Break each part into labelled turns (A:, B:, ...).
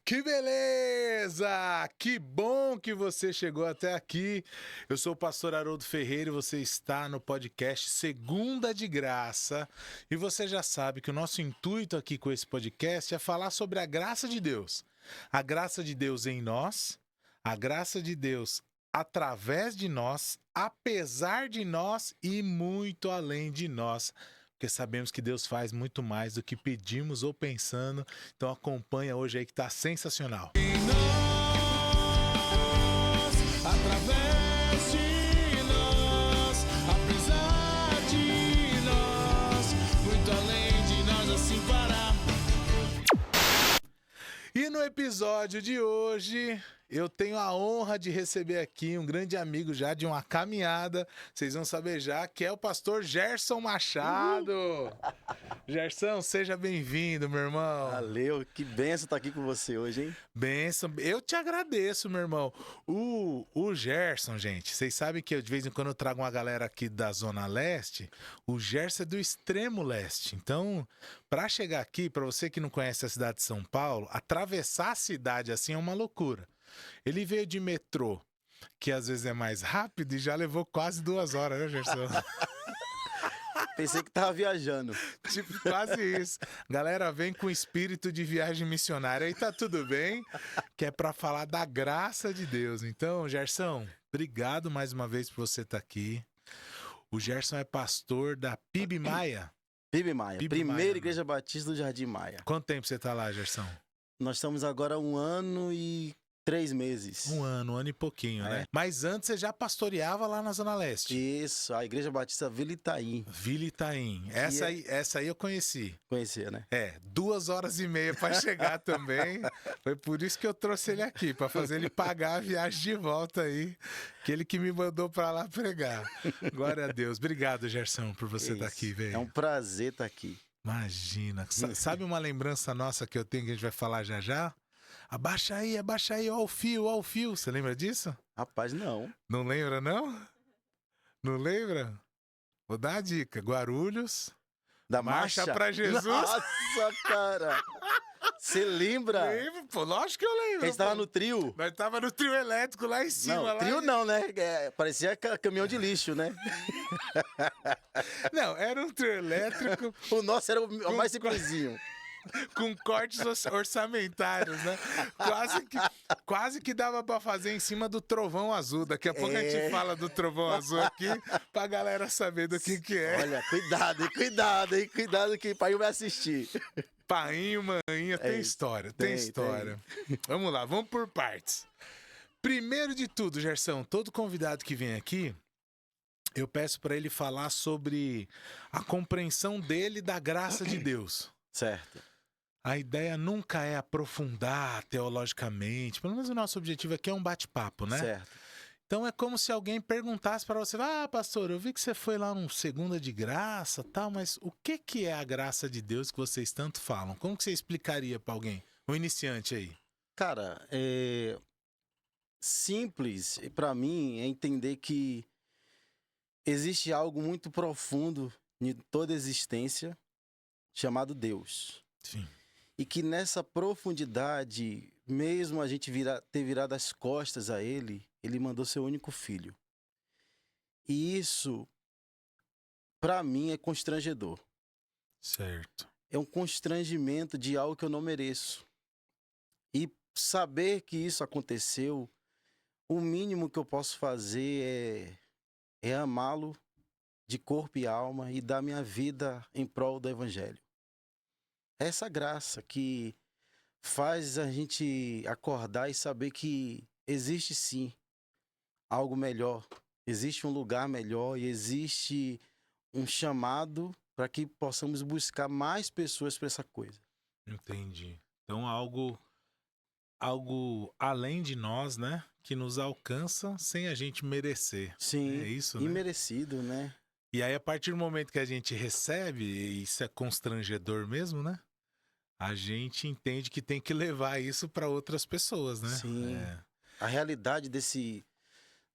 A: Que beleza! Que bom que você chegou até aqui. Eu sou o pastor Haroldo Ferreira e você está no podcast Segunda de Graça. E você já sabe que o nosso intuito aqui com esse podcast é falar sobre a graça de Deus. A graça de Deus em nós, a graça de Deus através de nós, apesar de nós e muito além de nós. Porque sabemos que Deus faz muito mais do que pedimos ou pensando. Então acompanha hoje aí que tá sensacional. Em nós, através de nós, apesar de nós, muito além de nós, assim parar. E no episódio de hoje, eu tenho a honra de receber aqui um grande amigo já de uma caminhada, vocês vão saber já, que é o pastor Gerson Machado. Gerson, seja bem-vindo, meu irmão.
B: Valeu, que benção estar aqui com você hoje, hein?
A: Benção, eu te agradeço, meu irmão. O Gerson, gente, vocês sabem que eu de vez em quando eu trago uma galera aqui da Zona Leste, o Gerson é do extremo leste. Então, para chegar aqui, para você que não conhece a cidade de São Paulo, atravessar a cidade assim é uma loucura. Ele veio de metrô, que às vezes é mais rápido, e já levou quase 2 horas, né, Gerson?
B: Pensei que tava viajando.
A: Tipo, quase isso. Galera, vem com espírito de viagem missionária. Aí tá tudo bem, que é pra falar da graça de Deus. Então, Gerson, obrigado mais uma vez por você estar aqui. O Gerson é pastor da PIB Maia.
B: PIB Maia,
A: PIB
B: primeira
A: Maia,
B: igreja batista do Jardim Maia.
A: Quanto tempo você tá lá, Gerson?
B: Nós estamos agora 1 ano e 3 meses.
A: 1 ano e pouquinho, né? Mas antes você já pastoreava lá na Zona Leste.
B: Isso, a igreja batista Vila Itaim.
A: Vila Itaim. Essa aí eu conheci.
B: Conhecia, né?
A: 2 horas e meia para chegar também. Foi por isso que eu trouxe ele aqui, para fazer ele pagar a viagem de volta aí, que ele que me mandou para lá pregar. Glória a Deus. Obrigado, Gerson, por você estar aqui, velho.
B: É um prazer estar aqui.
A: Imagina. Sabe uma lembrança nossa que eu tenho que a gente vai falar já já? Abaixa aí, ó o fio, ó o fio. Você lembra disso?
B: Rapaz, não.
A: Não lembra, não? Não lembra? Vou dar a dica. Guarulhos.
B: Da
A: Marcha pra Jesus.
B: Nossa, cara. Você lembra?
A: Lembro, pô, lógico que eu lembro.
B: A gente tava no trio.
A: Nós tava no trio elétrico lá em cima.
B: Não,
A: lá
B: trio não, né? Parecia caminhão de lixo, né?
A: Não, era um trio elétrico.
B: O nosso era o mais simplesinho.
A: Com cortes orçamentários, né? Quase que dava pra fazer em cima do trovão azul. Daqui a pouco a gente fala do trovão azul aqui, pra galera saber do que é.
B: Olha, cuidado, hein? Cuidado que o pai vai assistir.
A: Painho, maninha, tem história, tem história. Vamos lá, vamos por partes. Primeiro de tudo, Gerson, todo convidado que vem aqui, eu peço pra ele falar sobre a compreensão dele da graça de Deus.
B: Certo.
A: A ideia nunca é aprofundar teologicamente, pelo menos o nosso objetivo aqui é um bate-papo, né?
B: Certo.
A: Então é como se alguém perguntasse para você, pastor, eu vi que você foi lá num Segunda de Graça, tal, mas o que é a graça de Deus que vocês tanto falam? Como que você explicaria para alguém, um iniciante aí?
B: Cara, simples para mim é entender que existe algo muito profundo em toda a existência chamado Deus.
A: Sim.
B: E que nessa profundidade, mesmo a gente ter virado as costas a Ele, Ele mandou seu único filho. E isso, para mim, é constrangedor.
A: Certo.
B: É um constrangimento de algo que eu não mereço. E saber que isso aconteceu, o mínimo que eu posso fazer é amá-lo de corpo e alma e dar minha vida em prol do Evangelho. Essa graça que faz a gente acordar e saber que existe sim algo melhor, existe um lugar melhor e existe um chamado para que possamos buscar mais pessoas para essa coisa.
A: Entendi. Então algo além de nós, né? Que nos alcança sem a gente merecer.
B: Sim,
A: é isso, né?
B: imerecido, né?
A: E aí, a partir do momento que a gente recebe, e isso é constrangedor mesmo, né? A gente entende que tem que levar isso para outras pessoas, né?
B: Sim. A realidade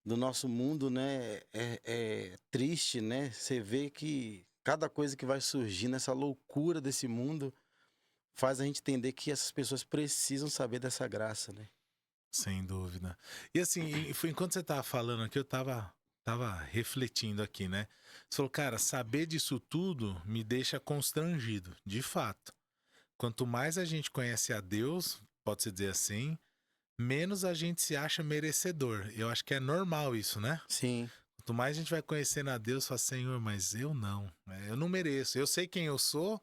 B: do nosso mundo, né, é triste, né? Você vê que cada coisa que vai surgir nessa loucura desse mundo faz a gente entender que essas pessoas precisam saber dessa graça, né?
A: Sem dúvida. E assim, enquanto você tava falando aqui, eu tava refletindo aqui, né? Você falou, cara, saber disso tudo me deixa constrangido, de fato. Quanto mais a gente conhece a Deus, pode-se dizer assim, menos a gente se acha merecedor. Eu acho que é normal isso, né?
B: Sim.
A: Quanto mais a gente vai conhecendo a Deus, fala, Senhor, mas eu não. Eu não mereço. Eu sei quem eu sou,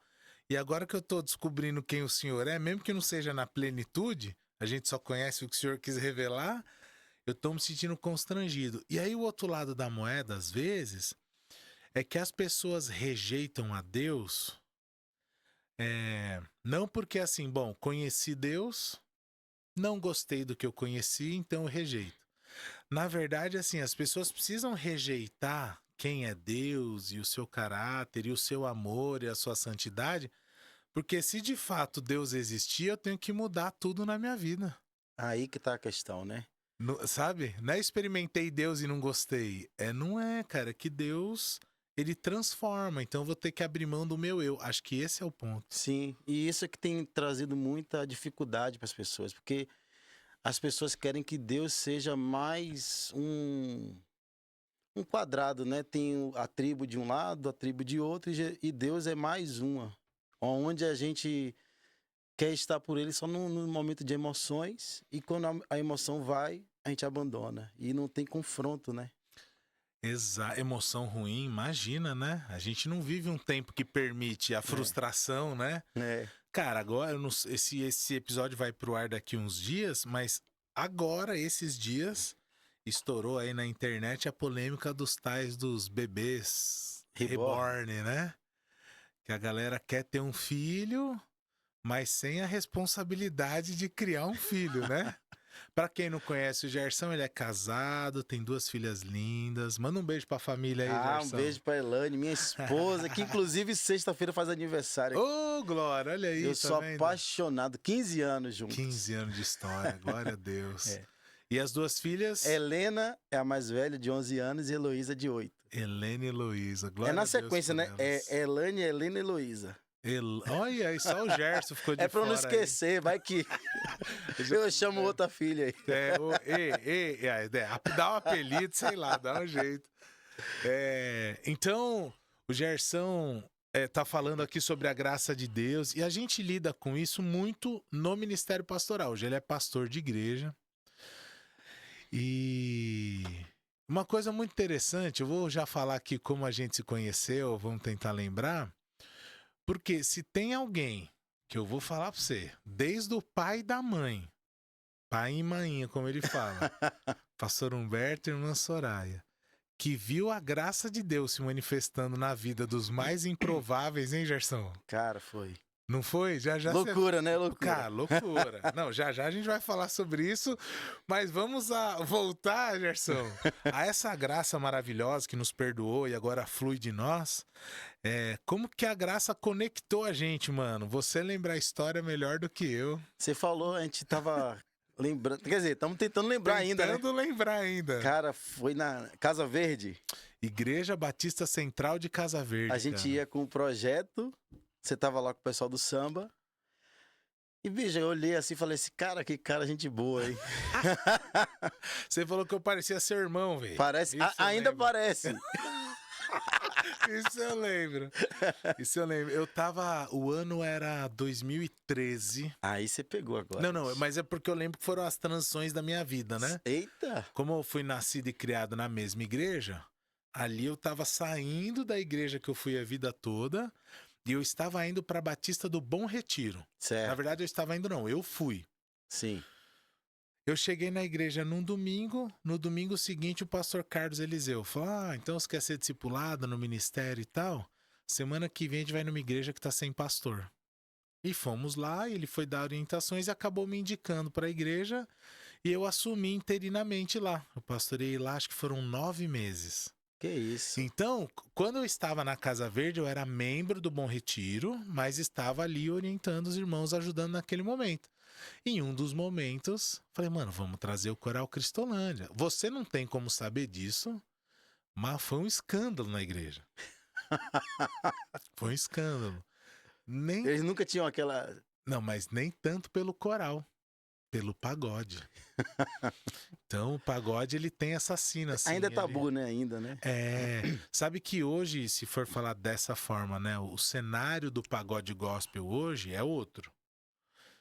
A: e agora que eu tô descobrindo quem o Senhor é, mesmo que não seja na plenitude, a gente só conhece o que o Senhor quis revelar, eu tô me sentindo constrangido. E aí o outro lado da moeda, às vezes, é que as pessoas rejeitam a Deus, não porque assim, bom, conheci Deus, não gostei do que eu conheci, então eu rejeito. Na verdade, assim, as pessoas precisam rejeitar quem é Deus e o seu caráter e o seu amor e a sua santidade, porque se de fato Deus existir, eu tenho que mudar tudo na minha vida.
B: Aí que tá a questão, né?
A: Sabe? Não é experimentei Deus e não gostei. Não é, cara, que Deus, ele transforma, então eu vou ter que abrir mão do meu eu. Acho que esse é o ponto.
B: Sim, e isso é que tem trazido muita dificuldade para as pessoas, porque as pessoas querem que Deus seja mais um quadrado, né? Tem a tribo de um lado, a tribo de outro, e Deus é mais uma. Onde a gente quer estar por ele só no momento de emoções, e quando a emoção vai, a gente abandona. E não tem confronto, né?
A: Emoção ruim, imagina, né? A gente não vive um tempo que permite a frustração, né?
B: É.
A: Cara, agora, eu não sei se esse episódio vai pro ar daqui uns dias, mas agora, esses dias, estourou aí na internet a polêmica dos tais dos bebês reborn, né? Que a galera quer ter um filho, mas sem a responsabilidade de criar um filho, né? Pra quem não conhece o Gerson, ele é casado, tem 2 filhas lindas. Manda um beijo pra família aí, Gerson.
B: Um beijo pra Elane, minha esposa, que inclusive sexta-feira faz aniversário.
A: Ô, Glória, olha aí,
B: eu sou apaixonado, 15 anos juntos.
A: 15 anos de história, glória a Deus. E as 2 filhas?
B: Helena é a mais velha, de 11 anos, e Heloísa, de 8.
A: Helena e Heloísa, glória a Deus.
B: É na sequência, né? É Elane, Helena e Heloísa.
A: Olha aí, só o Gerson ficou de fora.
B: É pra eu não esquecer, vai que eu chamo outra filha aí.
A: Dá um apelido, sei lá, dá um jeito. Então, o Gerson tá falando aqui sobre a graça de Deus, e a gente lida com isso muito no Ministério Pastoral. Hoje ele é pastor de igreja. E uma coisa muito interessante, eu vou já falar aqui como a gente se conheceu, vamos tentar lembrar. Porque se tem alguém que eu vou falar pra você, desde o pai e da mãe, pai e mãinha, como ele fala, pastor Humberto e irmã Soraya, que viu a graça de Deus se manifestando na vida dos mais improváveis, hein, Gerson?
B: Cara, foi.
A: Não foi? Já
B: loucura, né? Loucura.
A: Cara, loucura. Não, já a gente vai falar sobre isso, mas vamos voltar, Gerson, a essa graça maravilhosa que nos perdoou e agora flui de nós. Como que a graça conectou a gente, mano? Você lembra a história melhor do que eu.
B: Você falou, a gente tava lembrando, quer dizer, estamos tentando lembrar ainda, né?
A: Tentando lembrar ainda.
B: Cara, foi na Casa Verde.
A: Igreja Batista Central de Casa Verde.
B: A gente ia com o projeto. Você tava lá com o pessoal do samba. E, veja, eu olhei assim e falei assim, cara, que cara, gente boa, hein?
A: Você falou que eu parecia seu irmão, velho.
B: Parece, ainda parece.
A: Isso eu lembro. O ano era 2013.
B: Aí você pegou agora.
A: Não, mas é porque eu lembro que foram as transições da minha vida, né?
B: Eita!
A: Como eu fui nascido e criado na mesma igreja, ali eu tava saindo da igreja que eu fui a vida toda. E eu estava indo para Batista do Bom Retiro.
B: Certo.
A: Na verdade, eu fui.
B: Sim.
A: Eu cheguei na igreja num domingo, no domingo seguinte o pastor Carlos Eliseu falou, então você quer ser discipulado no ministério e tal? Semana que vem a gente vai numa igreja que tá sem pastor. E fomos lá, ele foi dar orientações e acabou me indicando para a igreja e eu assumi interinamente lá. Eu pastorei lá, acho que foram 9 meses.
B: Que isso.
A: Então, quando eu estava na Casa Verde, eu era membro do Bom Retiro, mas estava ali orientando os irmãos, ajudando naquele momento. Em um dos momentos, falei, mano, vamos trazer o Coral Cristolândia. Você não tem como saber disso, mas foi um escândalo na igreja. Foi um escândalo.
B: Eles nunca tinham aquela
A: Não, mas nem tanto pelo coral, pelo pagode. Então, o pagode, ele tem essa sina, assim.
B: Ainda é tabu, né? Ainda, né?
A: Sabe que hoje, se for falar dessa forma, né? O cenário do pagode gospel hoje é outro.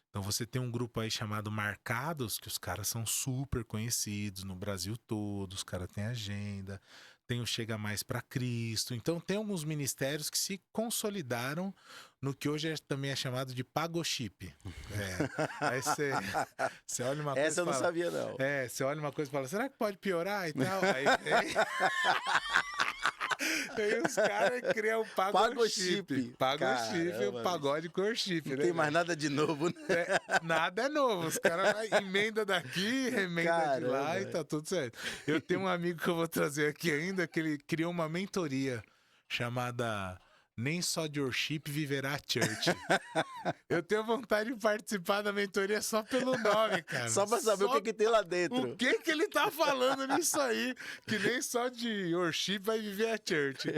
A: Então você tem um grupo aí chamado Marcados, que os caras são super conhecidos no Brasil todo, os caras têm agenda, tem o Chega Mais pra Cristo. Então tem alguns ministérios que se consolidaram no que hoje também é chamado de pagoship. Aí você olha uma coisa
B: Essa eu não sabia, não.
A: você olha uma coisa e fala, será que pode piorar e tal? Aí os caras criam o pagoship. Pagoship, o pagode com chip,
B: não
A: né?
B: tem mais nada de novo, né?
A: Nada é novo. Os caras emenda daqui, emenda de lá e tá tudo certo. Eu tenho um amigo que eu vou trazer aqui ainda, que ele criou uma mentoria chamada Nem Só de Worship Viverá Church. Eu tenho vontade de participar da mentoria só pelo nome, cara.
B: Só pra saber o que tem lá dentro.
A: O que ele tá falando nisso aí, que nem só de worship vai viver a church.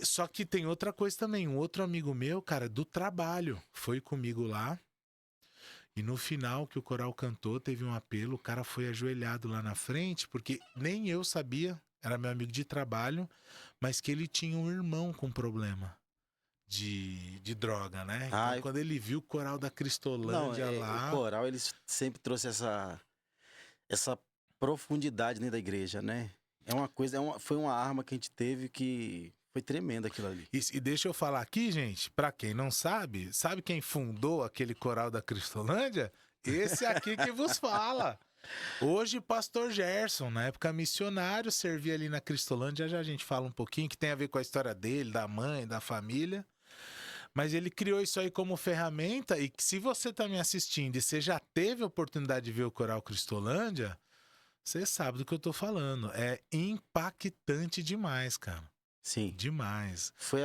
A: Só que tem outra coisa também. Um outro amigo meu, cara, do trabalho, foi comigo lá. E no final que o coral cantou, teve um apelo, o cara foi ajoelhado lá na frente, porque nem eu sabia, era meu amigo de trabalho, mas que ele tinha um irmão com problema de droga, né? Então, quando ele viu o coral da Cristolândia lá...
B: O coral, ele sempre trouxe essa profundidade dentro da igreja, né? É uma coisa, foi uma arma que a gente teve que foi tremenda aquilo ali.
A: E deixa eu falar aqui, gente, pra quem não sabe, sabe quem fundou aquele coral da Cristolândia? Esse aqui que vos fala. Hoje, pastor Gerson, na época missionário, servia ali na Cristolândia, já a gente fala um pouquinho, que tem a ver com a história dele, da mãe, da família. Mas ele criou isso aí como ferramenta, e que se você tá me assistindo e você já teve a oportunidade de ver o coral Cristolândia, você sabe do que eu tô falando. É impactante demais, cara.
B: Sim.
A: Demais.
B: Foi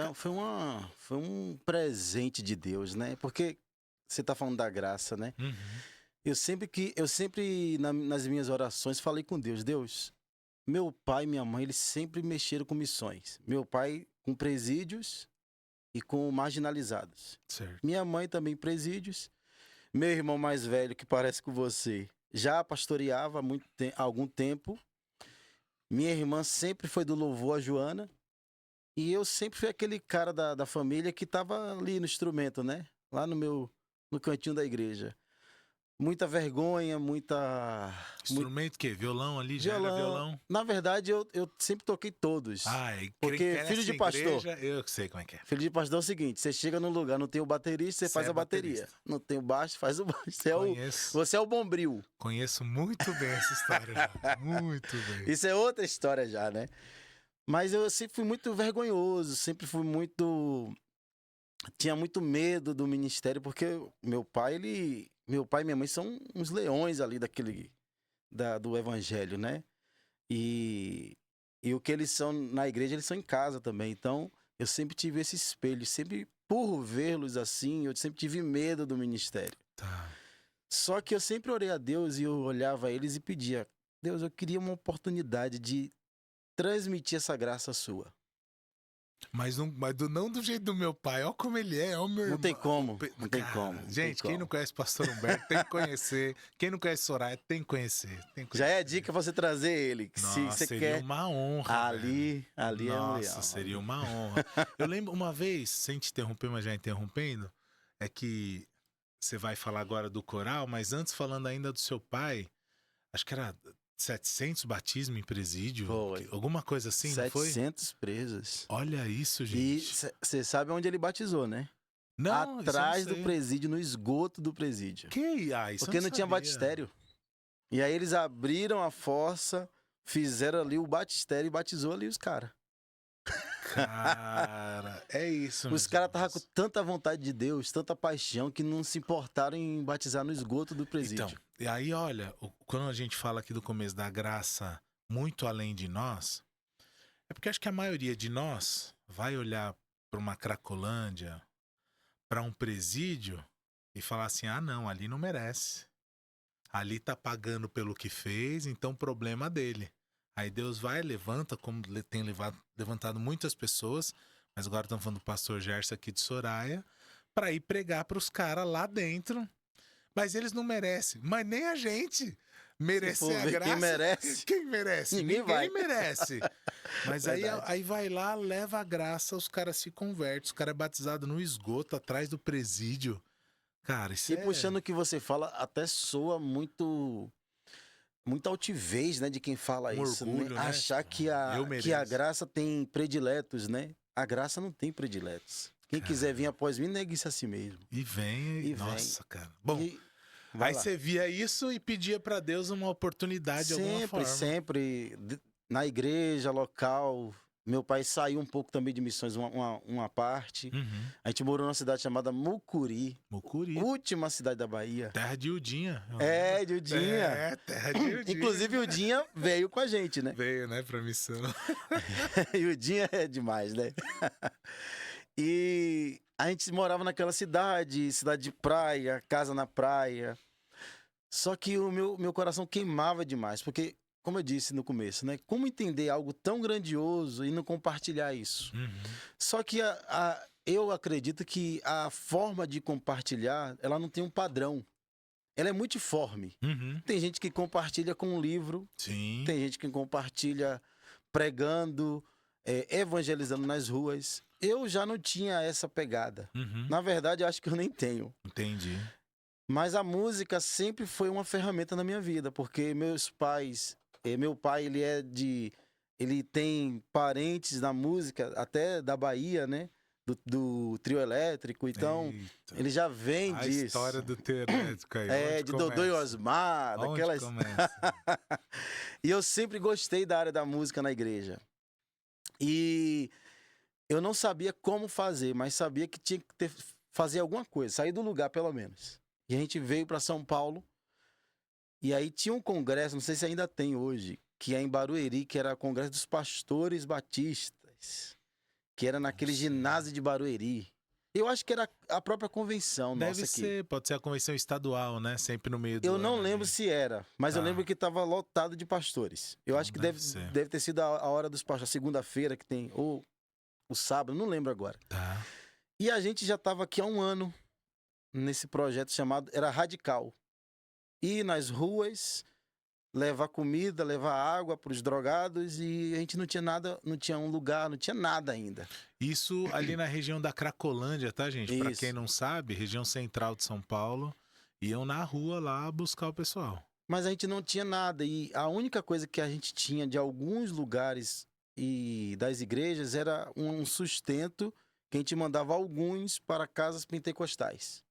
B: um presente de Deus, né? Porque você tá falando da graça, né?
A: Uhum.
B: Eu sempre nas minhas orações falei com Deus. Deus, meu pai e minha mãe, eles sempre mexeram com missões. Meu pai com presídios e com marginalizados.
A: Certo.
B: Minha mãe também presídios. Meu irmão mais velho, que parece com você, já pastoreava há algum tempo. Minha irmã sempre foi do louvor, a Joana. E eu sempre fui aquele cara da família que estava ali no instrumento, né? Lá no cantinho da igreja. Muita vergonha,
A: Instrumento o quê? Violão ali? Já era violão?
B: Na verdade, eu sempre toquei todos. Porque filho de pastor...
A: Igreja, eu sei como é que é.
B: Filho de pastor é o seguinte, você chega num lugar, não tem o baterista, você faz a bateria. Não tem o baixo, faz o baixo. Você é o bombril.
A: Conheço muito bem essa história já. Muito bem.
B: Isso é outra história já, né? Mas eu sempre fui muito vergonhoso, sempre fui muito... Tinha muito medo do ministério, porque meu pai e minha mãe são uns leões ali do evangelho, né? E o que eles são na igreja, eles são em casa também. Então, eu sempre tive esse espelho, sempre por vê-los assim, eu sempre tive medo do ministério.
A: Tá.
B: Só que eu sempre orei a Deus e eu olhava eles e pedia, Deus, eu queria uma oportunidade de transmitir essa graça sua.
A: Mas não do jeito do meu pai. Olha como ele é, o meu irmão.
B: Não tem como.
A: Gente, quem não conhece o pastor Humberto tem que conhecer. Quem não conhece Soraya tem que conhecer.
B: Já é a dica você trazer ele.
A: Nossa,
B: se você
A: seria uma honra.
B: Ali é um leal.
A: Nossa, seria uma honra. Eu lembro uma vez, sem te interromper, mas já interrompendo, é que você vai falar agora do coral, mas antes falando ainda do seu pai, acho que era 700 batismos em presídio, alguma coisa assim,
B: 700
A: não foi?
B: 700 presas.
A: Olha isso, gente.
B: E você sabe onde ele batizou, né?
A: Não,
B: atrás do presídio, no esgoto do presídio.
A: Isso
B: porque não tinha batistério. E aí eles abriram a fossa, fizeram ali o batistério e batizou ali os caras.
A: Cara, é isso.
B: Os caras estavam com tanta vontade de Deus, tanta paixão, que não se importaram em batizar no esgoto do presídio.
A: Então, e aí, olha, quando a gente fala aqui do começo da graça muito além de nós, é porque acho que a maioria de nós vai olhar para uma Cracolândia, para um presídio e falar assim, não, ali não merece. Ali tá pagando pelo que fez, então problema dele. Aí Deus vai, levanta, como tem levantado muitas pessoas, mas agora estamos falando do pastor Gerson aqui de Soraya, pra ir pregar pros caras lá dentro. Mas eles não merecem. Mas nem a gente. Merecer a graça.
B: Quem merece?
A: Quem merece?
B: Ninguém vai.
A: merece. Mas aí
B: Verdade.
A: vai lá, leva a graça, os caras se convertem. Os caras é batizado no esgoto, atrás do presídio. Cara, isso
B: E puxando o que você fala, até soa muito. Muita altivez, né, de quem fala
A: Um
B: isso.
A: orgulho, né?
B: Achar que
A: Eu
B: que a
A: mereço.
B: graça tem prediletos, né? A graça não tem prediletos. Quem quiser vir após mim, negue-se a si mesmo.
A: E vem.
B: E vem.
A: Nossa, cara. Bom,
B: E vai
A: aí
B: lá.
A: você via isso e pedia pra Deus uma oportunidade de alguma forma.
B: Sempre. Na igreja local. Meu pai saiu um pouco também de missões, uma parte.
A: Uhum.
B: A gente morou numa cidade chamada Mucuri,
A: Mucuri.
B: última cidade da Bahia.
A: Terra de Udinha.
B: É, de Udinha.
A: É, terra de Udinha.
B: Inclusive, o Dinha veio com a gente, né?
A: Veio, né, pra missão.
B: E o Dinha é demais, né? E a gente morava naquela cidade de praia, casa na praia. Só que o meu coração queimava demais, porque, como eu disse no começo, né? Como entender algo tão grandioso e não compartilhar isso?
A: Uhum.
B: Só que eu acredito que a forma de compartilhar, ela não tem um padrão. Ela é multiforme.
A: Uhum.
B: Tem gente que compartilha com um livro,
A: Sim.
B: tem gente que compartilha pregando, evangelizando nas ruas. Eu já não tinha essa pegada.
A: Uhum.
B: Na verdade, eu acho que eu nem tenho.
A: Entendi.
B: Mas a música sempre foi uma ferramenta na minha vida, porque meus pais, meu pai, ele tem parentes na música, até da Bahia, né? Do trio elétrico, então
A: Eita.
B: ele já vem
A: A
B: disso.
A: história do teorético aí.
B: É,
A: onde
B: de Dodô e
A: começa?
B: Osmar,
A: Onde
B: daquelas.
A: começa?
B: E eu sempre gostei da área da música na igreja. E eu não sabia como fazer, mas sabia que tinha que fazer alguma coisa, sair do lugar pelo menos. E a gente veio para São Paulo. E aí tinha um congresso, não sei se ainda tem hoje, que é em Barueri, que era o Congresso dos Pastores Batistas, que era naquele
A: Nossa.
B: ginásio de Barueri. Eu acho que era a própria convenção nossa
A: Deve
B: aqui.
A: ser, pode ser a convenção estadual, né? Sempre no meio do
B: Eu não
A: ano
B: lembro
A: ali.
B: se era, mas eu
A: Tá.
B: lembro que estava lotado de pastores. Eu acho que
A: Deve ser.
B: deve ter sido a hora dos pastores, a segunda-feira que tem, ou o sábado, não lembro agora.
A: Tá.
B: E a gente já estava aqui há um ano nesse projeto chamado, era Radical. Ir nas ruas, levar comida, levar água para os drogados e a gente não tinha nada, não tinha um lugar, não tinha nada ainda.
A: Isso ali na região da Cracolândia, tá, gente? Pra
B: Isso.
A: quem não sabe, região central de São Paulo, iam na rua lá buscar o pessoal.
B: Mas a gente não tinha nada e a única coisa que a gente tinha de alguns lugares e das igrejas era um sustento que a gente mandava alguns para casas pentecostais.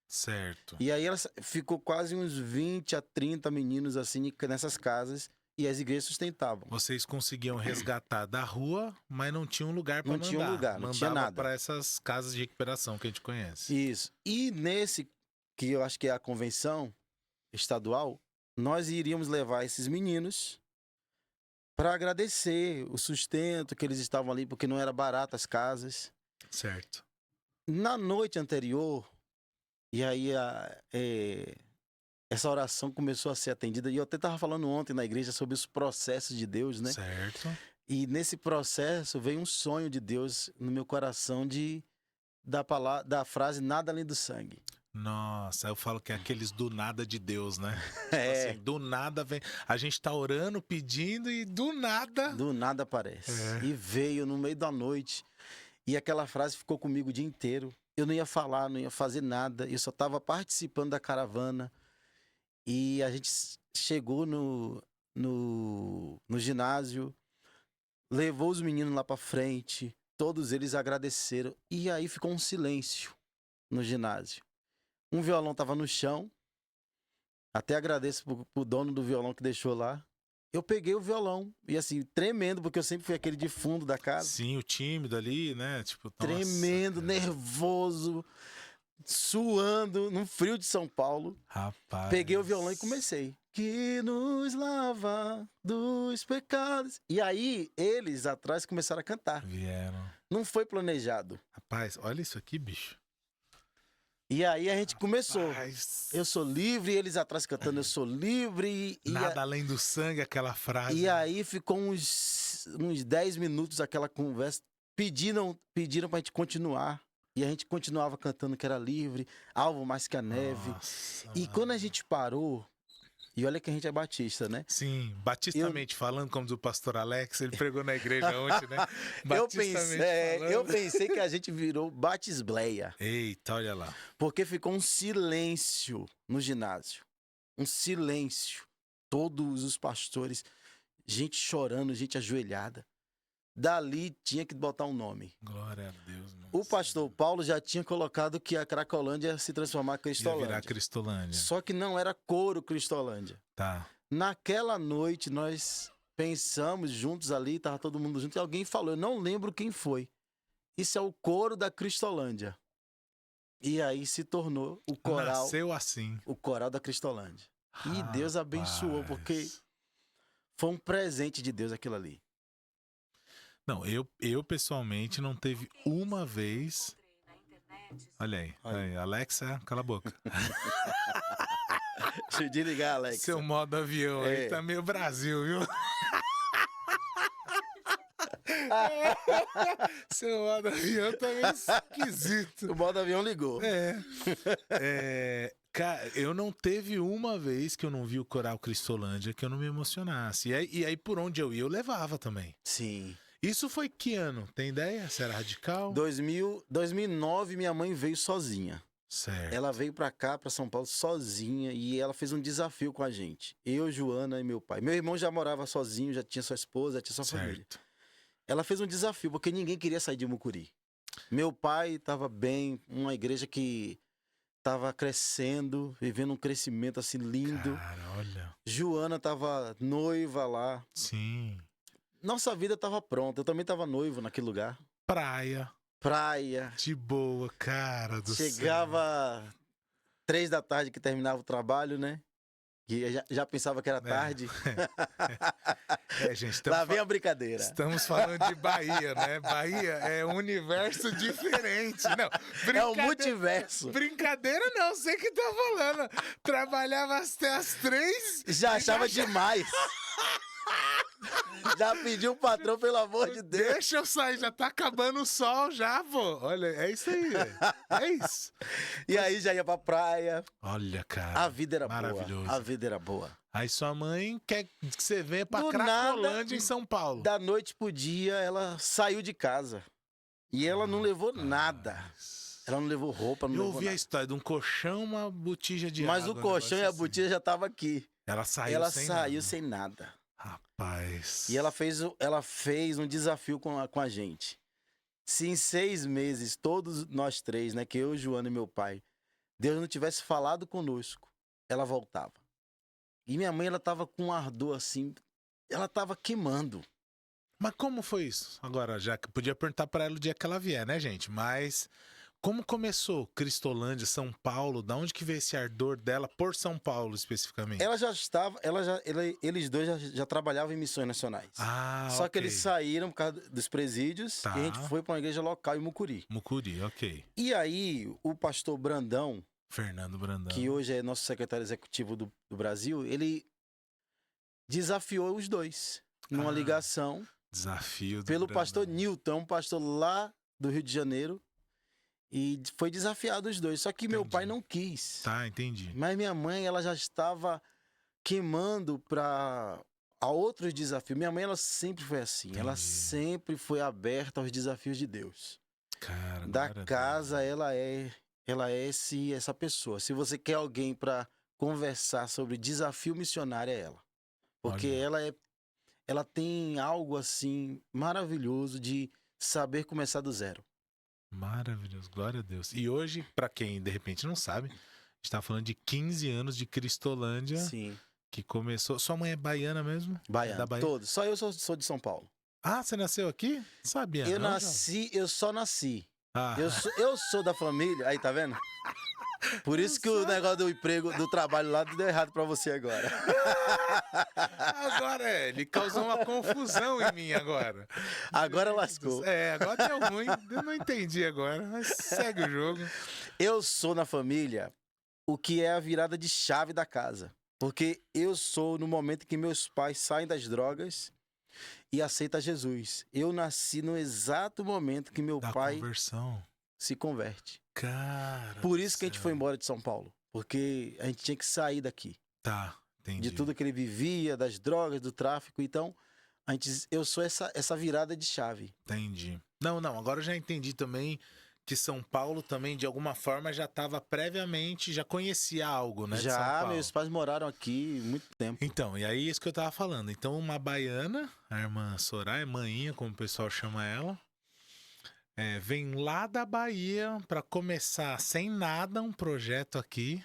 A: Certo.
B: E aí ficou quase uns 20 a 30 meninos assim nessas casas e as igrejas sustentavam.
A: Vocês conseguiam resgatar da rua, mas não tinha um lugar pra
B: Não
A: mandar.
B: tinha um lugar, não tinha
A: Mandava
B: nada.
A: pra essas casas de recuperação que a gente conhece.
B: Isso. E nesse, que eu acho que é a convenção estadual, nós iríamos levar esses meninos para agradecer o sustento que eles estavam ali, porque não era barato as casas.
A: Certo.
B: Na noite anterior, e aí essa oração começou a ser atendida, e eu até estava falando ontem na igreja sobre os processos de Deus, né?
A: Certo.
B: E nesse processo veio um sonho de Deus no meu coração da frase nada além do sangue.
A: Nossa, eu falo que é aqueles do nada de Deus, né?
B: É.
A: Assim, do nada vem. A gente tá orando, pedindo e do nada.
B: Do nada aparece.
A: É.
B: E veio no meio da noite. E aquela frase ficou comigo o dia inteiro. Eu não ia falar, não ia fazer nada. Eu só estava participando da caravana. E a gente chegou no ginásio, levou os meninos lá para frente. Todos eles agradeceram. E aí ficou um silêncio no ginásio. Um violão estava no chão. Até agradeço pro dono do violão que deixou lá. Eu peguei o violão. E assim, tremendo, porque eu sempre fui aquele de fundo da casa.
A: Sim, o tímido ali, né? Tipo, nossa,
B: Tremendo,
A: cara.
B: nervoso, suando, no frio de São Paulo.
A: Rapaz.
B: Peguei o violão e comecei. Que nos lava dos pecados. E aí, eles atrás começaram a cantar.
A: Vieram.
B: Não foi planejado.
A: Rapaz, olha isso aqui, bicho.
B: E aí a gente começou.
A: Rapaz,
B: Eu sou livre, eles atrás cantando, eu sou livre.
A: nada além do sangue, aquela frase.
B: E aí ficou uns 10 minutos aquela conversa. Pediram pra gente continuar. E a gente continuava cantando que era livre, alvo mais que a neve.
A: Nossa,
B: E quando a gente parou, e olha que a gente é batista, né?
A: sim, batistamente falando, como diz o pastor Alex, ele pregou na igreja ontem, né?
B: Eu pensei que a gente virou batisbleia,
A: Eita, olha lá.
B: porque ficou um silêncio no ginásio. Um silêncio. Todos os pastores, gente chorando, gente ajoelhada. Dali tinha que botar um nome.
A: Glória a Deus.
B: O pastor Paulo já tinha colocado que a Cracolândia ia se transformar em
A: Ia
B: Cristolândia.
A: virar Cristolândia.
B: Só que não era coro Cristolândia.
A: Tá.
B: Naquela noite, nós pensamos juntos ali, tava todo mundo junto, e alguém falou, eu não lembro quem foi. Isso é o coro da Cristolândia. E aí se tornou o coral.
A: Nasceu assim.
B: O coral da Cristolândia. E Deus abençoou, porque foi um presente de Deus aquilo ali.
A: Não, eu pessoalmente não teve uma vez. Olha aí, aí, Alexa, cala a boca.
B: Deixa eu desligar, Alex.
A: Seu modo avião aí tá meio Brasil, viu? Seu modo avião tá meio esquisito.
B: O modo avião ligou.
A: Cara, eu não teve uma vez que eu não vi o Coral Cristolândia que eu não me emocionasse. E aí por onde eu ia, eu levava também.
B: Sim.
A: Isso foi que ano? Tem ideia? Se era radical?
B: 2009, minha mãe veio sozinha.
A: Certo.
B: Ela veio pra cá, pra São Paulo, sozinha, e ela fez um desafio com a gente. Eu, Joana e meu pai. Meu irmão já morava sozinho, já tinha sua esposa, já tinha sua família. Ela fez um desafio, porque ninguém queria sair de Mucuri. Meu pai estava bem, uma igreja que estava crescendo, vivendo um crescimento assim lindo.
A: Cara, olha.
B: Joana estava noiva lá.
A: Sim.
B: Nossa vida estava pronta. Eu também estava noivo naquele lugar.
A: Praia.
B: De
A: boa, cara do céu.
B: Chegava 3 da tarde que terminava o trabalho, né? Que já pensava que era tarde.
A: Gente,
B: lá vem a brincadeira.
A: Estamos falando de Bahia, né? Bahia é um universo diferente. Não,
B: é um multiverso.
A: Brincadeira não, sei que tá falando. Trabalhava até as 3.
B: Já achava demais. Já pediu o patrão, pelo amor de Deus.
A: Deixa eu sair, já tá acabando o sol já, pô. Olha, é isso aí, velho. É isso.
B: E aí já ia pra praia.
A: Olha, cara.
B: A vida era
A: maravilhoso.
B: boa. A vida era boa.
A: Aí sua mãe quer que você venha pra Cracolândia, em São Paulo.
B: Da noite pro dia, ela saiu de casa. E ela não levou nada. Ela não levou roupa, não
A: eu
B: levou nada.
A: ouvi a história de um colchão, uma botija de água.
B: Mas o colchão e a botija já estavam aqui.
A: Ela saiu
B: sem nada.
A: Rapaz.
B: E ela fez um desafio com a gente. Se em 6 meses, todos nós 3, né, que eu, Joana e meu pai, Deus não tivesse falado conosco, ela voltava. E minha mãe, ela tava com um ardor assim, ela tava queimando.
A: Mas como foi isso? Agora, já que podia perguntar para ela o dia que ela vier, né, gente? Mas como começou Cristolândia, São Paulo? Da onde que veio esse ardor dela por São Paulo, especificamente?
B: Ela já estava, eles dois já trabalhavam em missões nacionais. Só que eles saíram por causa dos presídios e a gente foi para uma igreja local em Mucuri.
A: Mucuri, ok.
B: E aí, o pastor Brandão,
A: Fernando Brandão,
B: que hoje é nosso secretário executivo do Brasil, ele desafiou os dois numa ligação.
A: Desafio do
B: pelo
A: Brandão.
B: Pastor Newton, um pastor lá do Rio de Janeiro. E foi desafiado os dois. Só que meu pai não quis.
A: Tá, entendi.
B: Mas minha mãe, ela já estava queimando para outros desafios. Minha mãe, ela sempre foi assim.
A: Entendi.
B: Ela sempre foi aberta aos desafios de Deus.
A: Cara,
B: da casa, ela é essa pessoa. Se você quer alguém para conversar sobre desafio missionário, é ela. Porque ela tem algo assim maravilhoso de saber começar do zero.
A: Maravilhoso, glória a Deus. E hoje, pra quem de repente não sabe, a gente tá falando de 15 anos de Cristolândia.
B: Sim.
A: Que começou. Sua mãe é baiana mesmo?
B: Baiana,
A: da Bahia?
B: todos. Só eu sou de São Paulo.
A: Ah, você nasceu aqui? Sabia,
B: eu só nasci.
A: Ah.
B: Eu sou da família. Aí, tá vendo? Por isso que o negócio do emprego, do trabalho lá deu errado pra você agora.
A: Agora ele causou uma confusão em mim agora.
B: Agora lascou.
A: Agora deu ruim. Eu não entendi agora, mas segue o jogo.
B: Eu sou na família o que é a virada de chave da casa. Porque eu sou no momento que meus pais saem das drogas e aceitam Jesus. Eu nasci no exato momento que meu pai...
A: Conversão.
B: se converte.
A: Cara.
B: Por isso que a gente foi embora de São Paulo. Porque a gente tinha que sair daqui.
A: Tá, entendi.
B: De tudo que ele vivia, das drogas, do tráfico. Então, eu sou essa virada de chave.
A: Entendi. Não, agora eu já entendi também que São Paulo também, de alguma forma, já estava previamente, já conhecia algo, né? de São
B: Já,
A: Paulo.
B: meus pais moraram aqui muito tempo.
A: Então, e aí isso que eu tava falando. Então, uma baiana, a irmã Soraya, maninha, como o pessoal chama ela, vem lá da Bahia para começar sem nada um projeto aqui.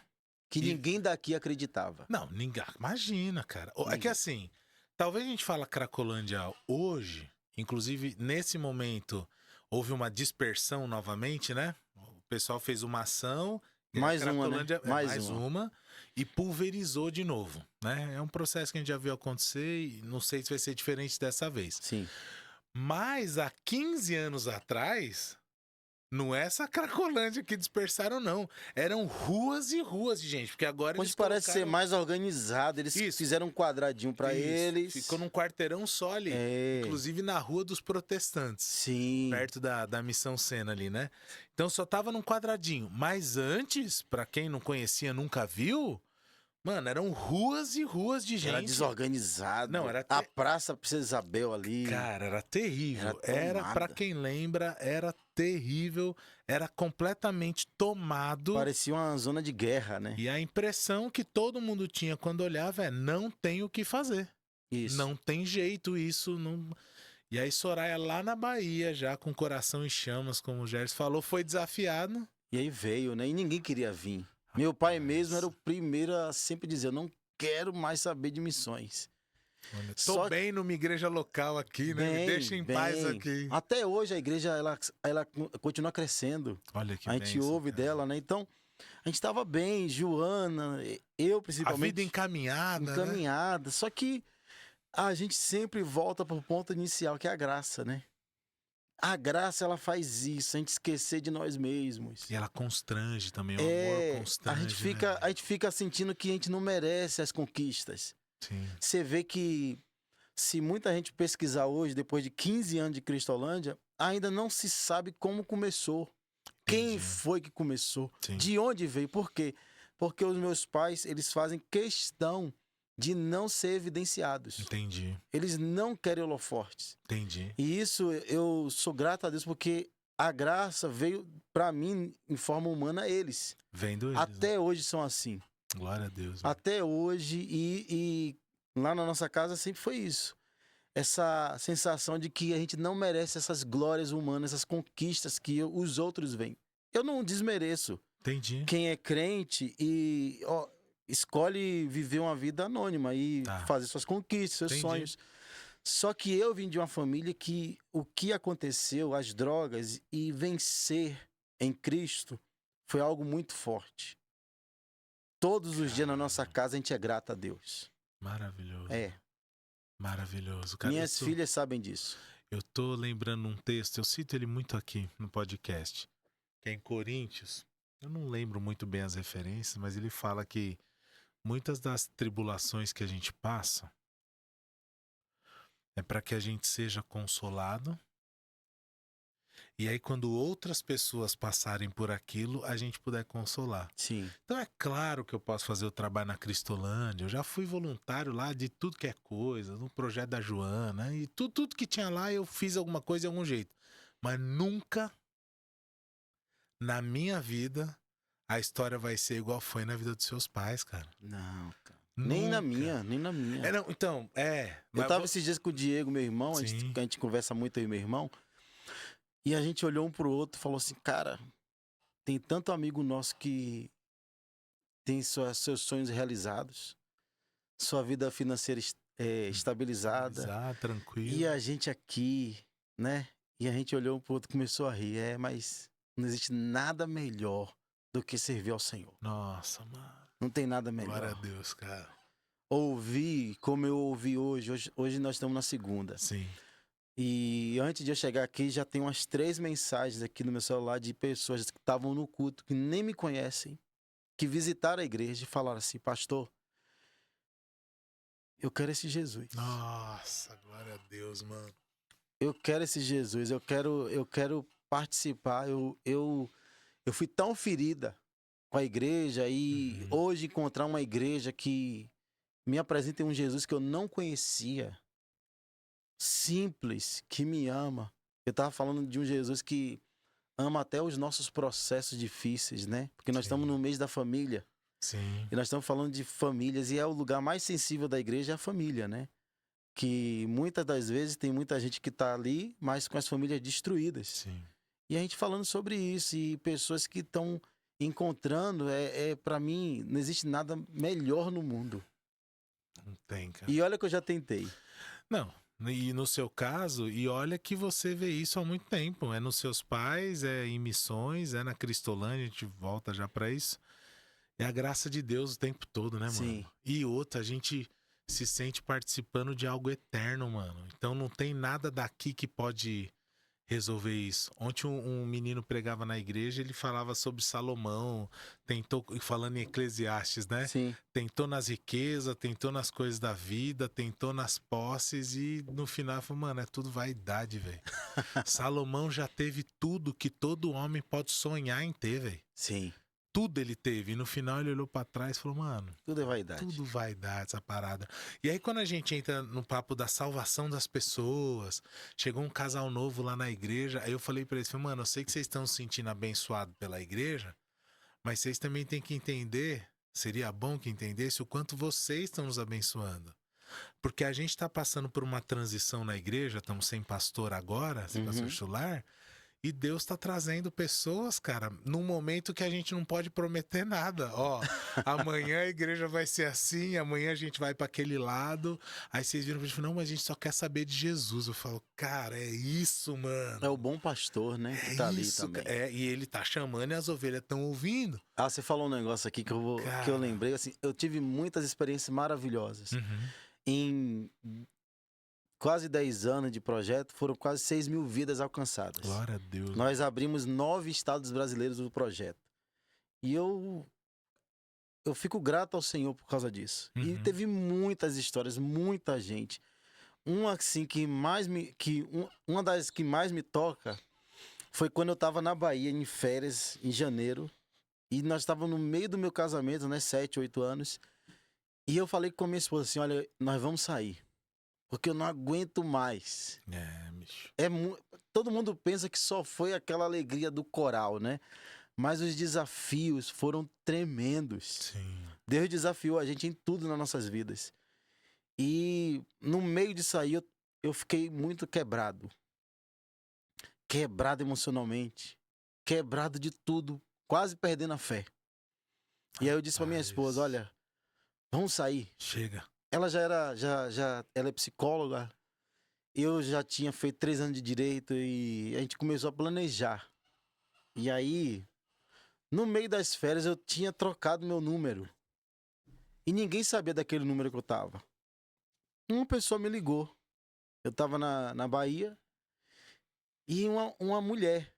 B: Que ninguém daqui acreditava.
A: Não, ninguém. Imagina, cara. É que assim, talvez a gente fala Cracolândia hoje, inclusive nesse momento houve uma dispersão novamente, né? O pessoal fez uma ação.
B: Mais uma, né?
A: Mais uma. E pulverizou de novo, né? É um processo que a gente já viu acontecer e não sei se vai ser diferente dessa vez.
B: Sim.
A: Mas há 15 anos atrás, não é essa Cracolândia que dispersaram, não. Eram ruas e ruas de gente, porque agora
B: Hoje
A: eles
B: parece
A: colocaram...
B: ser mais organizado, eles fizeram um quadradinho pra eles.
A: Ficou num quarteirão só ali, inclusive na Rua dos Protestantes.
B: Sim.
A: Perto da Missão Sena ali, né? Então só tava num quadradinho. Mas antes, pra quem não conhecia, nunca viu... Mano, eram ruas e ruas de gente.
B: Era desorganizado.
A: Não, era
B: a Praça Princesa Isabel ali.
A: Cara, era terrível. Era pra quem lembra, era terrível. Era completamente tomado.
B: Parecia uma zona de guerra, né?
A: E a impressão que todo mundo tinha quando olhava é: não tem o que fazer.
B: Isso.
A: Não tem jeito isso. Não... E aí Soraya lá na Bahia, já com o coração em chamas, como o Gerson falou, foi desafiado.
B: E aí veio, né? E ninguém queria vir. Meu pai mesmo era o primeiro a sempre dizer: eu não quero mais saber de missões.
A: Olha, tô bem numa igreja local aqui, né? Me deixa em paz aqui.
B: Até hoje a igreja ela continua crescendo.
A: Olha que
B: a gente
A: bênção,
B: ouve
A: cara.
B: dela, né? Então, a gente estava bem, Joana, eu principalmente.
A: A vida encaminhada.
B: Encaminhada.
A: Né?
B: Só que a gente sempre volta pro ponto inicial, que é a graça, né? A graça, ela faz isso, a gente esquecer de nós mesmos.
A: E ela constrange também, o amor constrange.
B: A gente fica sentindo que a gente não merece as conquistas.
A: Sim.
B: Você vê que se muita gente pesquisar hoje, depois de 15 anos de Cristolândia, ainda não se sabe como começou. Entendi. Quem foi que começou? Sim. De onde veio? Por quê? Porque os meus pais, eles fazem questão de não ser evidenciados.
A: Entendi.
B: Eles não querem holofortes.
A: Entendi.
B: E isso eu sou grato a Deus, porque a graça veio para mim em forma humana eles.
A: Vendo eles.
B: Até hoje são assim.
A: Glória a Deus.
B: Mano. Até hoje e lá na nossa casa sempre foi isso. Essa sensação de que a gente não merece essas glórias humanas, essas conquistas que os outros veem. Eu não desmereço.
A: Entendi.
B: Quem é crente e escolhe viver uma vida anônima e fazer suas conquistas, seus sonhos. Só que eu vim de uma família que o que aconteceu, as drogas e vencer em Cristo foi algo muito forte. Todos os dias na nossa casa a gente é grato a Deus.
A: Maravilhoso. Maravilhoso.
B: Cara, minhas filhas sabem disso.
A: Eu tô lembrando um texto, eu cito ele muito aqui no podcast, que é em Coríntios. Eu não lembro muito bem as referências, mas ele fala que muitas das tribulações que a gente passa é para que a gente seja consolado. E aí, quando outras pessoas passarem por aquilo, a gente puder consolar.
B: Sim.
A: Então, é claro que eu posso fazer o trabalho na Cristolândia. Eu já fui voluntário lá de tudo que é coisa, no projeto da Joana. E tudo que tinha lá, eu fiz alguma coisa de algum jeito. Mas nunca, na minha vida, a história vai ser igual foi na vida dos seus pais, cara.
B: Não, cara. Nem na minha.
A: Não, então,
B: Eu tava esses dias com o Diego, meu irmão, a gente conversa muito aí, meu irmão. E a gente olhou um pro outro e falou assim, cara, tem tanto amigo nosso que tem seus sonhos realizados, sua vida financeira estabilizada.
A: Tranquilo.
B: E a gente aqui, né? E a gente olhou um pro outro e começou a rir. Mas não existe nada melhor do que servir ao Senhor.
A: Nossa, mano.
B: Não tem nada melhor.
A: Glória a Deus, cara.
B: Ouvir como eu ouvi hoje. Hoje nós estamos na segunda.
A: Sim.
B: E antes de eu chegar aqui, já tem umas 3 mensagens aqui no meu celular de pessoas que estavam no culto, que nem me conhecem, que visitaram a igreja e falaram assim, pastor, eu quero esse Jesus.
A: Nossa, glória a Deus, mano.
B: Eu quero esse Jesus, eu quero participar. Eu fui tão ferida com a igreja e hoje encontrar uma igreja que me apresenta um Jesus que eu não conhecia, simples, que me ama. Eu estava falando de um Jesus que ama até os nossos processos difíceis, né? Porque nós estamos no mês da família.
A: Sim.
B: E nós estamos falando de famílias e é o lugar mais sensível da igreja, é a família, né? Que muitas das vezes tem muita gente que está ali, mas com as famílias destruídas.
A: Sim.
B: E a gente falando sobre isso e pessoas que estão encontrando, para mim, não existe nada melhor no mundo.
A: Não tem, cara.
B: E olha que eu já tentei.
A: Não, e no seu caso, e olha que você vê isso há muito tempo. É nos seus pais, é em missões, é na Cristolândia, a gente volta já pra isso. É a graça de Deus o tempo todo, né, mano?
B: Sim.
A: E outra, a gente se sente participando de algo eterno, mano. Então não tem nada daqui que pode resolver isso. Ontem um menino pregava na igreja, ele falava sobre Salomão, tentou, falando em Eclesiastes, né?
B: Sim.
A: Tentou nas riquezas, tentou nas coisas da vida, tentou nas posses e no final falou, mano, é tudo vaidade, velho. Salomão já teve tudo que todo homem pode sonhar em ter, velho.
B: Sim.
A: Tudo ele teve. E no final ele olhou pra trás e falou, mano,
B: Tudo é vaidade.
A: tudo vaidade, essa parada. E aí quando a gente entra no papo da salvação das pessoas, chegou um casal novo lá na igreja, aí eu falei pra eles, falei, mano, eu sei que vocês estão se sentindo abençoados pela igreja, mas vocês também têm que entender, seria bom que entendesse o quanto vocês estão nos abençoando. Porque a gente tá passando por uma transição na igreja, estamos sem pastor agora, sem pastor titular, e Deus tá trazendo pessoas, cara, num momento que a gente não pode prometer nada. Ó, amanhã a igreja vai ser assim, amanhã a gente vai para aquele lado. Aí vocês viram pra gente, não, mas a gente só quer saber de Jesus. Eu falo, cara, é isso, mano.
B: É o bom pastor, né? Que tá ali também.
A: E ele tá chamando e as ovelhas estão ouvindo.
B: Ah, você falou um negócio aqui que eu lembrei, assim, eu tive muitas experiências maravilhosas. Em quase 10 anos de projeto, foram quase 6.000 vidas alcançadas.
A: Glória a Deus.
B: Nós abrimos 9 estados brasileiros do projeto. E eu fico grato ao Senhor por causa disso. E teve muitas histórias, muita gente. Uma assim uma das que mais me toca foi quando eu estava na Bahia em férias em janeiro e nós estávamos no meio do meu casamento, né, 7, 8 anos. E eu falei com a minha esposa assim, olha, nós vamos sair. Porque eu não aguento mais.
A: Bicho.
B: Todo mundo pensa que só foi aquela alegria do coral, né? Mas os desafios foram tremendos.
A: Sim.
B: Deus desafiou a gente em tudo nas nossas vidas. E no meio disso aí, eu fiquei muito quebrado. Quebrado emocionalmente. Quebrado de tudo. Quase perdendo a fé. E aí eu disse pra minha esposa, olha, vamos sair.
A: Chega.
B: Ela ela é psicóloga. Eu já tinha feito 3 anos de direito e a gente começou a planejar. E aí, no meio das férias, eu tinha trocado meu número. E ninguém sabia daquele número que eu tava. Uma pessoa me ligou. Eu tava na Bahia e uma mulher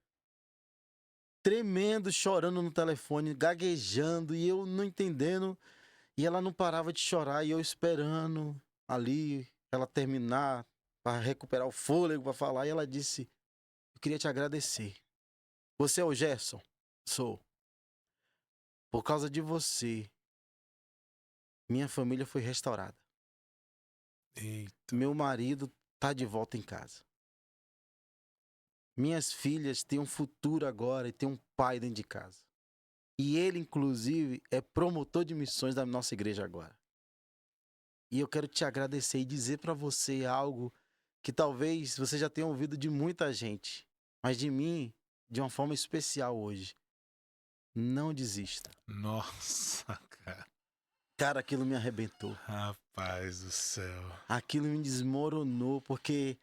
B: tremendo, chorando no telefone, gaguejando e eu não entendendo. E ela não parava de chorar e eu esperando ali ela terminar para recuperar o fôlego para falar. E ela disse, eu queria te agradecer. Você é o Gerson? Sou. Por causa de você, minha família foi restaurada.
A: Eita.
B: Meu marido tá de volta em casa. Minhas filhas têm um futuro agora e têm um pai dentro de casa. E ele, inclusive, é promotor de missões da nossa igreja agora. E eu quero te agradecer e dizer para você algo que talvez você já tenha ouvido de muita gente, mas de mim, de uma forma especial hoje. Não desista.
A: Nossa, cara.
B: Cara, aquilo me arrebentou.
A: Rapaz do céu.
B: Aquilo me desmoronou, porque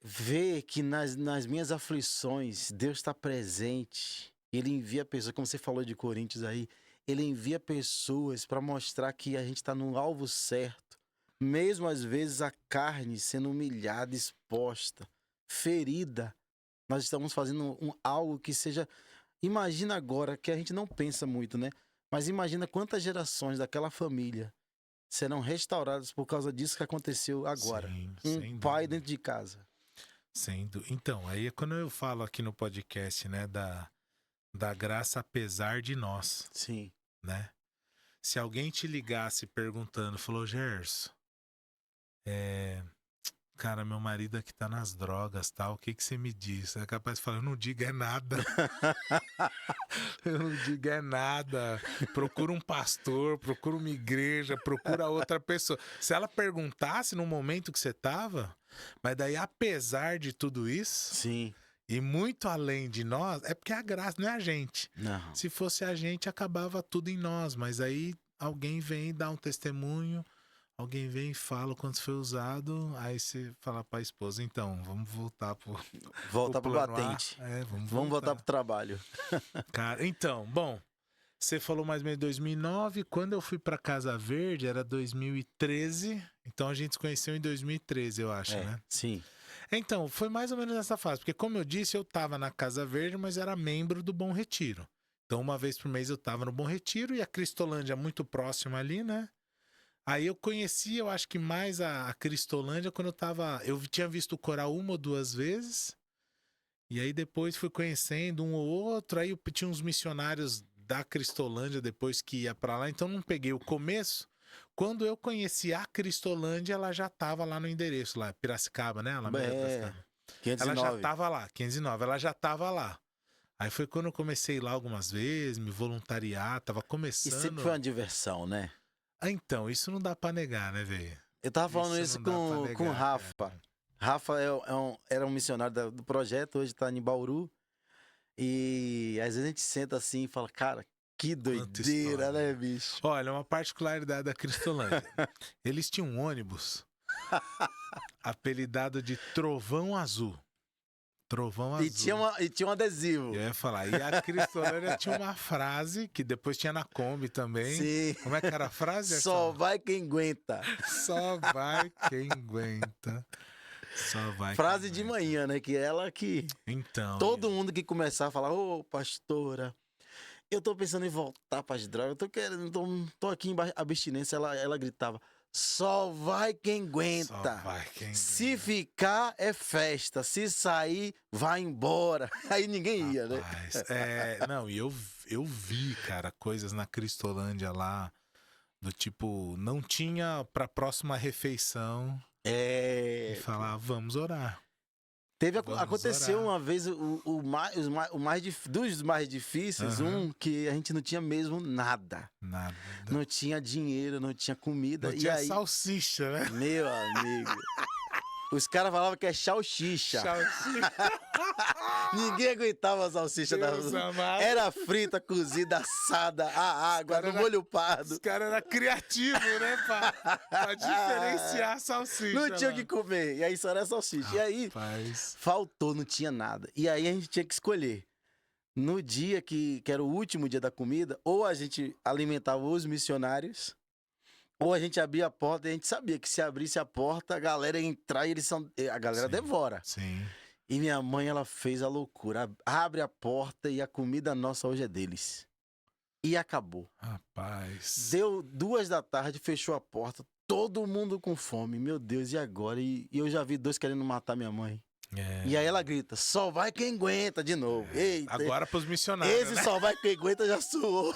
B: ver que nas minhas aflições Deus está presente. Ele envia pessoas, como você falou de Coríntios aí, ele envia pessoas para mostrar que a gente está no alvo certo. Mesmo às vezes a carne sendo humilhada, exposta, ferida, nós estamos fazendo algo que seja... Imagina agora, que a gente não pensa muito, né? Mas imagina quantas gerações daquela família serão restauradas por causa disso que aconteceu agora.
A: Sim,
B: Um pai dentro de casa.
A: Sendo. Então, aí é quando eu falo aqui no podcast, né, da graça apesar de nós,
B: Sim.
A: né? Se alguém te ligasse perguntando, falou, Gerson, cara, meu marido aqui tá nas drogas, tal, o que que você me diz? É capaz de falar, eu não digo é nada. Eu não digo é nada. Procura um pastor, procura uma igreja, procura outra pessoa. Se ela perguntasse no momento que você tava, mas daí apesar de tudo isso,
B: Sim.
A: e muito além de nós, é porque a graça não é a gente.
B: Não.
A: Se fosse a gente, acabava tudo em nós, mas aí alguém vem e dá um testemunho, alguém vem e fala o quanto foi usado, aí você fala pra esposa, então, vamos voltar pro
B: Voltar pro
A: plano A.
B: batente.
A: Vamos
B: Vamos voltar pro trabalho.
A: Cara, então, bom, você falou mais ou menos 2009, quando eu fui pra Casa Verde era 2013, então a gente se conheceu em 2013, eu acho, né?
B: Sim.
A: Então, foi mais ou menos nessa fase, porque como eu disse, eu tava na Casa Verde, mas era membro do Bom Retiro. Então, uma vez por mês eu tava no Bom Retiro e a Cristolândia muito próxima ali, né? Aí eu conheci, eu acho que mais a Cristolândia quando eu tinha visto o coral uma ou duas vezes. E aí depois fui conhecendo um ou outro, aí eu tinha uns missionários da Cristolândia depois que ia pra lá, então não peguei o começo. Quando eu conheci a Cristolândia, ela já tava lá no endereço, lá, Piracicaba, né? Piracicaba.
B: 509.
A: Ela já tava lá, 509, ela já tava lá. Aí foi quando eu comecei lá algumas vezes, me voluntariar, tava
B: E
A: começando.
B: sempre foi uma diversão, né?
A: Então, isso não dá pra negar, né, velho?
B: Eu tava falando isso
A: não dá pra
B: com o
A: negar,
B: Rafa.
A: cara.
B: Rafa era um missionário do projeto, hoje tá em Bauru. E às vezes a gente senta assim e fala, cara, que doideira,
A: história.
B: né, bicho?
A: Olha, uma particularidade da Cristolândia. Eles tinham um ônibus apelidado de Trovão Azul. Trovão Azul.
B: E tinha um adesivo.
A: Eu ia falar. E a Cristolândia tinha uma frase que depois tinha na Kombi também.
B: Sim.
A: Como é que era a frase?
B: Só vai quem aguenta.
A: Só vai quem aguenta. Só vai
B: Frase
A: quem
B: de
A: aguenta.
B: manhã, né? Que ela que...
A: Então.
B: Todo mundo que começar a falar, ô, pastora, eu tô pensando em voltar pras drogas, eu tô querendo, tô aqui em abstinência. Ela gritava, só vai quem aguenta.
A: Só vai quem aguenta.
B: Se ficar, é festa. Se sair, vai embora. Aí ninguém ia, né?
A: Rapaz, não, e eu vi, cara, coisas na Cristolândia lá, do tipo, não tinha pra próxima refeição e falar, vamos orar.
B: Aconteceu
A: orar.
B: uma vez dos mais difíceis,
A: Aham.
B: que a gente não tinha mesmo nada.
A: Nada.
B: Não tinha dinheiro, não tinha comida.
A: Não
B: e
A: tinha
B: aí,
A: salsicha, né?
B: meu amigo, os caras falavam que é salsicha.
A: Salsicha.
B: Ninguém aguentava a salsicha
A: Deus amado.
B: Era frita, cozida, assada, a água, no molho pardo.
A: Os caras eram criativos, né? Pra diferenciar a salsicha.
B: Não tinha o
A: lá.
B: que comer. E aí só era salsicha. E aí,
A: Rapaz.
B: faltou, não tinha nada. E aí a gente tinha que escolher. No dia que era o último dia da comida, ou a gente alimentava os missionários, ou a gente abria a porta e a gente sabia que se abrisse a porta, a galera ia entrar e a galera
A: Sim.
B: devora.
A: Sim.
B: E minha mãe, ela fez a loucura. Abre a porta e a comida nossa hoje é deles. E acabou.
A: Rapaz.
B: Deu 2 da tarde, fechou a porta, todo mundo com fome. Meu Deus, e agora? E eu já vi 2 querendo matar minha mãe. E aí ela grita, só vai quem aguenta de novo. Eita,
A: Agora pros missionários,
B: esse
A: né?
B: só vai quem aguenta já suou.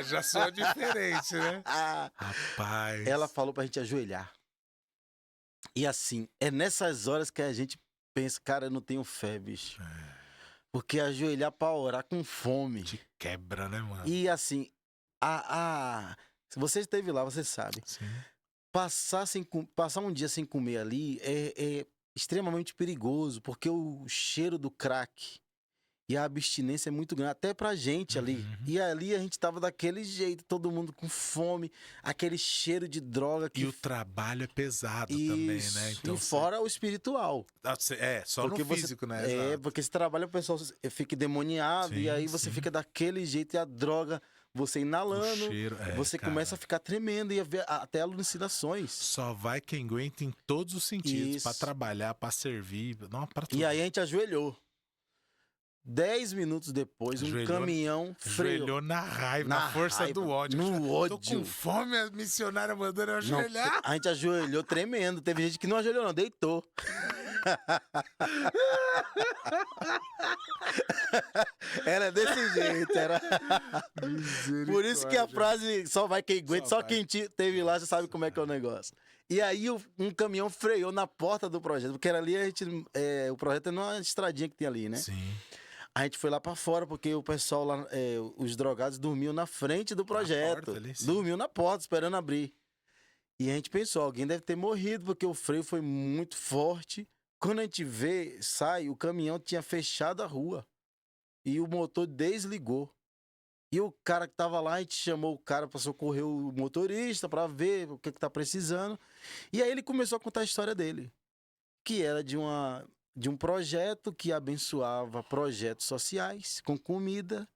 A: Já soa diferente, né? Rapaz.
B: Ela falou pra gente ajoelhar. E assim, é nessas horas que a gente pensa, cara, eu não tenho fé, bicho. Porque ajoelhar pra orar com fome.
A: Te quebra, né, mano?
B: E assim, se você esteve lá, você sabe.
A: Sim.
B: Passar um dia sem comer ali é extremamente perigoso, porque o cheiro do crack e a abstinência é muito grande, até pra gente ali. E ali a gente tava daquele jeito, todo mundo com fome, aquele cheiro de droga.
A: E o trabalho é pesado também, né? Então,
B: e fora o espiritual.
A: Só
B: Porque
A: no físico, né? Exato.
B: Porque esse trabalho o pessoal fica endemoniado,
A: Sim,
B: e aí você
A: sim.
B: fica daquele jeito e a droga, você inalando,
A: O cheiro,
B: você
A: cara.
B: começa a ficar tremendo e a ver até alucinações.
A: Só vai quem aguenta em todos os sentidos.
B: Isso.
A: Pra trabalhar, pra servir, não pra tudo.
B: E aí a gente ajoelhou. 10 minutos depois, um caminhão freou.
A: Ajoelhou na raiva, na força
B: raiva,
A: do ódio.
B: no ódio.
A: Tô com fome, a missionária mandando eu
B: Não,
A: ajoelhar.
B: a gente ajoelhou tremendo. Teve gente que não ajoelhou, não, deitou. Era desse jeito, era. Por isso que a frase só vai quem aguenta, só quem teve lá já sabe como é que é o negócio. E aí um caminhão freou na porta do projeto, porque era ali o projeto é numa estradinha que tem ali, né?
A: Sim.
B: A gente foi lá pra fora, porque o pessoal lá, os drogados dormiam na frente do projeto.
A: porta ali, sim.
B: Dormiam na porta, esperando abrir. E a gente pensou, alguém deve ter morrido, porque o freio foi muito forte. Quando a gente sai, o caminhão tinha fechado a rua. E o motor desligou. E o cara que tava lá, a gente chamou o cara para socorrer o motorista, para ver o que tá precisando. E aí ele começou a contar a história dele. Que era de um projeto que abençoava projetos sociais com comida.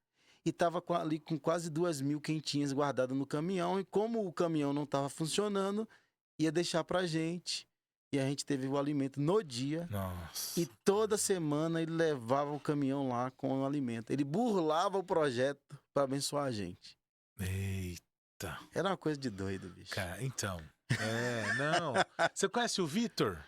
B: E estava ali com quase 2.000 quentinhas guardadas no caminhão. E como o caminhão não estava funcionando, ia deixar pra gente. E a gente teve o alimento no dia.
A: Nossa.
B: E toda semana ele levava o caminhão lá com o alimento. Ele burlava o projeto para abençoar a gente.
A: Eita.
B: Era uma coisa de doido, bicho.
A: Cara, então. Não. Você conhece o Vitor?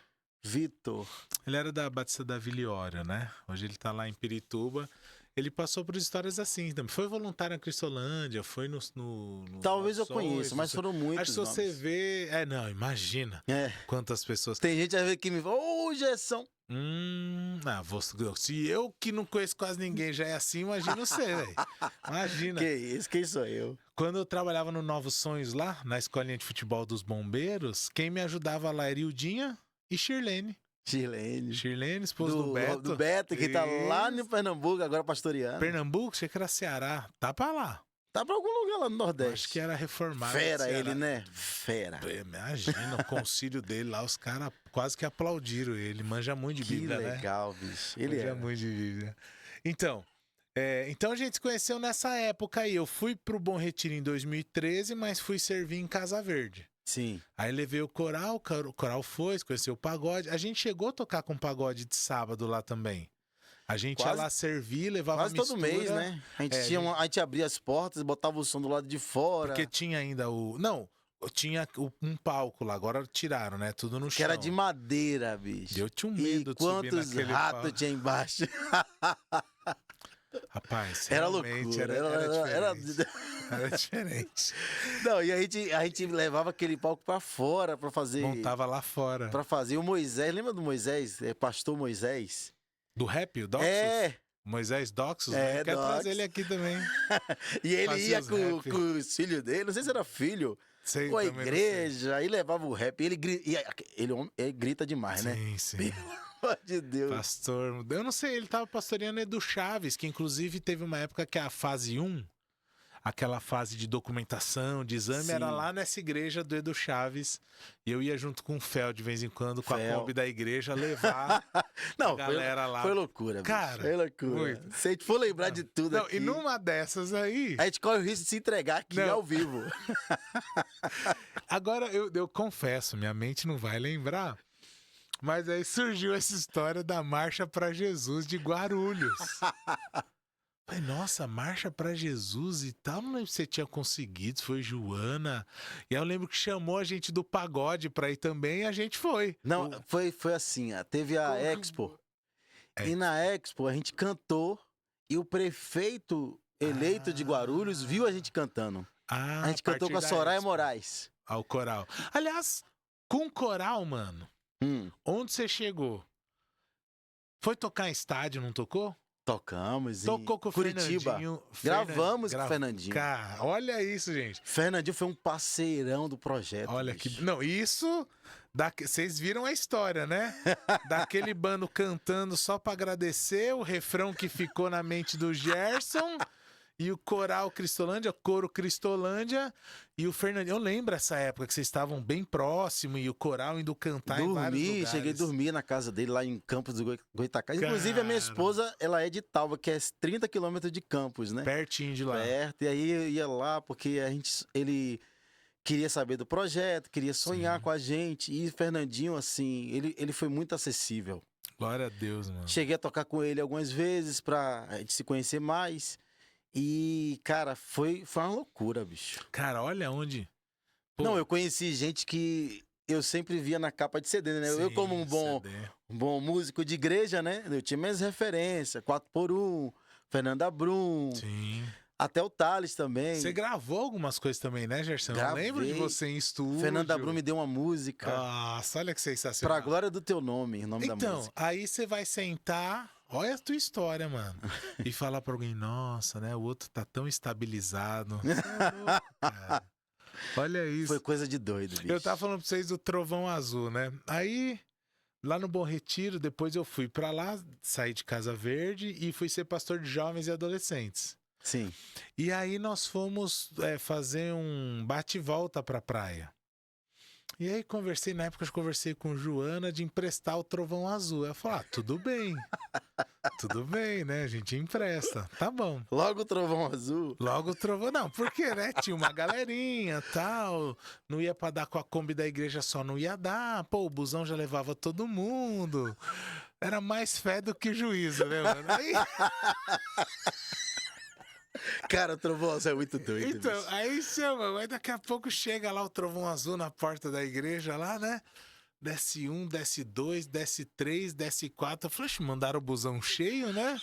B: Vitor.
A: Ele era da Batista da Viliória, né? Hoje ele tá lá em Pirituba. Ele passou por histórias assim também. Foi voluntário na Cristolândia, foi no
B: Talvez eu conheça, mas foram muitos.
A: Acho que se você vê... não, imagina quantas pessoas...
B: Tem gente às vezes que me fala, Gerson.
A: Se eu que não conheço quase ninguém já é assim, imagina você, velho. Imagina.
B: Que isso, quem sou eu?
A: Quando eu trabalhava no Novos Sonhos lá, na escolinha de futebol dos bombeiros, quem me ajudava lá era Ildinha e Shirlene. Shirlene, esposa do Beto.
B: Do Beto, que tá lá no Pernambuco, agora pastoreando.
A: Pernambuco? Achei que era Ceará. Tá pra lá.
B: Tá pra algum lugar lá no Nordeste.
A: Acho que era reformado.
B: Fera ele, né? Fera.
A: Imagina o concílio dele lá, os caras quase que aplaudiram ele. Manja muito de Bíblia, né?
B: Que legal, bicho. Ele
A: manja muito de Bíblia. Então a gente se conheceu nessa época aí. Eu fui pro Bom Retiro em 2013, mas fui servir em Casa Verde.
B: Sim.
A: Aí levei o coral foi, conheceu o pagode. A gente chegou a tocar com pagode de sábado lá também. A gente ia lá servir, levava
B: quase mistura. Todo mês, né? A gente abria as portas, botava o som do lado de fora.
A: Porque tinha ainda tinha um palco lá, agora tiraram, né? Tudo no chão.
B: Que era de madeira, bicho.
A: Eu tinha um medo de subir naquele
B: palco. Quantos ratos tinha embaixo?
A: Rapaz,
B: era loucura.
A: Era diferente.
B: Não, e a gente levava aquele palco pra fora pra fazer...
A: Montava lá fora.
B: Pra fazer o Moisés. Lembra do Moisés? Pastor Moisés?
A: Do rap, o Doxus? Moisés Doxus, né? Quer trazer ele aqui também.
B: E ele ia com os filhos dele, não sei se era filho, com a igreja, aí levava o rap. Ele grita demais,
A: sim,
B: né?
A: Sim.
B: Pelo amor de Deus.
A: Pastor, eu não sei, ele tava pastoreando Edu Chaves, que inclusive teve uma época que a fase 1, aquela fase de documentação, de exame, era lá nessa igreja do Edu Chaves. E eu ia junto com o Fel de vez em quando, com a Kombi da igreja, levar a galera lá.
B: Foi loucura,
A: cara.
B: Foi loucura. Muito. Se a gente for lembrar de tudo aqui...
A: E numa dessas aí...
B: A gente corre o risco de se entregar aqui ao vivo.
A: Agora, eu confesso, minha mente não vai lembrar, mas aí surgiu essa história da Marcha para Jesus de Guarulhos. Falei, nossa, Marcha para Jesus e tal. Não lembro se você tinha conseguido, se foi Joana. E aí eu lembro que chamou a gente do pagode pra ir também e a gente foi.
B: Não, foi assim, teve a Expo. E na Expo a gente cantou e o prefeito eleito de Guarulhos viu a gente cantando. A gente cantou com a Soraya Moraes.
A: O coral. Aliás, com o coral, mano, onde você chegou? Foi tocar em estádio, não tocou?
B: Tocamos
A: Tocou com o
B: Curitiba. Gravamos com o Fernandinho.
A: Cara, olha isso, gente.
B: Fernandinho foi um parceirão do projeto.
A: Olha
B: bicho.
A: que... Não, isso... Vocês viram a história, né? Daquele bando cantando só pra agradecer, o refrão que ficou na mente do Gerson... E o coral Cristolândia, coro Cristolândia e o Fernandinho. Eu lembro essa época que vocês estavam bem próximos e o coral indo cantar em vários lugares.
B: Cheguei a dormir na casa dele lá em Campos do Goitacás. Inclusive a minha esposa, ela é de Tauba, que é 30 quilômetros de Campos, né?
A: Pertinho de lá.
B: Perto, e aí eu ia lá porque ele queria saber do projeto, queria sonhar com a gente. E o Fernandinho, assim, ele foi muito acessível.
A: Glória a Deus, mano.
B: Cheguei a tocar com ele algumas vezes pra gente se conhecer mais. E, cara, foi uma loucura, bicho.
A: Cara, olha onde...
B: Não, eu conheci gente que eu sempre via na capa de CD, né? Eu
A: Sim,
B: como
A: CD.
B: um bom músico de igreja, né? Eu tinha minhas referências, 4x1, Fernanda Brum,
A: Sim.
B: até o Thales também.
A: Você gravou algumas coisas também, né, Gerson? Eu lembro de
B: Gravei.
A: você em estúdio.
B: Fernanda Brum me deu uma música.
A: Nossa, olha que
B: Pra
A: sensacional.
B: glória do teu nome, o nome da
A: Então,
B: música.
A: aí você vai sentar, olha a tua história, mano. E falar pra alguém, nossa, né? O outro tá tão estabilizado. Você é louco, cara. Olha isso.
B: Foi coisa de doido, bicho.
A: Eu tava falando pra vocês do Trovão Azul, né? Aí, lá no Bom Retiro, depois eu fui pra lá, saí de Casa Verde e fui ser pastor de jovens e adolescentes.
B: Sim.
A: E aí nós fomos fazer um bate-volta pra praia. E aí na época eu conversei com Joana de emprestar o Trovão Azul. Ela falou, tudo bem. Tudo bem, né? A gente empresta. Tá bom.
B: Logo o Trovão Azul.
A: Logo o Trovão... Não, porque, né? Tinha uma galerinha, tal. Não ia pra dar com a Kombi da igreja só, não ia dar. Pô, o busão já levava todo mundo. Era mais fé do que juízo, né, mano? Aí...
B: Cara, o Trovão Azul é muito doido,
A: Então,
B: bicho.
A: aí chama, aí daqui a pouco chega lá o Trovão Azul na porta da igreja lá, né? Desce 1, desce 2, desce 3, desce 4. Eu falei, mandaram o busão cheio, né?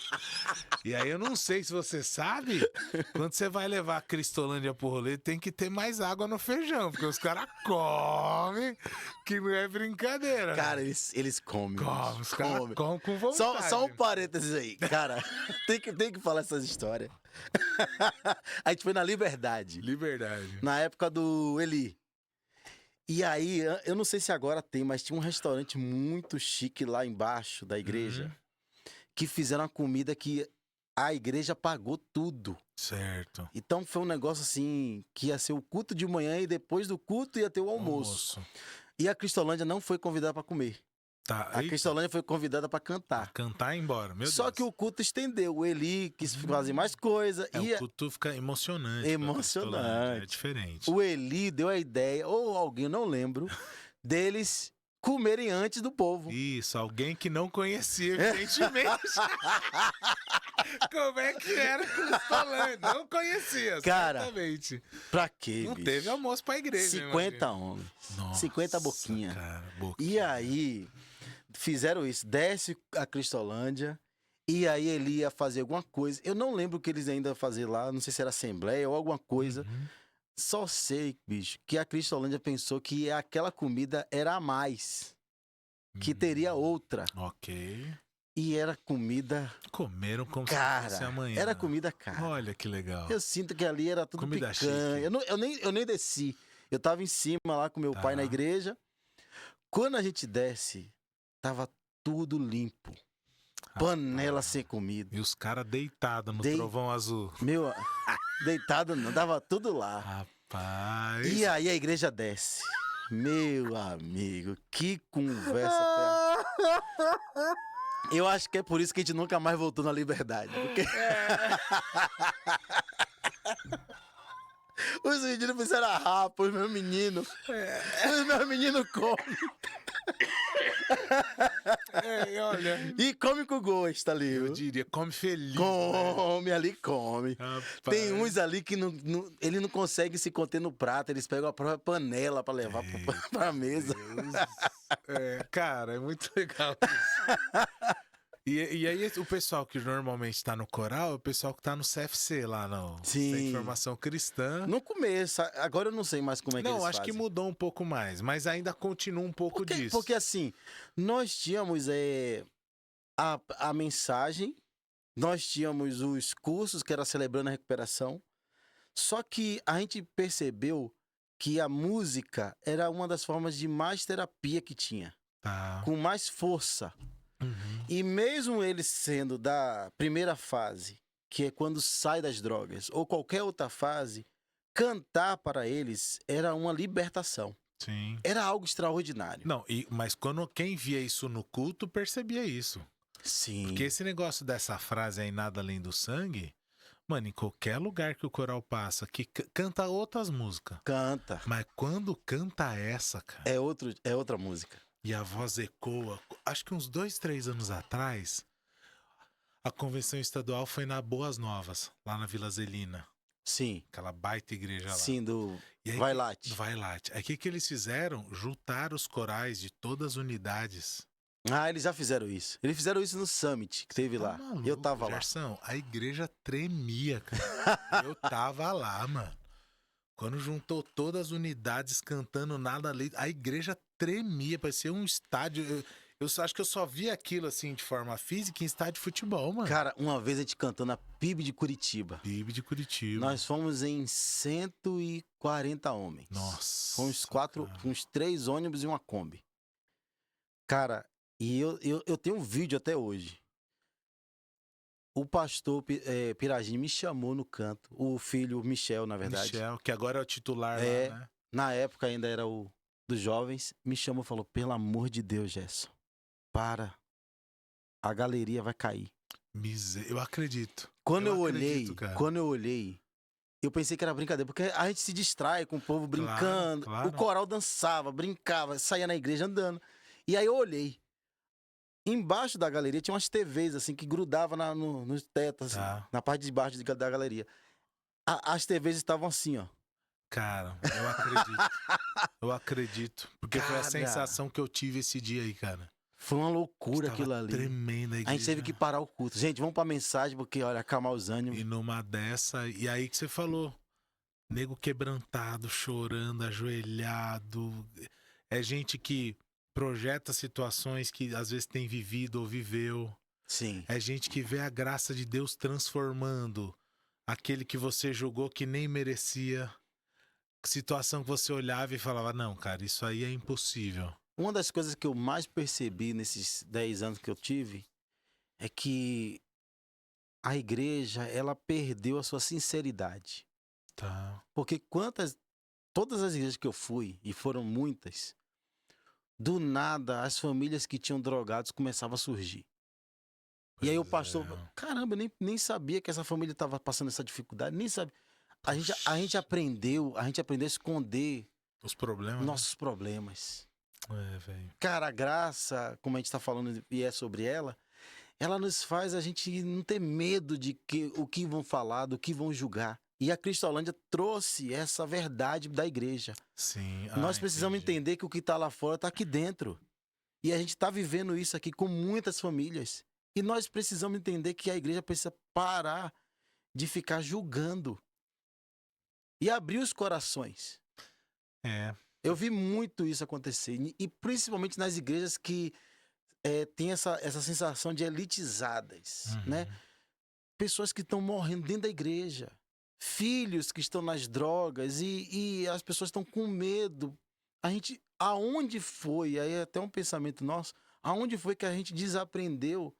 A: E aí eu não sei se você sabe, quando você vai levar a Cristolândia pro rolê, tem que ter mais água no feijão, porque os caras comem, que não é brincadeira.
B: Cara, eles comem.
A: Comem, os caras
B: comem.
A: comem com vontade.
B: Só um parênteses aí. Cara, tem que falar essas histórias. A gente foi na Liberdade,
A: Liberdade.
B: na época do Eli. E aí, eu não sei se agora tem, mas tinha um restaurante muito chique lá embaixo da igreja, que fizeram uma comida que a igreja pagou tudo.
A: Certo.
B: Então foi um negócio assim, que ia ser o culto de manhã e depois do culto ia ter o almoço. E a Cristolândia não foi convidada para comer.
A: Tá,
B: A Cristolândia foi convidada para cantar.
A: Cantar e ir embora, meu
B: Só
A: Deus.
B: que o culto estendeu. O Eli quis fazer mais coisa.
A: O culto fica emocionante.
B: Emocionante.
A: É diferente.
B: O Eli deu a ideia, ou alguém, eu não lembro, deles comerem antes do povo.
A: Isso, alguém que não conhecia, evidentemente. Como é que era Cristolândia? Não conhecia,
B: Cara,
A: certamente.
B: Pra quê,
A: Não
B: bicho?
A: teve almoço pra igreja.
B: 50 homens.
A: Nossa,
B: 50 boquinha.
A: Cara,
B: E
A: boquinha.
B: aí, fizeram isso. Desce a Cristolândia. E aí ele ia fazer alguma coisa. Eu não lembro o que eles ainda iam fazer lá. Não sei se era assembleia ou alguma coisa. Só sei, bicho, que a Cristolândia pensou que aquela comida era a mais. Que teria outra.
A: Ok.
B: E era comida
A: Comeram como se
B: cara.
A: fosse amanhã.
B: Era comida cara.
A: Olha que legal.
B: Eu sinto que ali era tudo
A: Comida
B: picanha.
A: chique.
B: Eu nem desci. Eu tava em cima lá com meu pai na igreja. Quando a gente desce, tava tudo limpo. Panela sem comida.
A: E os caras deitados no Trovão Azul.
B: Meu, deitado não, dava tudo lá.
A: Rapaz.
B: E aí a igreja desce. Meu amigo, que conversa. Eu acho que é por isso que a gente nunca mais voltou na Liberdade. Porque... Os meninos fizeram a rapa, os meus meninos. Os meus meninos comem.
A: Olha.
B: E come com gosto ali.
A: Eu diria, come feliz.
B: Come, ali come.
A: Rapaz.
B: Tem uns ali que ele não consegue se conter no prato, eles pegam a própria panela pra levar pra mesa.
A: Cara, é muito legal isso. E aí o pessoal que normalmente tá no coral é o pessoal que tá no CFC lá, não.
B: Sim.
A: Formação cristã.
B: No começo, agora eu não sei mais como é que eles
A: Não, acho
B: fazem.
A: que mudou um pouco mais, mas ainda continua um pouco disso.
B: Porque assim, nós tínhamos a mensagem, nós tínhamos os cursos que era celebrando a recuperação, só que a gente percebeu que a música era uma das formas de mais terapia que tinha, com mais força. E mesmo eles sendo da primeira fase, que é quando sai das drogas, ou qualquer outra fase, cantar para eles era uma libertação.
A: Sim.
B: Era algo extraordinário.
A: Não, mas quem via isso no culto percebia isso.
B: Sim.
A: Porque esse negócio dessa frase aí, nada além do sangue, mano, em qualquer lugar que o coral passa, que canta outras músicas.
B: Canta.
A: Mas quando canta essa, cara...
B: É outra música.
A: E a voz ecoa. Acho que uns 2, 3 anos atrás, a convenção estadual foi na Boas Novas, lá na Vila Zelina.
B: Sim.
A: Aquela baita igreja lá.
B: Sim, do
A: E aí,
B: Vailate.
A: Vailate. Aí o que eles fizeram? Juntaram os corais de todas as unidades.
B: Ah, eles já fizeram isso. Eles fizeram isso no Summit que teve
A: Tá
B: lá.
A: maluco,
B: Eu tava lá.
A: Gerson, a igreja tremia, cara. Eu tava lá, mano. Quando juntou todas as unidades cantando nada ali, a igreja tremia, parecia um estádio. Eu só acho que eu só vi aquilo assim de forma física em estádio de futebol, mano.
B: Cara, uma vez a gente cantou na PIB de Curitiba.
A: PIB de Curitiba.
B: Nós fomos em 140 homens.
A: Nossa.
B: Fomos
A: cara.
B: uns 3 ônibus e uma Kombi. Cara, e eu tenho um vídeo até hoje. O pastor Piragini me chamou no canto. O filho Michel, na verdade.
A: Michel, que agora é o titular
B: É.
A: lá, né?
B: Na época ainda era o dos jovens. Me chamou e falou, pelo amor de Deus, Gerson, para. A galeria vai cair.
A: Eu acredito.
B: Quando eu olhei, eu pensei que era brincadeira, porque a gente se distrai com o povo brincando.
A: Claro.
B: O coral dançava, brincava, saía na igreja andando. E aí eu olhei. Embaixo da galeria tinha umas TVs, assim, que grudavam nos tetos, assim, na parte de baixo da galeria. As TVs estavam assim, ó.
A: Cara, eu acredito. Eu acredito. Porque foi a sensação que eu tive esse dia aí, cara.
B: Foi uma loucura aquilo ali.
A: Tremenda a igreja.
B: A gente teve que parar o culto. Gente, vamos pra mensagem, porque, olha, acalmar os ânimos.
A: E numa dessa, e aí que você falou, nego quebrantado, chorando, ajoelhado. É gente que projeta situações que às vezes tem vivido ou viveu.
B: Sim.
A: É gente que vê a graça de Deus transformando aquele que você julgou que nem merecia. Situação que você olhava e falava, não, cara, isso aí é impossível.
B: Uma das coisas que eu mais percebi nesses 10 anos que eu tive é que a igreja, ela perdeu a sua sinceridade.
A: Tá.
B: Porque todas as igrejas que eu fui, e foram muitas, do nada as famílias que tinham drogados começavam a surgir. E aí o pastor, caramba, eu nem sabia que essa família estava passando essa dificuldade, nem sabia. A gente aprendeu a esconder
A: os problemas,
B: nossos problemas.
A: Velho.
B: Cara, a graça, como a gente tá falando e é sobre ela nos faz a gente não ter medo de o que vão falar, do que vão julgar. E a Cristolândia trouxe essa verdade da igreja.
A: Sim.
B: Nós precisamos entender que o que tá lá fora tá aqui dentro. E a gente tá vivendo isso aqui com muitas famílias. E nós precisamos entender que a igreja precisa parar de ficar julgando. E abrir os corações. Eu vi muito isso acontecer. E principalmente nas igrejas que tem essa sensação de elitizadas, né? Pessoas que estão morrendo dentro da igreja. Filhos que estão nas drogas e as pessoas estão com medo. Aonde foi, aí é até um pensamento nosso, aonde foi que a gente desaprendeu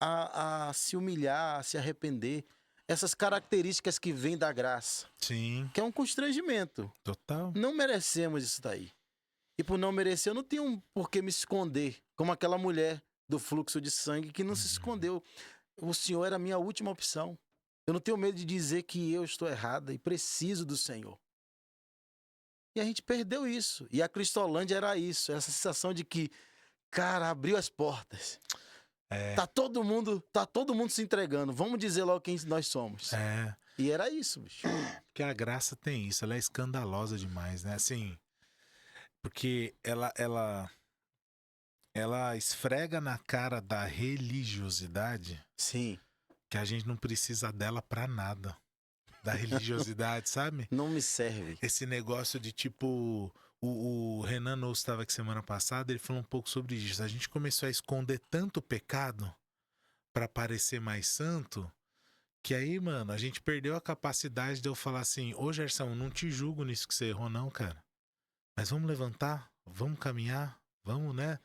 B: a se humilhar, a se arrepender? Essas características que vêm da graça.
A: Sim.
B: Que é um constrangimento.
A: Total.
B: Não merecemos isso daí. E por não merecer, eu não tenho por que me esconder. Como aquela mulher do fluxo de sangue que não se escondeu. O Senhor era a minha última opção. Eu não tenho medo de dizer que eu estou errada e preciso do Senhor. E a gente perdeu isso. E a Cristolândia era isso. Essa sensação de que, cara, abriu as portas. Tá todo mundo se entregando. Vamos dizer logo quem nós somos. E era isso, bicho.
A: Porque a graça tem isso, ela é escandalosa demais, né? Assim, porque ela esfrega na cara da religiosidade.
B: Sim.
A: Que a gente não precisa dela pra nada. Da religiosidade, sabe?
B: Não me serve.
A: Esse negócio de tipo... O Renan Nous estava aqui semana passada, ele falou um pouco sobre isso. A gente começou a esconder tanto o pecado pra parecer mais santo, que aí, mano, a gente perdeu a capacidade de eu falar assim, ô Gerson, não te julgo nisso que você errou não, cara. Mas vamos levantar, vamos caminhar, vamos, né?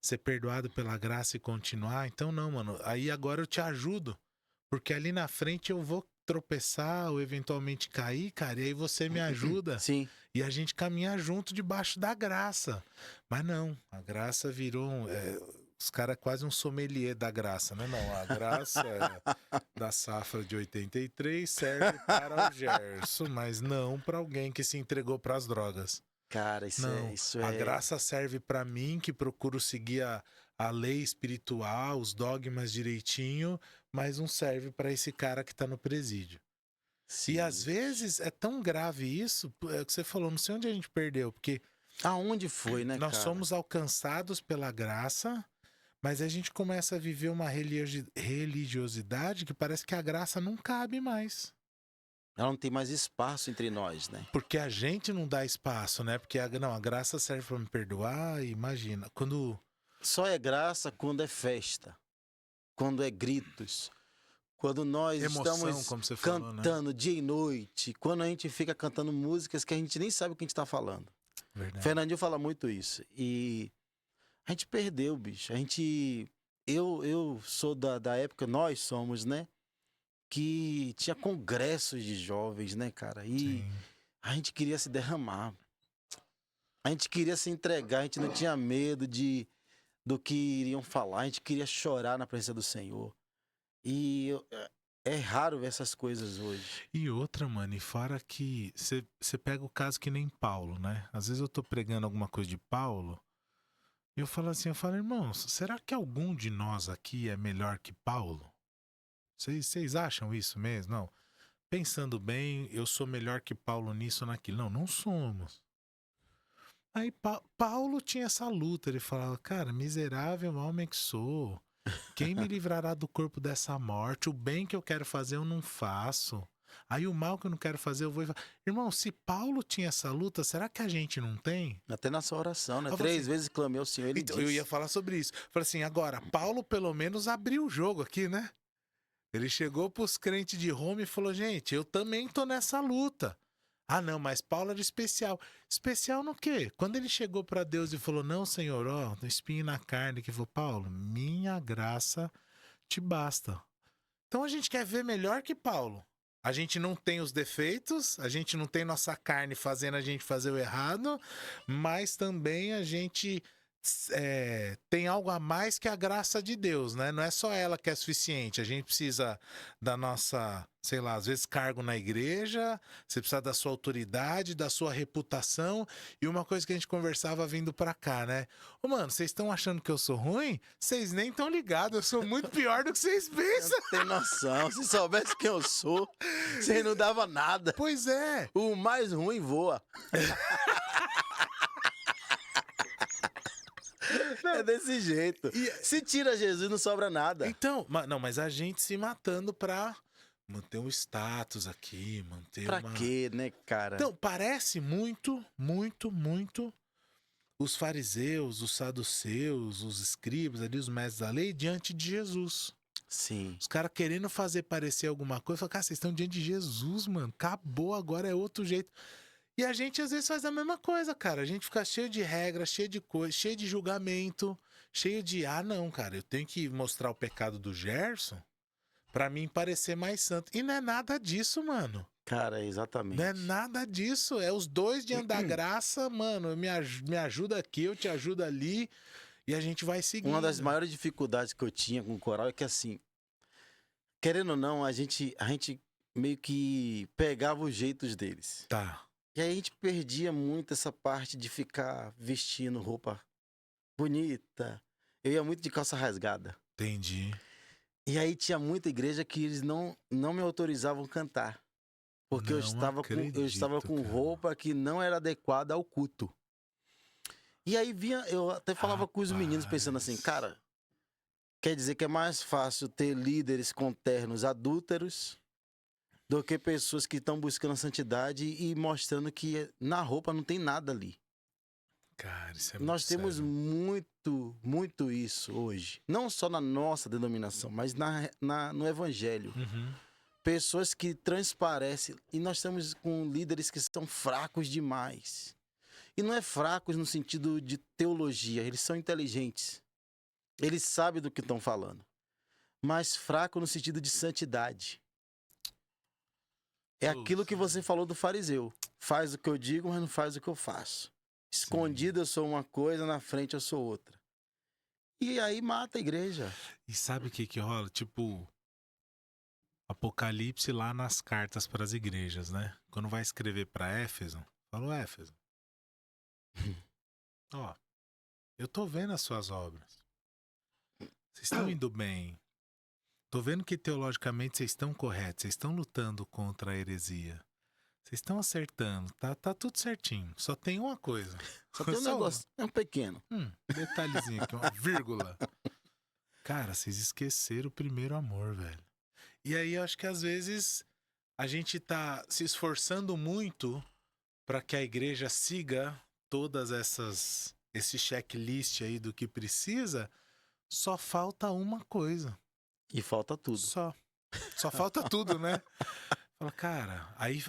A: Ser perdoado pela graça e continuar. Então não, mano, aí agora eu te ajudo. Porque ali na frente eu vou tropeçar ou eventualmente cair, cara, e aí você me ajuda.
B: Sim.
A: E a gente caminha junto debaixo da graça. Mas não, a graça virou... os caras quase um sommelier da graça, né? Não, a graça da safra de 83 serve para o Gerson, mas não para alguém que se entregou para as drogas.
B: Cara,
A: A graça serve para mim, que procuro seguir a lei espiritual, os dogmas direitinho, mas não serve para esse cara que tá no presídio.
B: Sim.
A: E às vezes é tão grave isso, é o que você falou, não sei onde a gente perdeu, porque
B: Aonde foi, né,
A: nós
B: cara?
A: somos alcançados pela graça, mas a gente começa a viver uma religiosidade que parece que a graça não cabe mais.
B: Ela não tem mais espaço entre nós, né?
A: Porque a gente não dá espaço, né? Porque a graça serve para me perdoar, imagina. Quando.
B: Só é graça quando é festa, quando é gritos, quando nós
A: Emoção,
B: estamos
A: como você falou, né?
B: cantando dia e noite, quando a gente fica cantando músicas que a gente nem sabe o que a gente está falando.
A: Verdade.
B: Fernandinho fala muito isso. E a gente perdeu, bicho. Eu sou da época, nós somos, né? Que tinha congressos de jovens, né, cara? E
A: Sim.
B: a gente queria se derramar. A gente queria se entregar, a gente não tinha medo do que iriam falar, a gente queria chorar na presença do Senhor. É raro ver essas coisas hoje.
A: E outra, mano, e fora que você pega o caso que nem Paulo, né? Às vezes eu tô pregando alguma coisa de Paulo e eu falo assim, irmãos, será que algum de nós aqui é melhor que Paulo? Vocês acham isso mesmo? Não. Pensando bem, eu sou melhor que Paulo nisso ou naquilo. Não, não somos. Aí Paulo tinha essa luta, ele falava, cara, miserável homem que sou, quem me livrará do corpo dessa morte? O bem que eu quero fazer eu não faço. Aí o mal que eu não quero fazer eu vou... Irmão, se Paulo tinha essa luta, será que a gente não tem?
B: Até na sua oração, né?
A: Eu
B: 3
A: assim,
B: vezes clamei ao Senhor, ele
A: então,
B: disse.
A: eu ia falar sobre isso. Falei assim, agora, Paulo pelo menos abriu o jogo aqui, né? Ele chegou pros crentes de Roma e falou, gente, eu também tô nessa luta. Ah, não, mas Paulo era especial. Especial no quê? Quando ele chegou para Deus e falou, não, Senhor, ó, um espinho na carne, que falou, Paulo, minha graça te basta. Então a gente quer ver melhor que Paulo. A gente não tem os defeitos, a gente não tem nossa carne fazendo a gente fazer o errado, mas também a gente tem algo a mais que a graça de Deus, né? Não é só ela que é suficiente. A gente precisa da nossa, sei lá, às vezes cargo na igreja, você precisa da sua autoridade, da sua reputação. E uma coisa que a gente conversava vindo pra cá, né? Ô, mano, vocês estão achando que eu sou ruim? Vocês nem estão ligados, eu sou muito pior do que vocês pensam.
B: Tem noção, se soubesse quem eu sou, você não dava nada.
A: Pois é.
B: O mais ruim voa. É desse jeito. Se tira Jesus, não sobra nada.
A: Então, não, mas a gente se matando pra manter um status aqui, manter
B: Pra
A: uma...
B: quê, né, cara?
A: Então, parece muito, muito, muito os fariseus, os saduceus, os escribas, ali, os mestres da lei, diante de Jesus.
B: Sim.
A: Os caras querendo fazer parecer alguma coisa, falam, cara, vocês estão diante de Jesus, mano, acabou, agora é outro jeito. E a gente às vezes faz a mesma coisa, cara. A gente fica cheio de regras, cheio de coisa, cheio de julgamento, cheio de, ah, não, cara, eu tenho que mostrar o pecado do Gerson pra mim parecer mais santo. E não é nada disso, mano.
B: Cara, exatamente.
A: Não é nada disso. É os dois diante da graça, mano. Me ajuda aqui, eu te ajudo ali. E a gente vai seguindo.
B: Uma das maiores dificuldades que eu tinha com o coral é que, assim, querendo ou não, a gente meio que pegava os jeitos deles.
A: Tá.
B: E aí a gente perdia muito essa parte de ficar vestindo roupa bonita. Eu ia muito de calça rasgada.
A: Entendi.
B: E aí tinha muita igreja que eles não me autorizavam cantar. Porque eu estava com
A: cara.
B: roupa que não era adequada ao culto. E aí eu até falava com os meninos pensando assim, cara, quer dizer que é mais fácil ter líderes com ternos adúlteros do que pessoas que estão buscando a santidade e mostrando que na roupa não tem nada ali.
A: Cara, isso é
B: Nós
A: muito
B: temos
A: sério.
B: muito, muito isso hoje. Não só na nossa denominação, mas no evangelho.
A: Uhum.
B: Pessoas que transparecem. E nós estamos com líderes que são fracos demais. E não é fracos no sentido de teologia. Eles são inteligentes. Eles sabem do que estão falando. Mas fraco no sentido de santidade. É aquilo que você falou do fariseu. Faz o que eu digo, mas não faz o que eu faço. Escondido eu sou uma coisa, na frente eu sou outra. E aí mata a igreja.
A: E sabe o que rola? Tipo, Apocalipse lá nas cartas para as igrejas, né? Quando vai escrever para Éfeso, falou Éfeso. Ó, eu tô vendo as suas obras. Vocês estão indo bem. tô vendo que teologicamente vocês estão corretos, vocês estão lutando contra a heresia. Vocês estão acertando, tá tudo certinho. Só tem uma coisa.
B: Só tem um negócio, é um pequeno.
A: Detalhezinho aqui, uma vírgula. Cara, vocês esqueceram o primeiro amor, velho. E aí eu acho que às vezes a gente tá se esforçando muito para que a igreja siga todas esse checklist aí do que precisa, só falta uma coisa.
B: E falta tudo.
A: Só falta tudo, né? Fala, cara, aí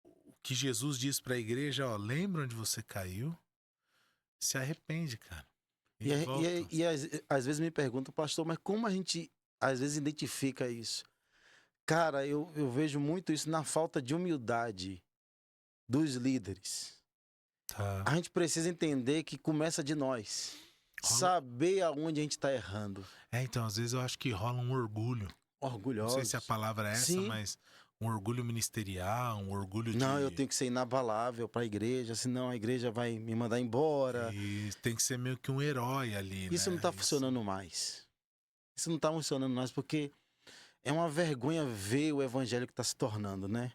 A: o que Jesus diz para a igreja, ó, lembra onde você caiu? Se arrepende, cara. Volta.
B: Às vezes me perguntam, pastor, mas como a gente às vezes identifica isso? Cara, eu vejo muito isso na falta de humildade dos líderes.
A: Tá.
B: A gente precisa entender que começa de nós. Saber aonde a gente está errando.
A: Então, às vezes eu acho que rola um orgulho.
B: Orgulhoso.
A: Não sei se a palavra é essa,
B: Sim.
A: mas um orgulho ministerial, um orgulho de...
B: Não, eu tenho que ser inabalável para a igreja, senão a igreja vai me mandar embora.
A: E tem que ser meio que um herói ali,
B: Isso
A: né?
B: não está funcionando mais. Isso não está funcionando mais porque é uma vergonha ver o evangelho que está se tornando, né?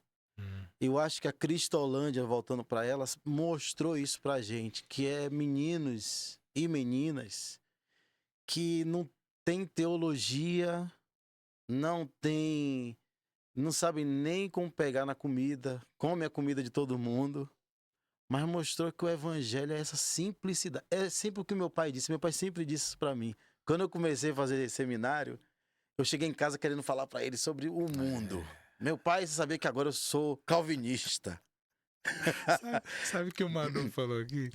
B: Eu acho que a Cristolândia, voltando para elas, mostrou isso pra gente, que é meninos e meninas que não tem teologia, não sabem nem como pegar na comida, come a comida de todo mundo, mas mostrou que o evangelho é essa simplicidade. É sempre o que meu pai disse. Meu pai sempre disse isso pra mim. Quando eu comecei a fazer seminário, eu cheguei em casa querendo falar pra ele sobre o mundo. Meu pai, você sabia que agora eu sou calvinista.
A: Sabe o que o Manu falou aqui?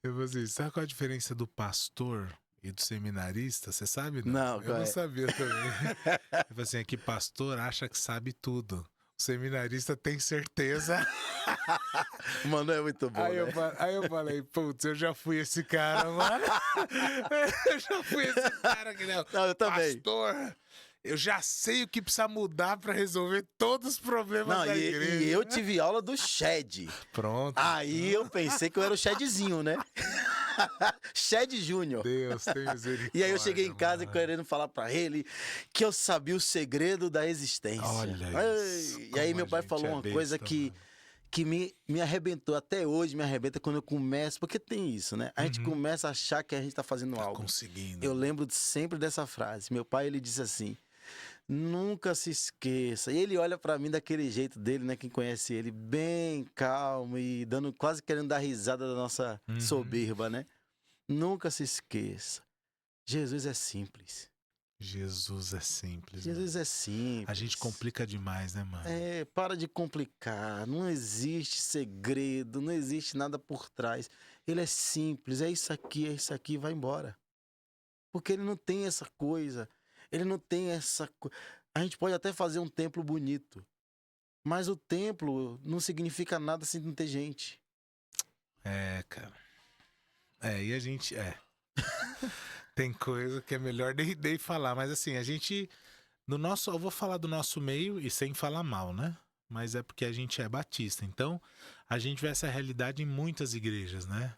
A: Eu falei assim, sabe qual a diferença do pastor e do seminarista? Você sabe?
B: Não,
A: eu não sabia também. Eu falei assim, é que pastor acha que sabe tudo. O seminarista tem certeza.
B: Mano, é muito bom,
A: Aí eu falei, putz, eu já fui esse cara, mano. Eu já fui esse cara que não.
B: Não, eu também.
A: Pastor, eu já sei o que precisa mudar pra resolver todos os problemas da igreja.
B: E eu tive aula do Shed.
A: Pronto.
B: Aí eu pensei que eu era o Shedzinho, né? Shed Júnior.
A: Deus tem misericórdia.
B: E aí eu cheguei em casa querendo falar pra ele que eu sabia o segredo da existência.
A: Olha isso.
B: E aí meu pai falou uma coisa que me arrebentou, até hoje me arrebenta quando eu começo, porque tem isso, né? A gente começa a achar que a gente tá fazendo algo.
A: Conseguindo.
B: Eu lembro sempre dessa frase. Meu pai, ele disse assim: nunca se esqueça. E ele olha pra mim daquele jeito dele, né? Quem conhece ele, bem calmo e quase querendo dar risada da nossa soberba, né? Nunca se esqueça. Jesus é simples.
A: Jesus é simples.
B: Jesus é simples.
A: A gente complica demais, né, mano?
B: Para de complicar. Não existe segredo, não existe nada por trás. Ele é simples, é isso aqui, vai embora. Porque ele não tem essa coisa. Ele não tem essa... A gente pode até fazer um templo bonito, mas o templo não significa nada se não ter gente.
A: Cara. E a gente... Tem coisa que é melhor nem falar, mas assim, a gente... eu vou falar do nosso meio e sem falar mal, né? Mas é porque a gente é batista. Então, a gente vê essa realidade em muitas igrejas, né?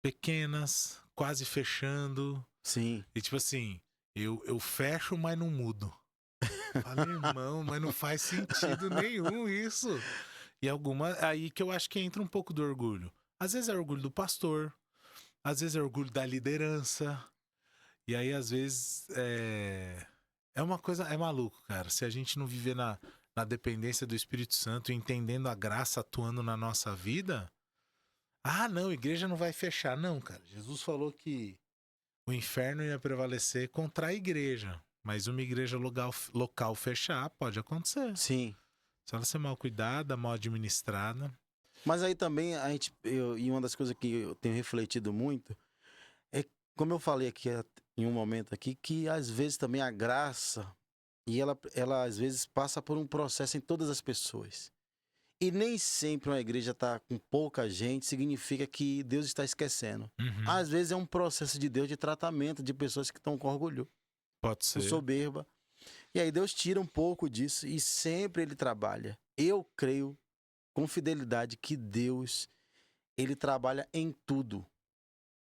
A: Pequenas, quase fechando.
B: Sim.
A: E tipo assim... Eu fecho, mas não mudo. Falei, irmão, mas não faz sentido nenhum isso. E aí que eu acho que entra um pouco do orgulho. Às vezes é orgulho do pastor, às vezes é orgulho da liderança. E aí, às vezes, é uma coisa, é maluco, cara. Se a gente não viver na dependência do Espírito Santo, entendendo a graça atuando na nossa vida... não, a igreja não vai fechar. Não, cara. Jesus falou que o inferno ia prevalecer contra a igreja. Mas uma igreja local fechar, pode acontecer.
B: Sim.
A: Se ela ser mal cuidada, mal administrada.
B: Mas aí também, e uma das coisas que eu tenho refletido muito, é, como eu falei aqui em um momento aqui, que às vezes também a graça, e ela às vezes passa por um processo em todas as pessoas. E nem sempre uma igreja está com pouca gente, significa que Deus está esquecendo. Às vezes é um processo de Deus de tratamento de pessoas que estão com orgulho.
A: Pode ser.
B: Com soberba. E aí Deus tira um pouco disso e sempre Ele trabalha. Eu creio com fidelidade que Deus, Ele trabalha em tudo.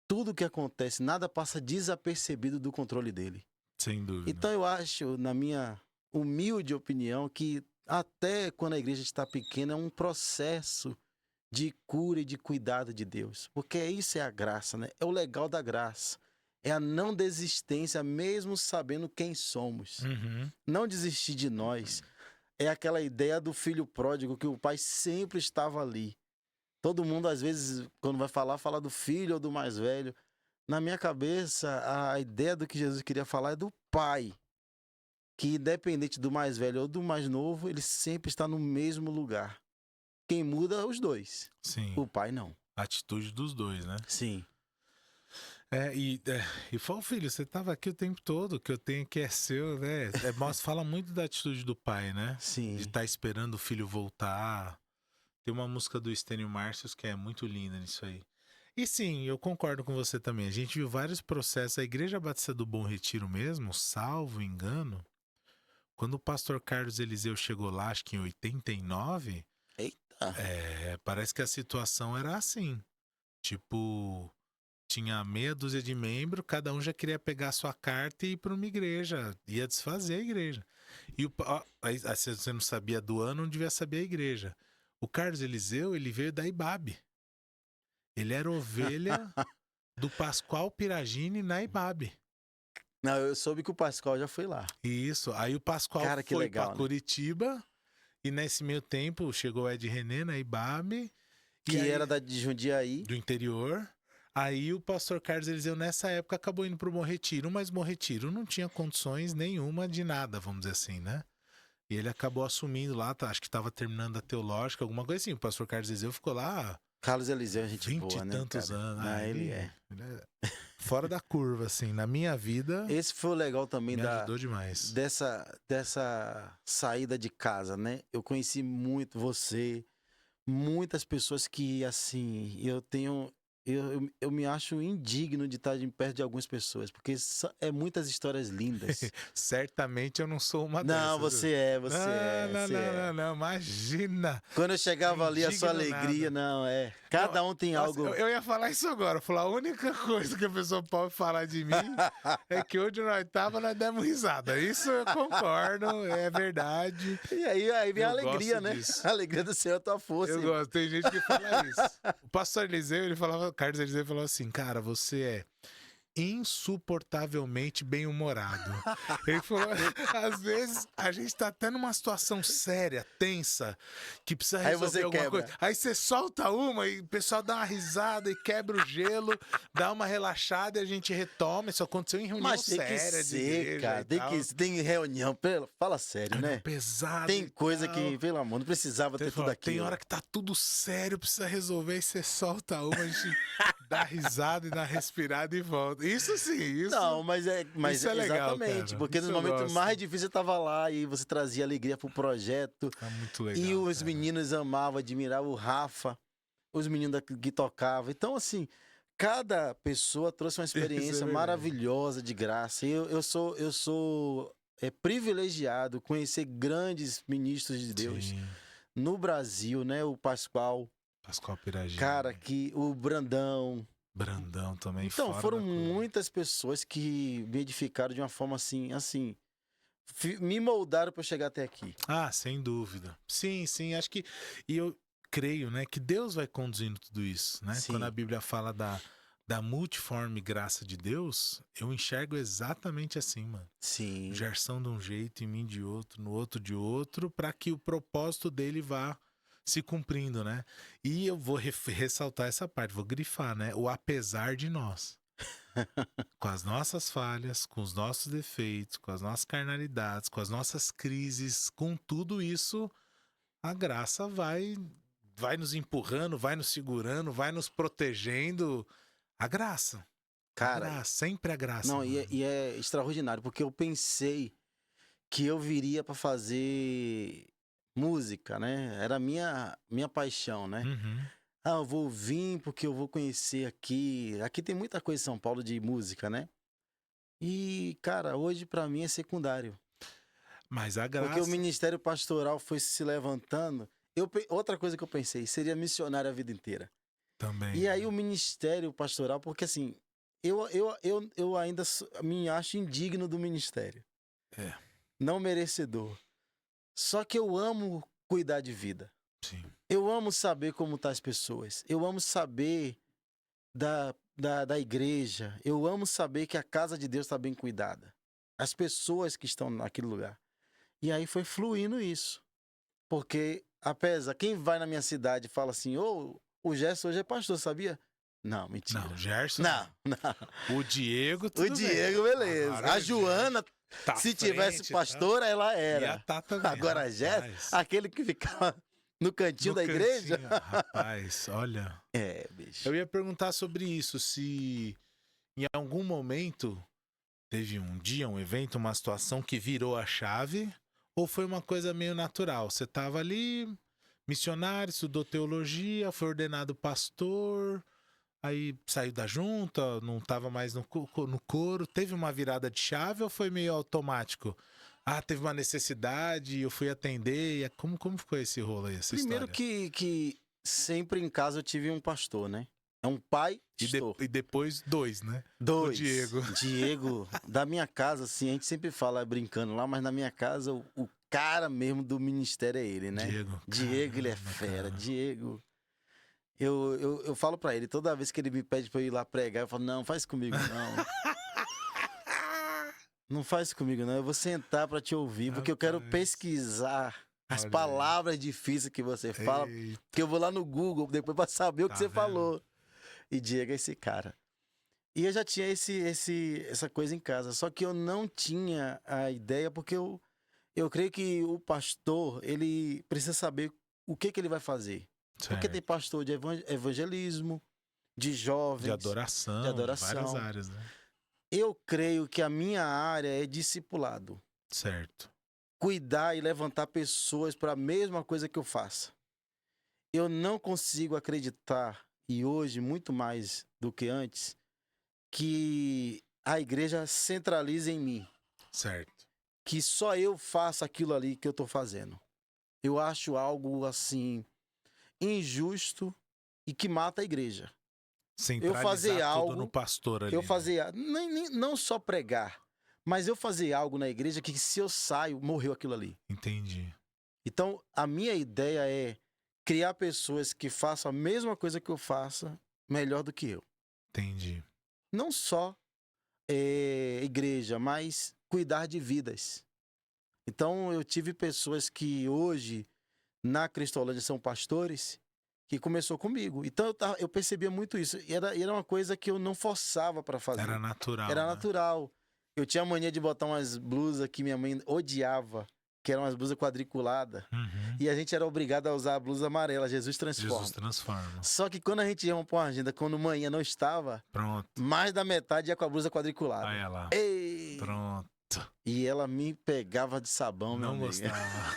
B: Tudo que acontece, nada passa desapercebido do controle dele.
A: Sem dúvida.
B: Então eu acho, na minha humilde opinião, que até quando a igreja está pequena é um processo de cura e de cuidado de Deus. Porque isso é a graça, né? É o legal da graça. É a não desistência, mesmo sabendo quem somos.
A: Uhum.
B: Não desistir de nós. É aquela ideia do filho pródigo, que o pai sempre estava ali. Todo mundo, às vezes, quando vai falar, fala do filho ou do mais velho. Na minha cabeça, a ideia do que Jesus queria falar é do pai. Que independente do mais velho ou do mais novo, ele sempre está no mesmo lugar. Quem muda é os dois.
A: Sim.
B: O pai não.
A: A atitude dos dois, né?
B: Sim.
A: E fala, filho, você tava aqui o tempo todo, que eu tenho que é seu, né? Fala muito da atitude do pai, né?
B: Sim.
A: De estar esperando o filho voltar. Tem uma música do Estênio Márcios que é muito linda nisso aí. E sim, eu concordo com você também. A gente viu vários processos. A Igreja Batista do Bom Retiro mesmo, salvo engano, quando o pastor Carlos Eliseu chegou lá, acho que em 89,
B: Eita.
A: parece que a situação era assim. Tipo, tinha meia dúzia de membros, cada um já queria pegar a sua carta e ir para uma igreja. Ia desfazer a igreja. E aí, se você não sabia do ano, não devia saber a igreja. O Carlos Eliseu, ele veio da Ibabe. Ele era ovelha do Pascoal Piragini na Ibabe.
B: Não, eu soube que o Pascoal já foi lá.
A: Isso. Aí o Pascoal
B: Cara, que
A: foi
B: legal,
A: para
B: né?
A: Curitiba. E nesse meio tempo chegou o Ed René na Ibabe.
B: Que
A: aí,
B: era de Jundiaí.
A: do interior. Aí o pastor Carlos Eliseu, nessa época, acabou indo pro Bom Retiro. Mas Bom Retiro não tinha condições nenhuma de nada, vamos dizer assim, né? E ele acabou assumindo lá, acho que estava terminando a teológica, alguma coisa assim. O pastor Carlos Eliseu ficou lá
B: Carlos Eliseu é gente
A: 20
B: boa,
A: e
B: né,
A: tantos
B: cara?
A: anos.
B: Não, ele é.
A: Ele é fora da curva, assim. Na minha vida,
B: Esse foi o legal também
A: me ajudou demais.
B: dessa saída de casa, né? Eu conheci muito você, muitas pessoas que, assim, eu me acho indigno de estar perto de algumas pessoas, porque é muitas histórias lindas.
A: Certamente eu não sou uma
B: Não,
A: dessas.
B: você é, você é,
A: Não,
B: você
A: não,
B: é.
A: não, imagina.
B: Quando eu chegava ali, a sua
A: Indigno
B: alegria,
A: nada.
B: não, é. Cada um tem
A: Nossa,
B: algo.
A: eu ia falar isso agora. Falar, a única coisa que a pessoa pode falar de mim é que onde nós demos risada. Isso eu concordo, é verdade.
B: E aí vem a
A: Eu
B: alegria,
A: gosto
B: né?
A: disso.
B: A alegria do Senhor é a tua força.
A: Eu
B: irmão.
A: gosto, tem gente que fala isso. O pastor Eliseu, Carlos Eliseu falou assim, cara, você é insuportavelmente bem-humorado. Ele falou, às vezes a gente tá até numa situação séria, tensa, que precisa
B: Aí
A: resolver
B: você
A: alguma
B: quebra.
A: coisa. Aí você solta uma e o pessoal dá uma risada e quebra o gelo, dá uma relaxada e a gente retoma. Isso aconteceu em reunião
B: Mas tem que
A: séria de
B: ser,
A: igreja
B: cara.
A: e
B: Tem
A: tal.
B: tem reunião. Fala sério,
A: Reunião
B: né?
A: pesada
B: Tem
A: e
B: coisa
A: tal.
B: que, pelo amor, não precisava
A: Ele
B: ter tudo
A: falou,
B: aquilo.
A: tem hora que tá tudo sério, precisa resolver, e você solta uma, a gente dá risada e dá respirada e volta. Isso sim, isso.
B: Não, mas
A: isso é legal,
B: exatamente,
A: cara.
B: porque
A: Isso
B: no
A: eu
B: momento
A: gosto.
B: mais difícil eu tava lá e você trazia alegria pro projeto.
A: É muito legal.
B: E os
A: cara.
B: meninos amavam, admiravam o Rafa, os meninos que tocavam. Então, assim, cada pessoa trouxe uma experiência
A: verdade.
B: maravilhosa de graça. E eu sou privilegiado conhecer grandes ministros de Deus
A: Sim.
B: no Brasil, né? O Pascoal,
A: Pascoal Piragini.
B: cara, que o Brandão.
A: Brandão também.
B: Então,
A: fora
B: foram
A: da curva.
B: muitas pessoas que me edificaram de uma forma assim, me moldaram para eu chegar até aqui.
A: Ah, sem dúvida. Sim, sim, acho que. E eu creio, né, que Deus vai conduzindo tudo isso, né?
B: Sim.
A: Quando a Bíblia fala da multiforme graça de Deus, eu enxergo exatamente assim, mano.
B: Sim.
A: Gerson de um jeito, em mim de outro, no outro de outro, para que o propósito dele vá se cumprindo, né? E eu vou ressaltar essa parte, vou grifar, né? O apesar de nós. Com as nossas falhas, com os nossos defeitos, com as nossas carnalidades, com as nossas crises, com tudo isso, a graça vai nos empurrando, vai nos segurando, vai nos protegendo. A graça.
B: Cara,
A: A graça, sempre a graça.
B: não,
A: mano.
B: e é extraordinário, porque eu pensei que eu viria para fazer música, né? Era a minha paixão, né?
A: Uhum.
B: Ah, eu vou vir porque eu vou conhecer aqui. Aqui tem muita coisa em São Paulo de música, né? E, cara, hoje para mim é secundário.
A: Mas a graça.
B: Porque o ministério pastoral foi se levantando. Outra coisa que eu pensei, seria missionário a vida inteira.
A: Também.
B: E aí o ministério pastoral, porque assim, eu ainda me acho indigno do ministério. Não merecedor. Só que eu amo cuidar de vida.
A: Sim.
B: Eu amo saber como estão as pessoas. Eu amo saber da igreja. Eu amo saber que a casa de Deus está bem cuidada. As pessoas que estão naquele lugar. E aí foi fluindo isso. Porque, apesar, quem vai na minha cidade e fala assim, o Gerson hoje é pastor, sabia? Não, mentira.
A: Não, Gerson.
B: Não.
A: O Diego, tudo
B: O Diego, beleza.
A: Agora
B: a Joana,
A: tá
B: se
A: frente,
B: tivesse pastora, ela era.
A: Ia tá também,
B: Agora a Gerson, aquele que ficava no cantinho da igreja.
A: Rapaz, olha.
B: Bicho.
A: Eu ia perguntar sobre isso, se em algum momento teve um dia, um evento, uma situação que virou a chave, ou foi uma coisa meio natural? Você tava ali, missionário, estudou teologia, foi ordenado pastor, aí saiu da junta, não tava mais no coro. Teve uma virada de chave ou foi meio automático? Teve uma necessidade, eu fui atender. Como ficou esse rolo aí, essa
B: Primeiro
A: história?
B: que sempre em casa eu tive um pastor, né? É um pai
A: E depois 2, né?
B: 2.
A: O Diego.
B: Diego, da minha casa, assim, a gente sempre fala brincando lá, mas na minha casa o cara mesmo do ministério é ele, né? Diego, ele é fera.
A: Cara.
B: Diego. Eu falo pra ele, toda vez que ele me pede pra eu ir lá pregar, eu falo, não, faz comigo não. Não faz comigo não, eu vou sentar pra te ouvir, porque eu quero pesquisar as palavras difíceis que você fala, porque eu vou lá no Google depois pra saber o que você falou. E Diego é esse cara. E eu já tinha essa coisa em casa, só que eu não tinha a ideia, porque eu creio que o pastor, ele precisa saber o que ele vai fazer.
A: Certo.
B: Porque tem pastor de evangelismo, de jovens,
A: de adoração, de várias áreas, né?
B: Eu creio que a minha área é discipulado.
A: Certo.
B: Cuidar e levantar pessoas para a mesma coisa que eu faço. Eu não consigo acreditar, e hoje muito mais do que antes, que a igreja centralize em mim.
A: Certo.
B: Que só eu faça aquilo ali que eu estou fazendo. Eu acho algo assim injusto e que mata a igreja. Eu fazer algo
A: no pastor ali.
B: Eu fazer não só pregar, mas eu fazer algo na igreja que se eu saio, morreu aquilo ali.
A: Entendi.
B: Então, a minha ideia é criar pessoas que façam a mesma coisa que eu faço, melhor do que eu.
A: Entendi.
B: Não só igreja, mas cuidar de vidas. Então, eu tive pessoas que hoje, na Cristolândia, são pastores, que começou comigo. Então, eu percebia muito isso. E era uma coisa que eu não forçava para fazer.
A: Era natural.
B: Era
A: né?
B: natural. Eu tinha a mania de botar umas blusas que minha mãe odiava, que eram umas blusas quadriculadas.
A: Uhum.
B: E a gente era obrigado a usar a blusa amarela, Jesus Transforma.
A: Jesus Transforma.
B: Só que quando a gente ia pra uma agenda, quando manhã não estava,
A: Pronto.
B: mais da metade ia com a blusa quadriculada.
A: Aí ela.
B: Ei!
A: Pronto.
B: E ela me pegava de sabão, meu amigo.
A: Não gostava.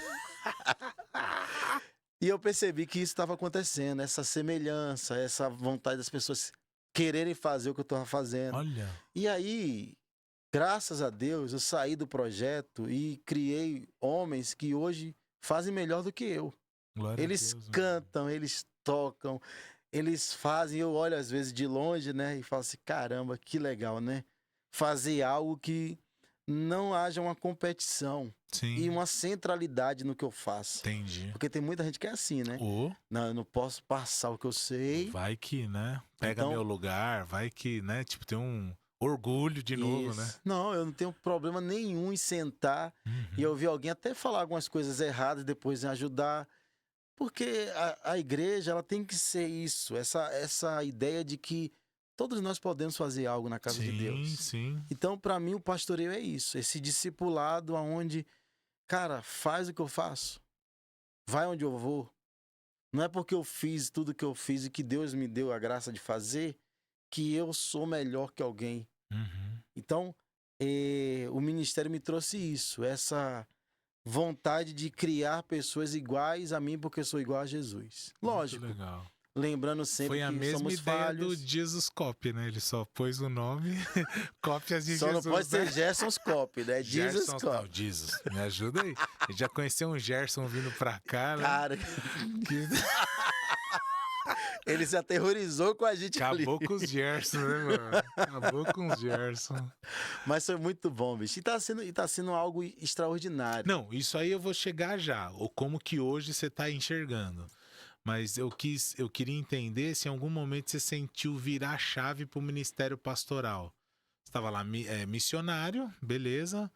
B: E eu percebi que isso estava acontecendo, essa semelhança, essa vontade das pessoas quererem fazer o que eu estava fazendo.
A: Olha.
B: E aí, graças a Deus, eu saí do projeto e criei homens que hoje fazem melhor do que eu.
A: Glória
B: Eles
A: a Deus,
B: cantam, eles tocam, eles fazem. Eu olho às vezes de longe, né, e falo assim, caramba, que legal, né? Fazer algo que não haja uma competição.
A: Sim.
B: E uma centralidade no que eu faço.
A: Entendi.
B: Porque tem muita gente que é assim, né? Não, eu não posso passar o que eu sei.
A: Vai que, né? Pega
B: Então,
A: meu lugar, vai que, né? Tipo, tem um orgulho de novo, né?
B: Não, eu não tenho problema nenhum em sentar e ouvir alguém até falar algumas coisas erradas, depois em ajudar. Porque a igreja, ela tem que ser isso, essa ideia de que todos nós podemos fazer algo na casa de Deus.
A: Sim, sim.
B: Então, para mim, o pastoreio é isso, esse discipulado aonde, cara, faz o que eu faço, vai onde eu vou. Não é porque eu fiz tudo que eu fiz e que Deus me deu a graça de fazer que eu sou melhor que alguém.
A: Uhum.
B: Então, o ministério me trouxe isso, essa vontade de criar pessoas iguais a mim porque eu sou igual a Jesus. Lógico.
A: Muito legal.
B: Lembrando sempre
A: Foi a
B: que
A: mesma
B: somos
A: ideia
B: falhos.
A: do Jesus Copy, né? Ele só pôs o nome, cópias de
B: Só
A: Jesus.
B: não pode ser Gerson's Copy, né? Jesus
A: Gerson's,
B: Copy.
A: não, Jesus, me ajuda aí. Eu já conheceu um Gerson vindo pra cá, né?
B: Cara, Ele se aterrorizou com a gente ali.
A: Acabou com os Gerson, né, mano? Acabou com os Gerson.
B: Mas foi muito bom, bicho. E tá sendo algo extraordinário.
A: Não, isso aí eu vou chegar já. Ou como que hoje você tá enxergando. Mas eu queria entender se em algum momento você sentiu virar a chave pro ministério pastoral. Você estava lá, missionário, beleza.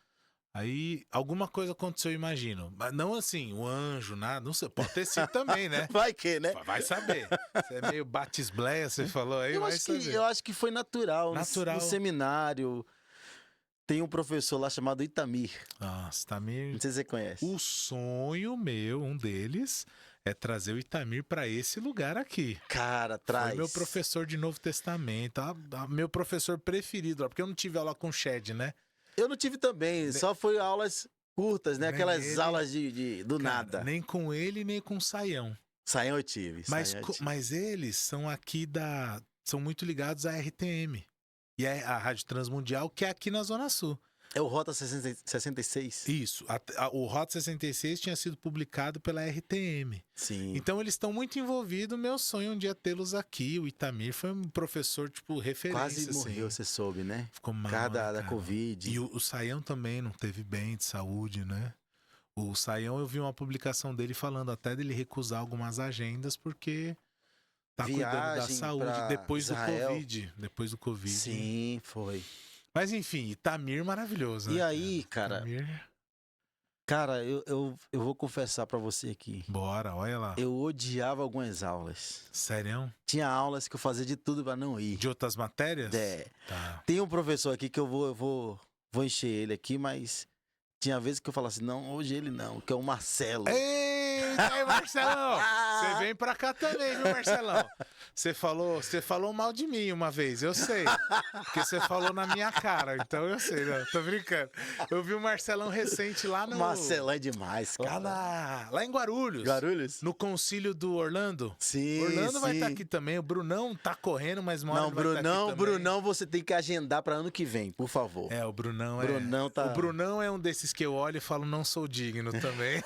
A: Aí alguma coisa aconteceu, eu imagino. Mas não assim, o anjo, nada. Não sei, pode ter sido também, né?
B: Vai que, né?
A: Vai saber. Você é meio batisbleia, você falou aí, vai saber.
B: Eu acho que foi natural.
A: Natural.
B: No seminário, tem um professor lá chamado Itamir.
A: Nossa, Itamir.
B: Não sei se você conhece.
A: O sonho meu, um deles, é trazer o Itamir para esse lugar aqui.
B: Cara, traz.
A: Foi meu professor de Novo Testamento, meu professor preferido, porque eu não tive aula com o Shed, né?
B: Eu não tive também, só foi aulas curtas, né?
A: Nem
B: Aquelas
A: ele,
B: aulas do
A: cara,
B: nada.
A: Nem com ele, nem com o Saião.
B: Saião eu tive.
A: Mas eles são aqui são muito ligados à RTM. E é a Rádio Transmundial, que é aqui na Zona Sul.
B: É o Rota 66?
A: Isso. O Rota 66 tinha sido publicado pela RTM.
B: Sim.
A: Então eles estão muito envolvidos. Meu sonho um dia tê-los aqui. O Itamir foi um professor, tipo, referência.
B: Quase morreu,
A: assim.
B: você soube, né?
A: Ficou mal.
B: Da Covid.
A: E o Saião também não teve bem de saúde, né? O Saião, eu vi uma publicação dele falando até dele recusar algumas agendas porque tá cuidando da saúde depois do Covid.
B: Sim, foi.
A: Mas enfim, Itamir maravilhoso.
B: E
A: né,
B: aí, cara?
A: Itamir...
B: Cara, eu vou confessar pra você aqui.
A: Bora, olha lá.
B: Eu odiava algumas aulas.
A: Sério?
B: Tinha aulas que eu fazia de tudo pra não ir.
A: De outras matérias?
B: É.
A: Tá.
B: Tem um professor aqui que eu vou encher ele aqui, mas tinha vezes que eu falava assim, não, hoje ele não, que é o Marcelo.
A: Eita, aí, Marcelão! Você vem pra cá também, viu, Marcelão? Você falou mal de mim uma vez, eu sei. Porque você falou na minha cara, então eu sei, não, tô brincando. Eu vi o Marcelão recente lá no...
B: Marcelão é demais, cara.
A: Lá em Guarulhos.
B: Guarulhos?
A: No concílio do Orlando.
B: Sim,
A: Orlando vai estar aqui também. O Brunão tá correndo, mas uma hora ele vai estar aqui também.
B: Brunão, você tem que agendar pra ano que vem, por favor.
A: É, o Brunão
B: tá...
A: O Brunão é um desses que eu olho e falo, não sou digno também.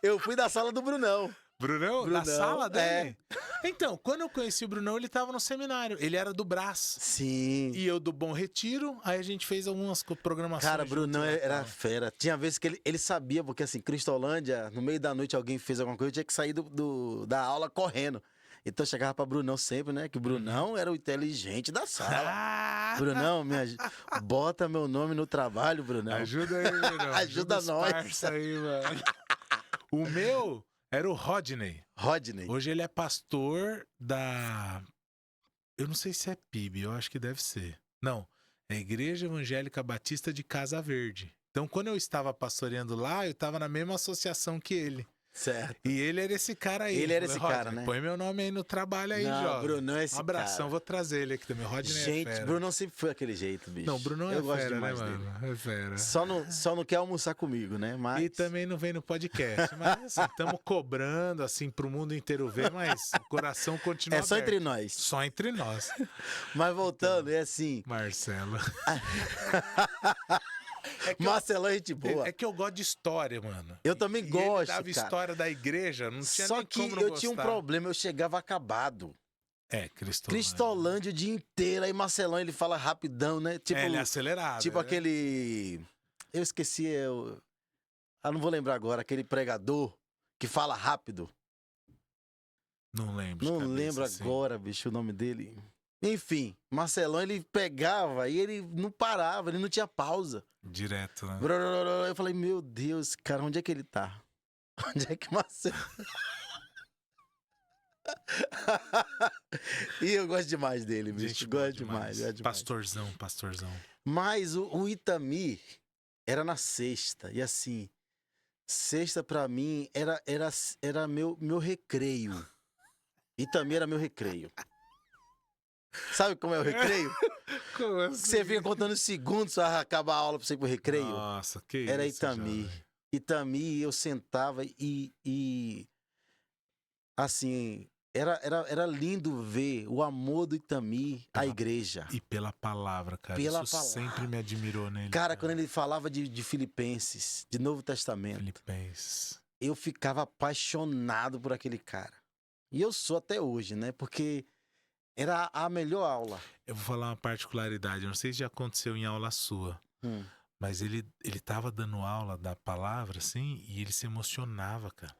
B: eu fui da sala do Brunão.
A: Brunão? Na sala dele?
B: É.
A: Então, quando eu conheci o Brunão, ele tava no seminário. Ele era do Brás.
B: Sim.
A: E eu do Bom Retiro. Aí a gente fez algumas programações.
B: Cara, Brunão era fera. Tinha vezes que ele sabia, porque assim, Cristolândia, no meio da noite alguém fez alguma coisa, eu tinha que sair da aula correndo. Então eu chegava pra Brunão sempre, né? Que o Brunão era o inteligente da sala. Brunão, bota meu nome no trabalho, Brunão.
A: Ajuda aí, Brunão.
B: Ajuda nós.
A: Parça aí, mano. O meu era o Rodney. Hoje ele é pastor da... Eu não sei se é PIB, eu acho que deve ser. Não, é Igreja Evangélica Batista de Casa Verde. Então, quando eu estava pastoreando lá, eu estava na mesma associação que ele.
B: Certo.
A: E ele era esse cara aí.
B: Ele era esse cara, né?
A: Põe meu nome aí no trabalho aí, jovem.
B: Brunão é esse cara.
A: Um abração, vou trazer ele aqui também. Rodney
B: Gente,
A: é fera.
B: Brunão sempre foi aquele jeito, bicho.
A: Não, Brunão
B: eu
A: é
B: gosto
A: fera,
B: demais
A: né,
B: dele.
A: mano? É fera.
B: Só não quer almoçar comigo, né? Mas...
A: E também não vem no podcast. Mas assim, estamos cobrando, assim, pro mundo inteiro ver, mas o coração continua
B: só
A: aberto.
B: entre nós.
A: Só entre nós.
B: Mas voltando, é assim...
A: Marcelo.
B: Marcelão é gente boa.
A: É que eu gosto de história, mano.
B: Eu também gosto,
A: ele dava história da igreja, não tinha
B: Só
A: nem
B: que
A: como não
B: eu
A: gostar.
B: tinha um problema, eu chegava acabado. Cristolândia o dia inteiro, aí Marcelão ele fala rapidão, né? Tipo,
A: ele é acelerado.
B: Tipo aquele... Eu esqueci, eu não vou lembrar agora, aquele pregador que fala rápido.
A: Não lembro.
B: Não lembro agora, bicho, o nome dele. Enfim, Marcelão, ele pegava e ele não parava, ele não tinha pausa.
A: Direto, né?
B: Eu falei, meu Deus, cara, onde é que ele tá? Onde é que Marcelo... E eu gosto demais dele, bicho. Gosto demais.
A: Pastorzão.
B: Mas o Itamir era na sexta. E assim, sexta pra mim era meu recreio. Itamir era meu recreio. Sabe como é o recreio?
A: Como assim?
B: Você fica contando segundos pra acabar a aula pra você ir pro recreio.
A: Nossa, que isso.
B: Era Itamir. Itamir, eu sentava e assim, era lindo ver o amor do Itamir à igreja.
A: E pela palavra, cara. Sempre me admirou nele.
B: Cara, quando ele falava de Filipenses, de Novo Testamento,
A: Filipenses.
B: eu ficava apaixonado por aquele cara. E eu sou até hoje, né? Porque era a melhor aula.
A: Eu vou falar uma particularidade, eu não sei se já aconteceu em aula sua,
B: Hum.
A: mas ele tava dando aula da palavra, assim, e ele se emocionava, cara.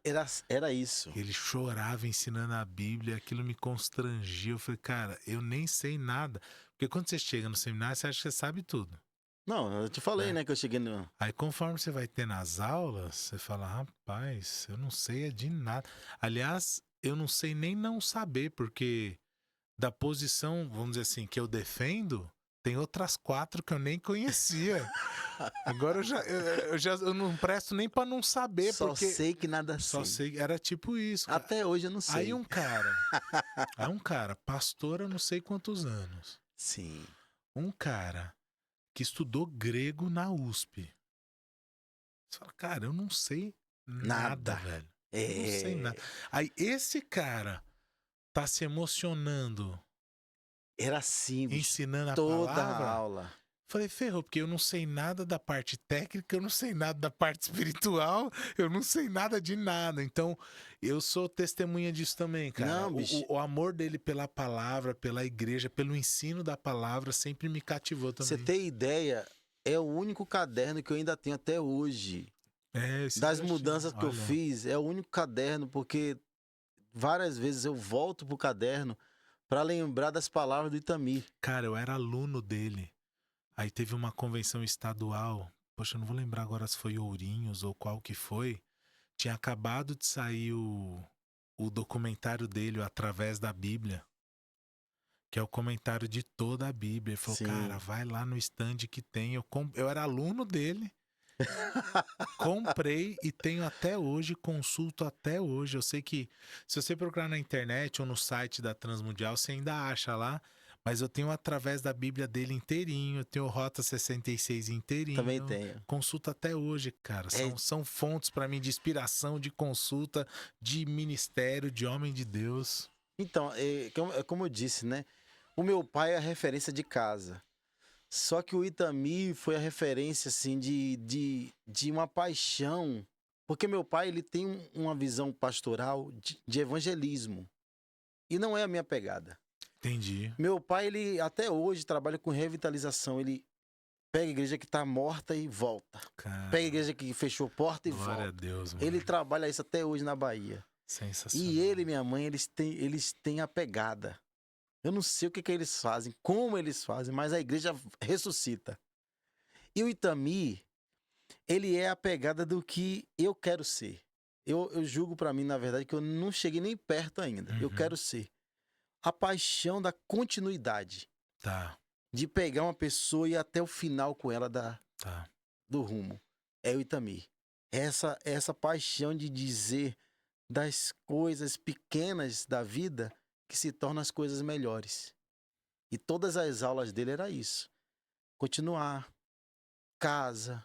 B: Era isso.
A: Ele chorava ensinando a Bíblia, aquilo me constrangia. Eu falei, cara, eu nem sei nada. Porque quando você chega no seminário, você acha que você sabe tudo.
B: Não, eu te falei,
A: É.
B: né? Que eu cheguei no...
A: Aí conforme você vai ter nas aulas, você fala, rapaz, eu não sei é de nada. Aliás, eu não sei nem não saber, porque da posição, vamos dizer assim, que eu defendo, tem outras 4 que eu nem conhecia. Agora eu não presto nem pra não saber,
B: Só
A: porque
B: sei que nada
A: só
B: sei.
A: sei, era tipo isso, cara.
B: Até hoje eu não sei.
A: Aí um cara, pastor há não sei quantos anos,
B: Sim.
A: um cara que estudou grego na USP. Você fala, cara, eu não sei nada,
B: Nada.
A: velho. Eu não sei nada.
B: É...
A: Aí esse cara tá se emocionando,
B: Era assim, bicho.
A: ensinando a
B: Toda
A: palavra.
B: a aula.
A: Falei, ferrou, porque eu não sei nada da parte técnica, eu não sei nada da parte espiritual, eu não sei nada de nada. Então, eu sou testemunha disso também, cara.
B: Não, bicho.
A: O amor dele pela palavra, pela igreja, pelo ensino da palavra, sempre me cativou
B: Você
A: também.
B: tem ideia, é o único caderno que eu ainda tenho até hoje. Das mudanças que eu fiz, é o único caderno, porque várias vezes eu volto pro caderno para lembrar das palavras do Itamir.
A: Cara, eu era aluno dele. Aí teve uma convenção estadual, poxa, eu não vou lembrar agora se foi Ourinhos ou qual que foi. Tinha acabado de sair o documentário dele, o Através da Bíblia, que é o comentário de toda a Bíblia. Ele falou,
B: Sim.
A: cara, vai lá no stand que tem. Eu era aluno dele, comprei e tenho até hoje, consulto até hoje. Eu sei que se você procurar na internet ou no site da Transmundial, você ainda acha lá. Mas eu tenho através da Bíblia dele inteirinho, eu tenho o Rota 66 inteirinho.
B: Também tenho.
A: Consulta até hoje, cara. São fontes para mim de inspiração, de consulta, de ministério, de homem de Deus.
B: Então, como eu disse, né? O meu pai é a referência de casa. Só que o Itamir foi a referência, assim, de uma paixão. Porque meu pai, ele tem uma visão pastoral de evangelismo. E não é a minha pegada.
A: Entendi.
B: Meu pai, ele até hoje trabalha com revitalização. Ele pega a igreja que tá morta e volta.
A: Cara,
B: Pega a igreja que fechou porta e
A: glória
B: volta.
A: a Deus, mano.
B: Ele trabalha isso até hoje na Bahia.
A: Sensacional.
B: E ele e minha mãe, eles têm a pegada. Eu não sei o que eles fazem, como eles fazem, mas a igreja ressuscita. E o Itamir, ele é a pegada do que eu quero ser. Eu julgo pra mim, na verdade, que eu não cheguei nem perto ainda. Eu quero ser. A paixão da continuidade.
A: Tá,
B: De pegar uma pessoa e ir até o final com ela
A: tá.
B: do rumo. É o Itamir. Essa paixão de dizer das coisas pequenas da vida que se tornam as coisas melhores. E todas as aulas dele era isso. Continuar. Casa.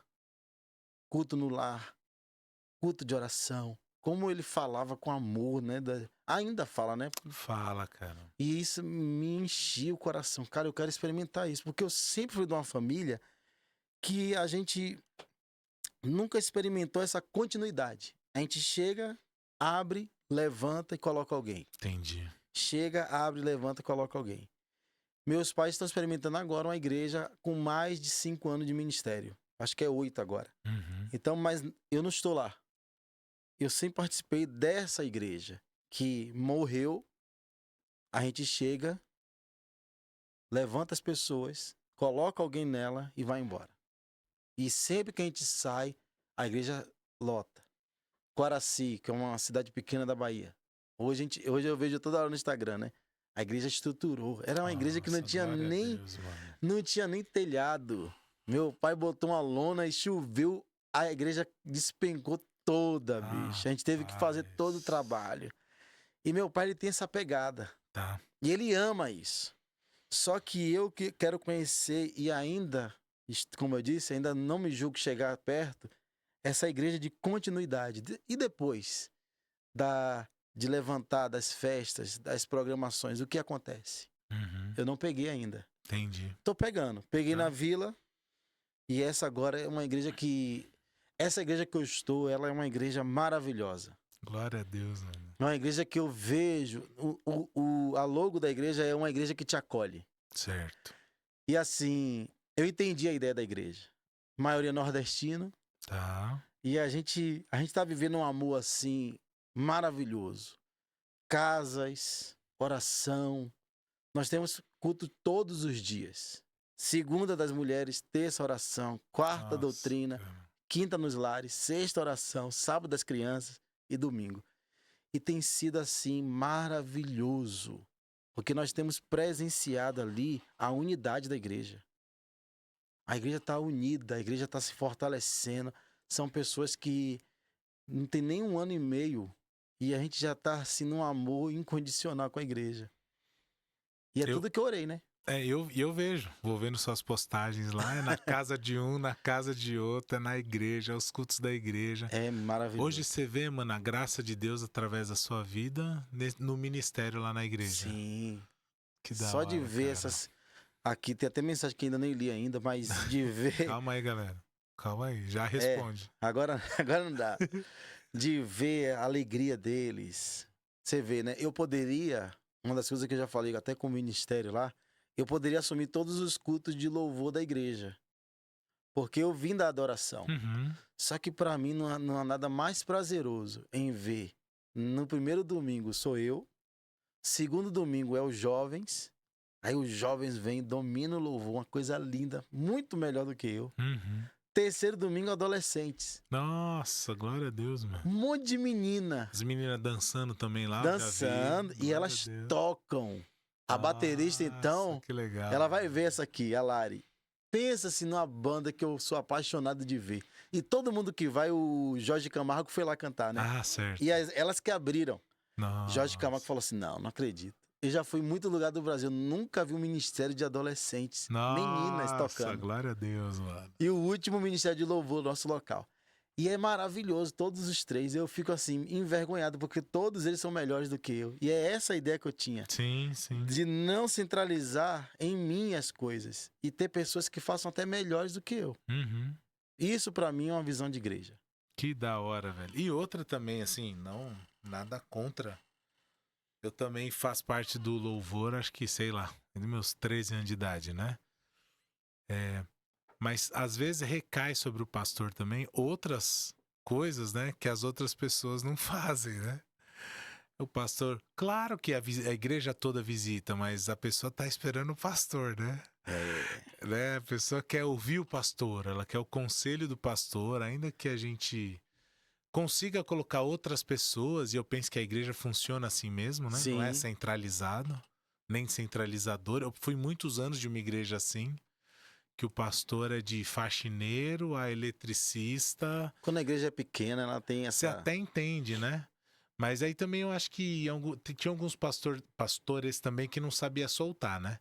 B: Culto no lar. Culto de oração. Como ele falava com amor, né? Ainda fala, né?
A: Fala, cara.
B: E isso me enchia o coração. Cara, eu quero experimentar isso. Porque eu sempre fui de uma família que a gente nunca experimentou essa continuidade. A gente chega, abre, levanta e coloca alguém.
A: Entendi.
B: Chega, abre, levanta e coloca alguém. Meus pais estão experimentando agora uma igreja com mais de 5 anos de ministério. Acho que é 8 agora. Então, mas eu não estou lá. Eu sempre participei dessa igreja que morreu. A gente chega, levanta as pessoas, coloca alguém nela e vai embora. E sempre que a gente sai, a igreja lota. Quaraci, que é uma cidade pequena da Bahia. Hoje eu vejo toda hora no Instagram, né? A igreja estruturou. Era uma igreja que não tinha nem telhado. Meu pai botou uma lona e choveu, a igreja despencou toda, bicho. A gente teve que fazer todo o trabalho. E meu pai, ele tem essa pegada.
A: Tá.
B: E ele ama isso. Só que eu que quero conhecer e ainda, como eu disse, ainda não me julgo chegar perto, essa igreja de continuidade. E depois de levantar das festas, das programações, o que acontece? Eu não peguei ainda.
A: Entendi.
B: Tô pegando. Peguei na vila e essa agora é uma igreja que... Essa igreja que eu estou, ela é uma igreja maravilhosa.
A: Glória a Deus, mano.
B: É uma igreja que eu vejo. A logo da igreja é uma igreja que te acolhe.
A: Certo.
B: E assim, eu entendi a ideia da igreja. Maioria nordestina.
A: Tá.
B: E a gente tá vivendo um amor assim maravilhoso. Casas, oração. Nós temos culto todos os dias. Segunda das mulheres, terça oração, quarta
A: Nossa,
B: doutrina,
A: cara.
B: quinta nos lares, sexta oração, sábado das crianças e domingo. E tem sido assim maravilhoso, porque nós temos presenciado ali a unidade da igreja. A igreja está unida, a igreja está se fortalecendo. São pessoas que não tem nem 1 ano e meio e a gente já está assim num amor incondicional com a igreja. E é
A: Eu,
B: tudo que eu orei, né?
A: eu vejo, vou vendo suas postagens lá, é na casa de um, na casa de outro, é na igreja, é os cultos da igreja.
B: É maravilhoso.
A: Hoje você vê, mano, a graça de Deus através da sua vida no ministério lá na igreja.
B: Sim.
A: Que da
B: Só
A: hora,
B: de ver
A: cara.
B: essas. Aqui tem até mensagem que ainda nem li ainda, mas de ver.
A: Calma aí, galera. Calma aí, já
B: É,
A: responde.
B: agora não dá. De ver a alegria deles. Você vê, né? Eu poderia, uma das coisas que eu já falei até com o ministério lá, eu poderia assumir todos os cultos de louvor da igreja. Porque eu vim da adoração.
A: Uhum.
B: Só que pra mim não há nada mais prazeroso em ver. No primeiro domingo sou eu, segundo domingo é os jovens, aí os jovens vêm, dominam o louvor, uma coisa linda, muito melhor do que eu.
A: Uhum.
B: Terceiro domingo, adolescentes.
A: Nossa, glória a Deus, mano.
B: Um monte de menina
A: As meninas dançando também lá,
B: dançando
A: eu já vi.
B: e
A: Glória
B: elas
A: a Deus.
B: tocam. A baterista,
A: Nossa,
B: então,
A: que legal.
B: ela vai ver essa aqui, a Lari. Pensa-se numa banda que eu sou apaixonado de ver. E todo mundo que vai, o Jorge Camargo foi lá cantar, né?
A: Ah, certo.
B: E elas que abriram.
A: Nossa.
B: Jorge Camargo falou assim: não acredito. Eu já fui em muito lugar do Brasil, nunca vi um ministério de adolescentes, meninas
A: Nossa,
B: tocando.
A: glória a Deus, mano.
B: E o último ministério de louvor, nosso local. E é maravilhoso, todos os três. Eu fico assim, envergonhado, porque todos eles são melhores do que eu. E é essa a ideia que eu tinha.
A: Sim, sim.
B: De não centralizar em mim as coisas. E ter pessoas que façam até melhores do que eu.
A: Uhum.
B: Isso pra mim é uma visão de igreja.
A: Que da hora, velho. E outra também, assim, não, nada contra. Eu também faço parte do louvor, acho que, sei lá, dos meus 13 anos de idade, né? Mas às vezes recai sobre o pastor também outras coisas, né? Que as outras pessoas não fazem, né? O pastor, claro que a igreja toda visita, mas a pessoa tá esperando o pastor, né? Né? A pessoa quer ouvir o pastor, ela quer o conselho do pastor, ainda que a gente consiga colocar outras pessoas, e eu penso que a igreja funciona assim mesmo, né?
B: Sim.
A: Não é centralizado, nem centralizador. Eu fui muitos anos de uma igreja assim, que o pastor é de faxineiro a eletricista.
B: Quando a igreja é pequena, ela tem
A: Você
B: essa...
A: até entende, né? Mas aí também eu acho que tinha alguns pastores também que não sabia soltar, né?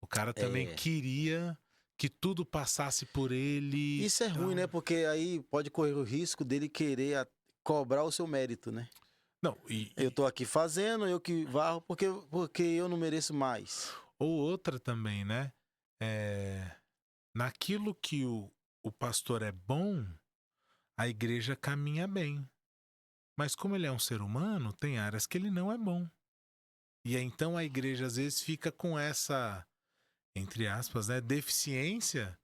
A: O cara também queria que tudo passasse por ele.
B: Isso é ruim, né? Porque aí pode correr o risco dele querer cobrar o seu mérito, né?
A: Não,
B: Eu tô aqui fazendo, eu que varro, porque eu não mereço mais.
A: Ou outra também, né? Naquilo que o pastor é bom, a igreja caminha bem. Mas como ele é um ser humano, tem áreas que ele não é bom. E aí, então a igreja às vezes fica com essa, entre aspas, né, deficiência,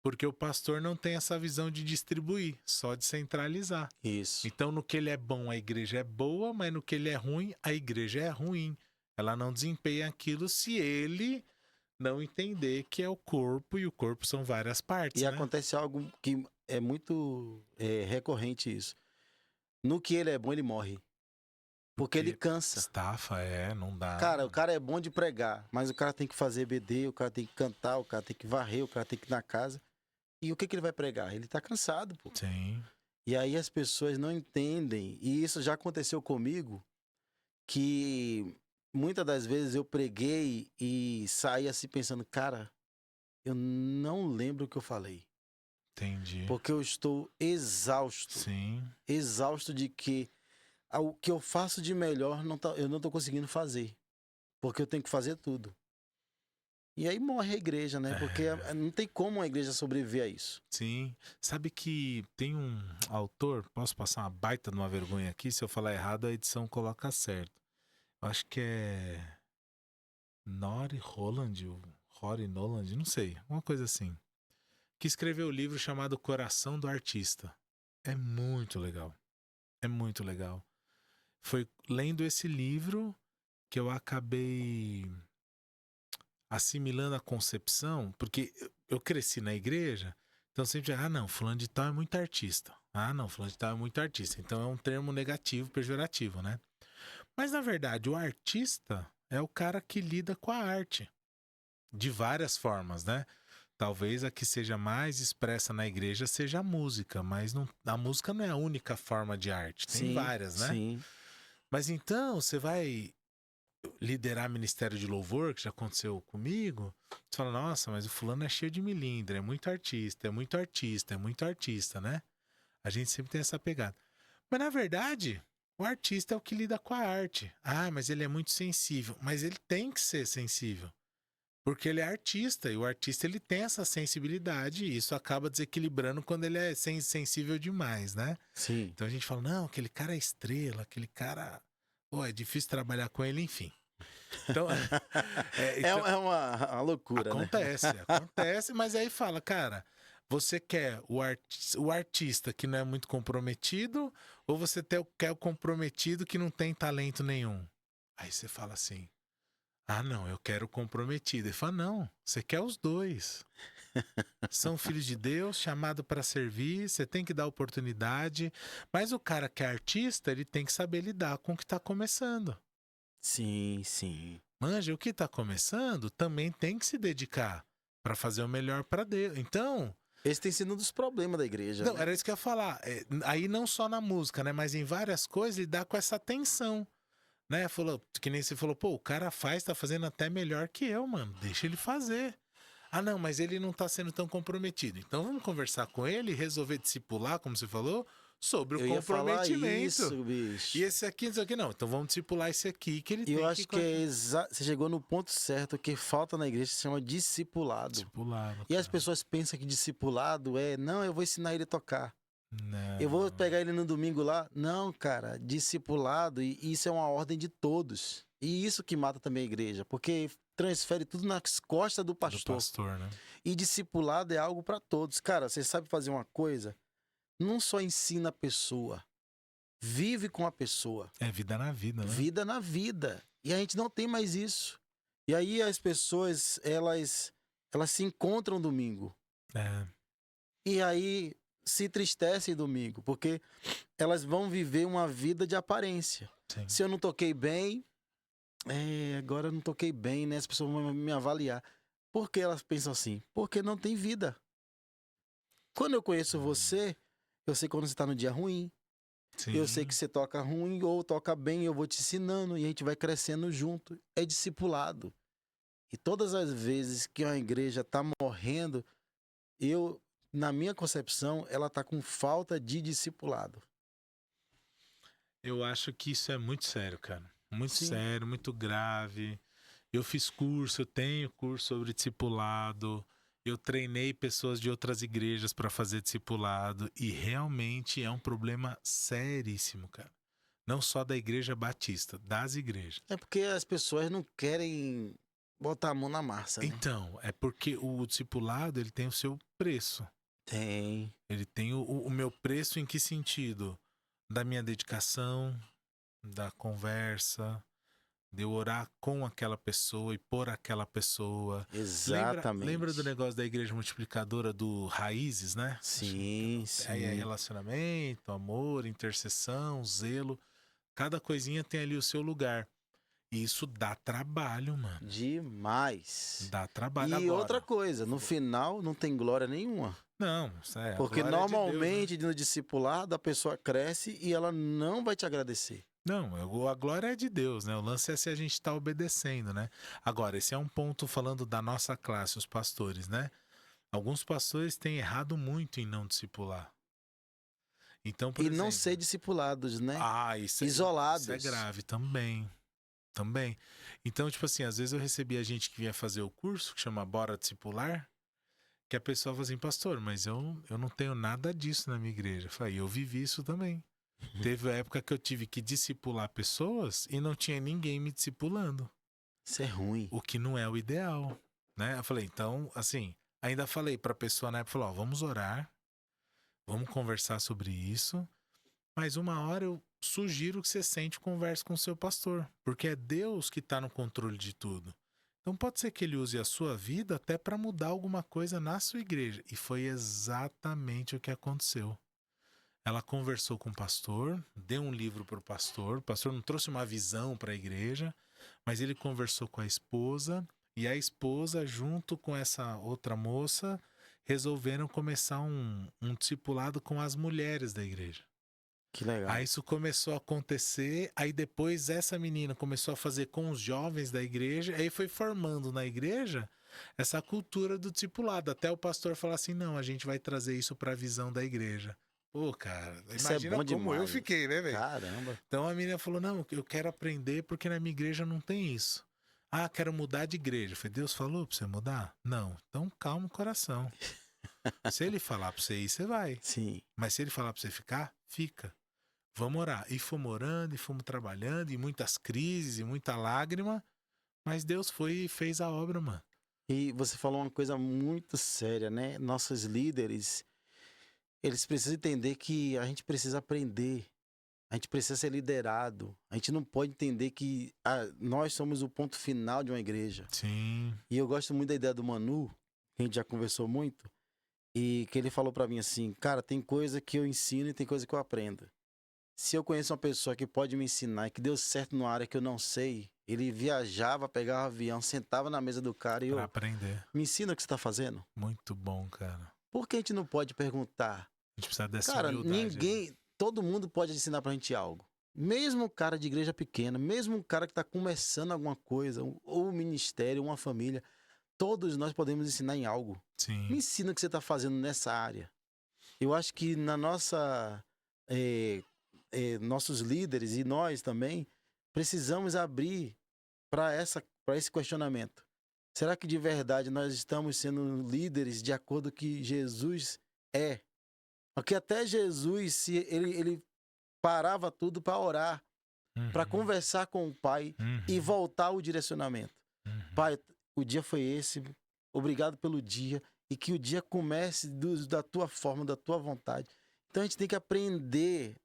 A: porque o pastor não tem essa visão de distribuir, só de centralizar.
B: Isso.
A: Então no que ele é bom, a igreja é boa, mas no que ele é ruim, a igreja é ruim. Ela não desempenha aquilo se ele não entender que é o corpo, e o corpo são várias partes,
B: E
A: né?
B: acontece algo que é muito recorrente isso. No que ele é bom, ele morre. Porque ele cansa.
A: Estafa, não dá.
B: Cara, o cara é bom de pregar, mas o cara tem que fazer BD, o cara tem que cantar, o cara tem que varrer, o cara tem que ir na casa. E o que ele vai pregar? Ele tá cansado, pô.
A: Sim.
B: E aí as pessoas não entendem. E isso já aconteceu comigo, que muitas das vezes eu preguei e saí assim pensando, cara, eu não lembro o que eu falei.
A: Entendi.
B: Porque eu estou exausto.
A: Sim.
B: Exausto de que o que eu faço de melhor eu não estou conseguindo fazer. Porque eu tenho que fazer tudo. E aí morre a igreja, né? Porque não tem como a igreja sobreviver a isso.
A: Sim. Sabe que tem um autor, posso passar uma baita de uma vergonha aqui, se eu falar errado a edição coloca certo. Eu acho que é Nori Holland, ou Rory Noland, não sei, uma coisa assim. Que escreveu o livro chamado Coração do Artista. É muito legal. É muito legal. Foi lendo esse livro que eu acabei assimilando a concepção, porque eu cresci na igreja, então sempre, não, fulano de tal é muito artista. Ah, não, fulano de tal é muito artista. Então é um termo negativo, pejorativo, né? Mas na verdade, o artista é o cara que lida com a arte. De várias formas, né? Talvez a que seja mais expressa na igreja seja a música, mas não, a música não é a única forma de arte. Tem
B: Sim,
A: várias, né?
B: sim.
A: Mas então, você vai liderar ministério de louvor, que já aconteceu comigo, você fala, nossa, mas o fulano é cheio de milindre, é muito artista, é muito artista, é muito artista, né? A gente sempre tem essa pegada. Mas na verdade, o artista é o que lida com a arte. Ah, mas ele é muito sensível. Mas ele tem que ser sensível. Porque ele é artista, e o artista ele tem essa sensibilidade, e isso acaba desequilibrando quando ele é sensível demais, né?
B: Sim.
A: Então a gente fala, não, aquele cara é estrela, aquele cara... Pô, é difícil trabalhar com ele, enfim. Então, então
B: É uma loucura, né?
A: acontece, mas aí fala, cara, você quer o artista que não é muito comprometido, ou você quer o comprometido que não tem talento nenhum? Aí você fala assim, ah, não, eu quero o comprometido. Ele fala, não, você quer os dois. São filhos de Deus, chamado para servir, você tem que dar oportunidade. Mas o cara que é artista, ele tem que saber lidar com o que está começando.
B: Sim, sim.
A: Manja, o que está começando também tem que se dedicar para fazer o melhor para Deus. Então,
B: Esse tem sido um dos problemas da igreja,
A: não,
B: né?
A: era isso que eu ia falar. Aí não só na música, né? Mas em várias coisas lidar com essa tensão. Né? Falou, que nem você falou, pô, o cara tá fazendo até melhor que eu, mano. Deixa ele fazer. Ah, não, mas ele não tá sendo tão comprometido. Então vamos conversar com ele e resolver discipular, como você falou, sobre o
B: Eu ia falar
A: comprometimento.
B: isso, bicho.
A: E esse aqui, isso aqui não. Então vamos discipular esse aqui que ele
B: E
A: tem
B: eu
A: que...
B: acho que você chegou no ponto certo. O que falta na igreja se chama discipulado.
A: Discipulado,
B: E as
A: cara.
B: pessoas pensam que discipulado não, eu vou ensinar ele a tocar.
A: Não.
B: Eu vou pegar ele no domingo lá. Não, cara, discipulado, e isso é uma ordem de todos. E isso que mata também a igreja, porque transfere tudo nas costas do
A: Do
B: pastor.
A: pastor, né?
B: E discipulado é algo para todos. Cara, você sabe fazer uma coisa? Não só ensina a pessoa, vive com a pessoa.
A: É vida na vida, né?
B: Vida na vida. E a gente não tem mais isso. E aí as pessoas, elas se encontram domingo.
A: É.
B: E aí se entristecem domingo, porque elas vão viver uma vida de aparência.
A: Sim.
B: Se eu não toquei bem, agora eu não toquei bem, né? As pessoas vão me avaliar. Por que elas pensam assim? Porque não tem vida. Quando eu conheço você, eu sei quando você está no dia ruim.
A: Sim.
B: Eu sei que você toca ruim ou toca bem, eu vou te ensinando e a gente vai crescendo junto. É discipulado. E todas as vezes que uma igreja está morrendo, na minha concepção, ela está com falta de discipulado.
A: Eu acho que isso é muito sério, cara. Muito
B: Sim.
A: sério, muito grave. Eu fiz curso, eu tenho curso sobre discipulado. Eu treinei pessoas de outras igrejas para fazer discipulado. E realmente é um problema seríssimo, cara. Não só da igreja batista, das igrejas.
B: É porque as pessoas não querem botar a mão na massa, né?
A: Então, é porque o discipulado ele tem o seu preço.
B: Tem.
A: Ele tem o meu preço em que sentido? Da minha dedicação, da conversa, de eu orar com aquela pessoa e por aquela pessoa.
B: Exatamente.
A: Lembra do negócio da igreja multiplicadora do Raízes, né?
B: Sim,
A: Aí é
B: sim.
A: relacionamento, amor, intercessão, zelo. Cada coisinha tem ali o seu lugar. E isso dá trabalho, mano.
B: Demais.
A: Dá trabalho.
B: E
A: Agora,
B: outra coisa, no final não tem glória nenhuma.
A: não, isso é, a
B: Porque
A: glória é de Deus, né?
B: normalmente no discipulado a pessoa cresce e ela não vai te agradecer.
A: Não, a glória é de Deus, né? O lance é se a gente está obedecendo, né? Agora, esse é um ponto falando da nossa classe, os pastores, né? Alguns pastores têm errado muito em não discipular. Então, por
B: E
A: exemplo...
B: não ser discipulados, né?
A: Ah, isso
B: Isolados.
A: é grave também. Também. Então, tipo assim, às vezes eu recebia gente que vinha fazer o curso, que chama Bora Discipular, que a pessoa fala assim, pastor, mas eu não tenho nada disso na minha igreja. Eu falei, eu vivi isso também. Teve a época que eu tive que discipular pessoas e não tinha ninguém me discipulando.
B: Isso é ruim.
A: O que não é o ideal, né? Eu falei, então, assim, ainda falei pra pessoa na época, falou, ó, vamos orar, vamos conversar sobre isso, mas uma hora eu sugiro que você sente e converse com o seu pastor, porque é Deus que tá no controle de tudo. Então pode ser que ele use a sua vida até para mudar alguma coisa na sua igreja. E foi exatamente o que aconteceu. Ela conversou com o pastor, deu um livro para o pastor não trouxe uma visão para a igreja, mas ele conversou com a esposa, e a esposa, junto com essa outra moça, resolveram começar um discipulado com as mulheres da igreja.
B: Que legal.
A: Aí isso começou a acontecer, aí depois essa menina começou a fazer com os jovens da igreja, aí foi formando na igreja essa cultura do discipulado, até o pastor falar assim, não, a gente vai trazer isso para a visão da igreja. Pô, cara,
B: Isso
A: imagina
B: é bom
A: como eu
B: demais.
A: fiquei, né, velho?
B: Caramba.
A: Então a menina falou, não, eu quero aprender porque na minha igreja não tem isso. Ah, quero mudar de igreja. Eu falei, Deus falou pra você mudar? Não. Então calma o coração. Se ele falar pra você ir, você vai.
B: Sim.
A: Mas se ele falar pra você ficar, fica. Vamos orar. E fomos orando, e fomos trabalhando, e muitas crises, e muita lágrima. Mas Deus foi e fez a obra, mano.
B: E você falou uma coisa muito séria, né? Nossos líderes, eles precisam entender que a gente precisa aprender. A gente precisa ser liderado. A gente não pode entender que nós somos o ponto final de uma igreja.
A: Sim.
B: E eu gosto muito da ideia do Manu, que a gente já conversou muito, e que ele falou pra mim assim, cara, tem coisa que eu ensino e tem coisa que eu aprendo. Se eu conheço uma pessoa que pode me ensinar e que deu certo numa área que eu não sei, ele viajava, pegava um avião, sentava na mesa do cara e
A: Pra aprender.
B: me ensina o que você tá fazendo.
A: Muito bom, cara.
B: Por que a gente não pode perguntar?
A: A gente precisa dessa
B: Cara,
A: humildade.
B: todo mundo pode ensinar pra gente algo. Mesmo o cara de igreja pequena, mesmo o cara que tá começando alguma coisa, ou um ministério, uma família, todos nós podemos ensinar em algo.
A: Sim.
B: Me ensina o que você tá fazendo nessa área. Eu acho que na nossa... nossos líderes e nós também precisamos abrir para esse questionamento. Será que de verdade nós estamos sendo líderes de acordo com o que Jesus é? Porque até Jesus, ele parava tudo para orar, para conversar com o Pai e voltar ao direcionamento. Pai, o dia foi esse, obrigado pelo dia, e que o dia comece da tua forma, da tua vontade. Então a gente tem que aprender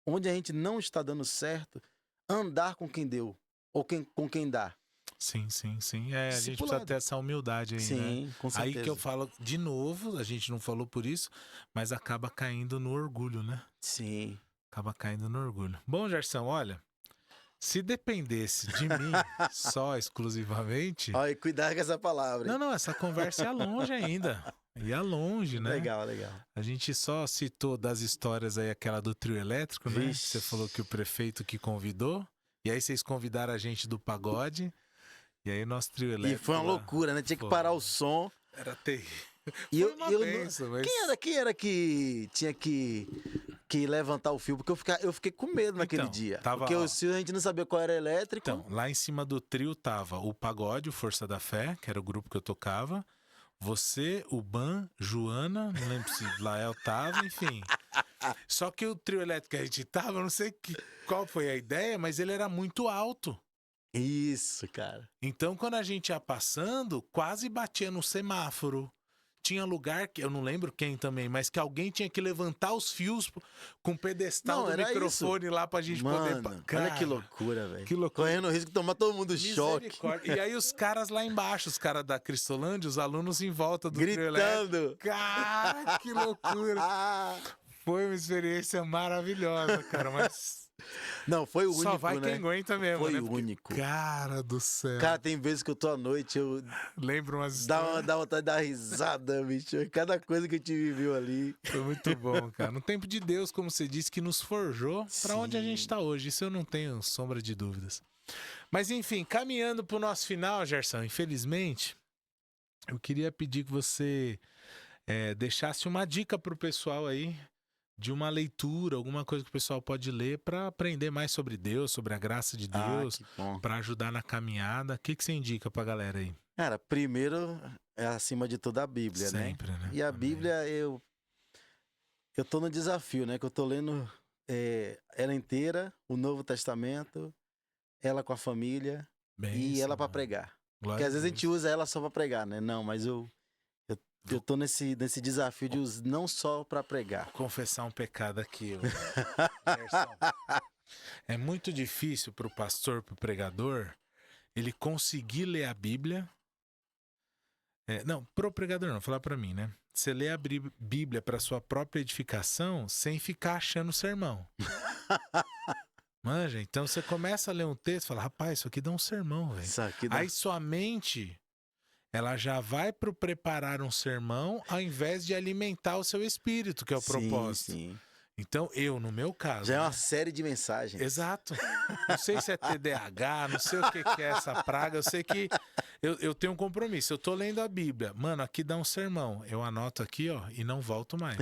B: onde a gente não está dando certo, andar com quem deu, ou com quem dá.
A: Sim. A gente precisa
B: Discipulado.
A: ter essa humildade aí,
B: Sim,
A: né?
B: com certeza.
A: Aí que eu falo, de novo, a gente não falou por isso, mas acaba caindo no orgulho, né?
B: Sim.
A: Acaba caindo no orgulho. Bom, Gerson, olha, se dependesse de mim só exclusivamente...
B: Olha, cuidado com essa palavra. Hein?
A: Não, essa conversa ia longe ainda. Ia longe, né?
B: Legal.
A: A gente só citou das histórias aí, aquela do trio elétrico, né?
B: Vixe.
A: Você falou que o prefeito que convidou, e aí vocês convidaram a gente do pagode, e aí nosso trio elétrico...
B: E foi uma loucura, né? Tinha que parar o som.
A: Era terrível.
B: E
A: Foi uma benção, mas...
B: Quem era que tinha que levantar o fio? Porque eu fiquei com medo naquele dia. Porque a gente não sabia qual era elétrico.
A: Então, lá em cima do trio tava o pagode, o Força da Fé, que era o grupo que eu tocava. Você, o Ban, Joana, não lembro se Lael tava, enfim. Só que o trio elétrico que a gente tava, eu não sei qual foi a ideia, mas ele era muito alto.
B: Isso, cara.
A: Então, quando a gente ia passando, quase batia no semáforo. Tinha lugar, que eu não lembro quem também, mas que alguém tinha que levantar os fios com o pedestal do microfone lá pra gente poder...
B: Cara, olha que loucura, velho.
A: Que loucura.
B: Correndo o risco de tomar todo mundo choque.
A: E aí os caras lá embaixo, os caras da Cristolândia, os alunos em volta do
B: gritando.
A: Cara, que loucura. Foi uma experiência maravilhosa, cara, mas...
B: Não, foi o único,
A: só vai quem aguenta mesmo,
B: foi
A: né?
B: o único.
A: Cara do céu.
B: Cara, tem vezes que eu tô à noite, eu...
A: Lembro umas histórias.
B: Dá vontade de dar risada, bicho. Cada coisa que a gente viveu ali.
A: Foi muito bom, cara. No tempo de Deus, como você disse, que nos forjou pra onde a gente tá hoje. Isso eu não tenho sombra de dúvidas. Mas enfim, caminhando pro nosso final, Gerson, infelizmente, eu queria pedir que você deixasse uma dica pro pessoal aí de uma leitura, alguma coisa que o pessoal pode ler para aprender mais sobre Deus, sobre a graça de Deus,
B: que bom.
A: para ajudar na caminhada. O que você indica pra galera aí?
B: Cara, primeiro é acima de tudo a Bíblia, né?
A: Sempre, né?
B: E a
A: Amém.
B: Bíblia, eu tô no desafio, né? Que eu tô lendo ela inteira, o Novo Testamento, ela com a família e
A: Bênção,
B: ela para
A: mano.
B: pregar.
A: Glória
B: Porque às vezes a
A: Deus.
B: gente usa ela só para pregar, né? Não, mas eu tô nesse desafio de usar não só para pregar.
A: Vou confessar um pecado aqui, Gerson. É muito difícil pro pastor, pro pregador, ele conseguir ler a Bíblia. Não, pro pregador não, falar pra mim, né? Você lê a Bíblia pra sua própria edificação sem ficar achando sermão. Manja, então você começa a ler um texto e fala, rapaz, isso aqui dá um sermão, velho.
B: Isso aqui dá...
A: Aí sua mente, ela já vai pro preparar um sermão ao invés de alimentar o seu espírito, que é o propósito.
B: Sim.
A: Então, no meu caso...
B: Já é
A: né?
B: uma série de mensagens.
A: Exato. Não sei se é TDAH, não sei o que é essa praga. Eu sei que eu tenho um compromisso. Eu tô lendo a Bíblia. Mano, aqui dá um sermão. Eu anoto aqui, ó, e não volto mais.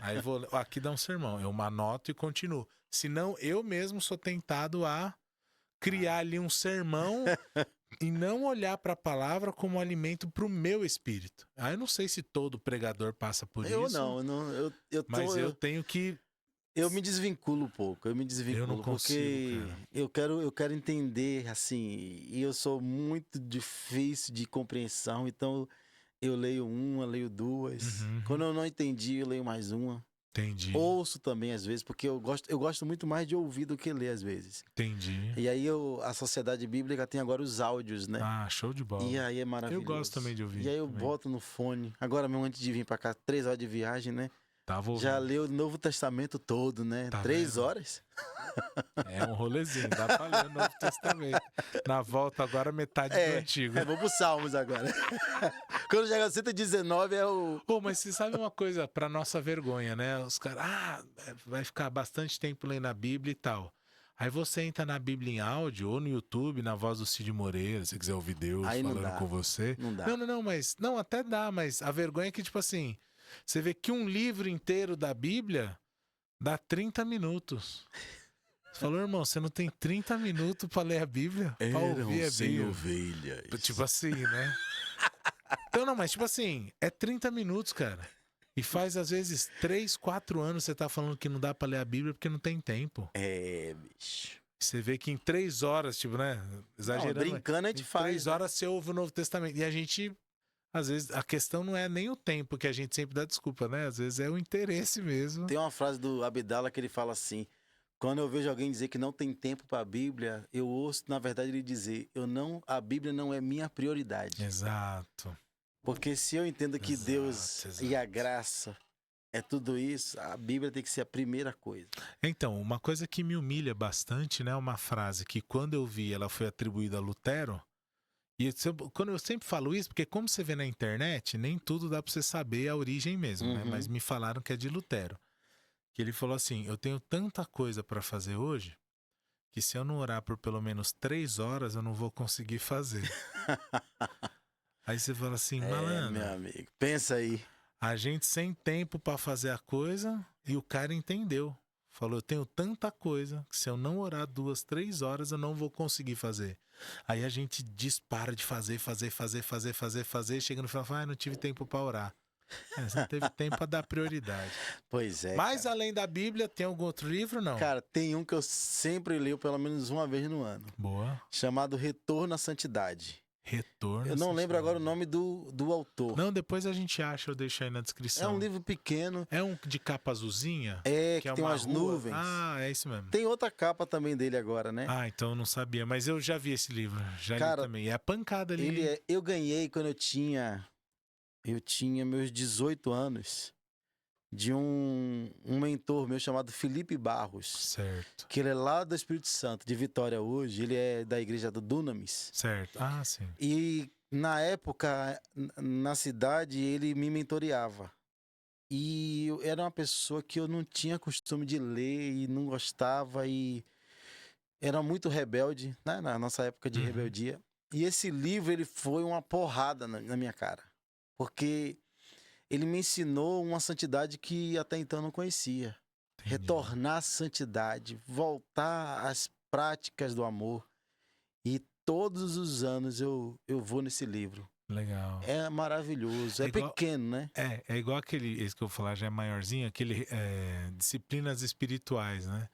A: Aí aqui dá um sermão. Eu anoto e continuo. Senão, eu mesmo sou tentado a criar ali um sermão e não olhar para a palavra como alimento para o meu espírito. Aí eu não sei se todo pregador passa por
B: Eu
A: isso.
B: Mas
A: eu tenho que...
B: Eu me desvinculo um pouco, eu
A: não consigo,
B: porque eu quero entender, assim, e eu sou muito difícil de compreensão, então eu leio uma, leio duas.
A: Uhum.
B: Quando eu não entendi, eu leio mais uma.
A: Entendi.
B: Ouço também, às vezes, porque eu gosto muito mais de ouvir do que ler, às vezes.
A: Entendi.
B: E aí a Sociedade Bíblica tem agora os áudios, né?
A: Ah, show de bola.
B: E aí é maravilhoso.
A: Eu gosto também de ouvir.
B: E aí eu
A: também.
B: boto no fone. Agora mesmo, antes de vir pra cá, 3 horas de viagem, né? Já leu o Novo Testamento todo, né?
A: Tá
B: 3
A: vendo?
B: horas.
A: É um rolezinho, dá pra ler o Novo Testamento. Na volta agora, metade do Antigo.
B: Vou pro Salmos agora. Quando chega a 119 é o...
A: Pô, mas você sabe uma coisa, pra nossa vergonha, né? Os caras, vai ficar bastante tempo lendo a Bíblia e tal. Aí você entra na Bíblia em áudio ou no YouTube, na voz do Cid Moreira, se quiser ouvir Deus
B: Aí
A: falando com você.
B: Não dá.
A: Não, até dá, mas a vergonha é que, tipo assim, você vê que um livro inteiro da Bíblia dá 30 minutos. Você falou, irmão, você não tem 30 minutos pra ler a Bíblia? Pra ouvir a Bíblia.
B: ovelhas.
A: Tipo assim, né? Então, não, mas tipo assim, é 30 minutos, cara. E faz, às vezes, 3, 4 anos você tá falando que não dá pra ler a Bíblia porque não tem tempo.
B: Bicho.
A: Você vê que em 3 horas, tipo, né? Exagerando.
B: Não, brincando a gente faz.
A: Em 3 horas você ouve o Novo Testamento. E a gente, às vezes, a questão não é nem o tempo, que a gente sempre dá desculpa, né? Às vezes é o interesse mesmo.
B: Tem uma frase do Abdala que ele fala assim: quando eu vejo alguém dizer que não tem tempo para a Bíblia, eu ouço, na verdade, ele dizer: a Bíblia não é minha prioridade.
A: Exato.
B: Porque se eu entendo que Deus e a graça é tudo isso, a Bíblia tem que ser a primeira coisa.
A: Então, uma coisa que me humilha bastante, né? Uma frase que quando eu vi, ela foi atribuída a Lutero. E quando eu sempre falo isso, porque como você vê na internet, nem tudo dá pra você saber a origem mesmo, né? Mas me falaram que é de Lutero. Que ele falou assim, eu tenho tanta coisa pra fazer hoje, que se eu não orar por pelo menos 3 horas, eu não vou conseguir fazer. Aí você fala assim, malandro,
B: meu amigo, pensa aí.
A: A gente sem tempo pra fazer a coisa, e o cara entendeu. Falou, eu tenho tanta coisa que se eu não orar 2, 3 horas, eu não vou conseguir fazer. Aí a gente dispara de fazer. Chega no final e fala, não tive tempo pra orar. Você não teve tempo pra dar prioridade.
B: Pois é.
A: Mas além da Bíblia, tem algum outro livro, não?
B: Cara, tem um que eu sempre leio pelo menos uma vez no ano.
A: Boa.
B: Chamado Retorno à Santidade.
A: Retorno.
B: Eu não lembro agora o nome do autor.
A: Não, depois a gente acha, eu deixo aí na descrição.
B: É um livro pequeno.
A: É um de capa azulzinha?
B: Que tem umas nuvens.
A: Ah, é isso mesmo.
B: Tem outra capa também dele agora, né?
A: Ah, então eu não sabia, mas eu já vi esse livro, já li também. É a pancada ali.
B: Eu ganhei quando eu tinha meus 18 anos de um mentor meu chamado Felipe Barros.
A: Certo.
B: Que ele é lá do Espírito Santo, de Vitória hoje. Ele é da igreja do Dunamis.
A: Certo. Ah, sim.
B: E na época, na cidade, ele me mentoreava. E eu era uma pessoa que eu não tinha costume de ler e não gostava e era muito rebelde, né? Na nossa época de rebeldia. E esse livro, ele foi uma porrada na minha cara. Porque ele me ensinou uma santidade que até então eu não conhecia.
A: Entendi.
B: Retornar à santidade, voltar às práticas do amor. E todos os anos eu vou nesse livro.
A: Legal.
B: É maravilhoso. É
A: igual-
B: pequeno, né?
A: É igual esse que eu vou falar, já é maiorzinho, aquele disciplinas espirituais, né?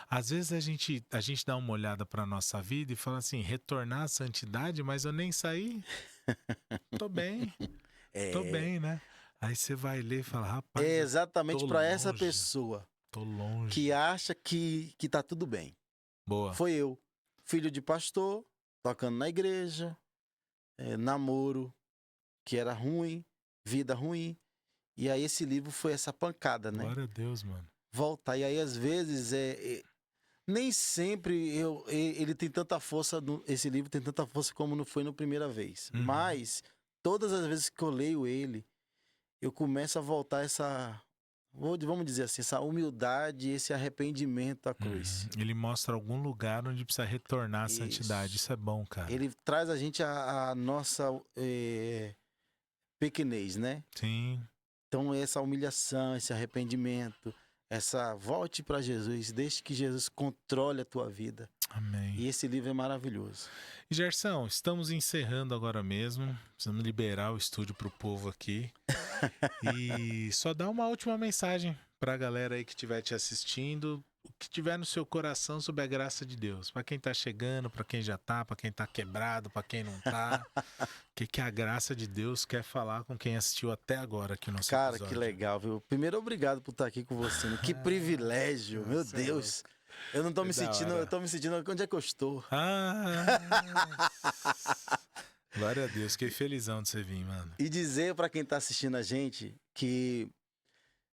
A: Às vezes a gente dá uma olhada para nossa vida e fala assim, retornar à santidade, mas eu nem saí. Tô bem, tô bem, né? Aí você vai ler e fala, rapaz,
B: É exatamente
A: tô
B: para essa
A: longe.
B: pessoa
A: tô longe.
B: que acha que tá tudo bem.
A: Boa.
B: Foi eu, filho de pastor, tocando na igreja, namoro que era ruim, vida ruim. E aí esse livro foi essa pancada, né?
A: Glória a Deus, mano.
B: Voltar. E aí às vezes nem sempre ele tem tanta força, esse livro tem tanta força como não foi na primeira vez.
A: Uhum.
B: Mas todas as vezes que eu leio ele, eu começo a voltar vamos dizer assim, essa humildade, esse arrependimento à cruz.
A: Ele mostra algum lugar onde precisa retornar à
B: Isso.
A: santidade. Isso é bom, cara.
B: Ele traz a gente a nossa pequenez, né?
A: Sim.
B: Então essa humilhação, esse arrependimento, volte para Jesus, deixe que Jesus controle a tua vida.
A: Amém.
B: E esse livro é maravilhoso.
A: E Gerson, estamos encerrando agora mesmo. Precisamos liberar o estúdio pro povo aqui. E só dá uma última mensagem pra galera aí que estiver te assistindo, o que tiver no seu coração sobre a graça de Deus. Pra quem tá chegando, pra quem já tá, pra quem tá quebrado, pra quem não tá. O que a graça de Deus quer falar com quem assistiu até agora aqui no nosso
B: Cara,
A: episódio.
B: que legal, viu? Primeiro, obrigado por estar aqui com você. Né? Que privilégio, meu
A: Nossa,
B: Deus. Eu não tô
A: que
B: me
A: da
B: sentindo,
A: hora.
B: eu tô me sentindo onde é que eu estou.
A: Glória a Deus, fiquei felizão de você vir, mano.
B: E dizer para quem tá assistindo a gente que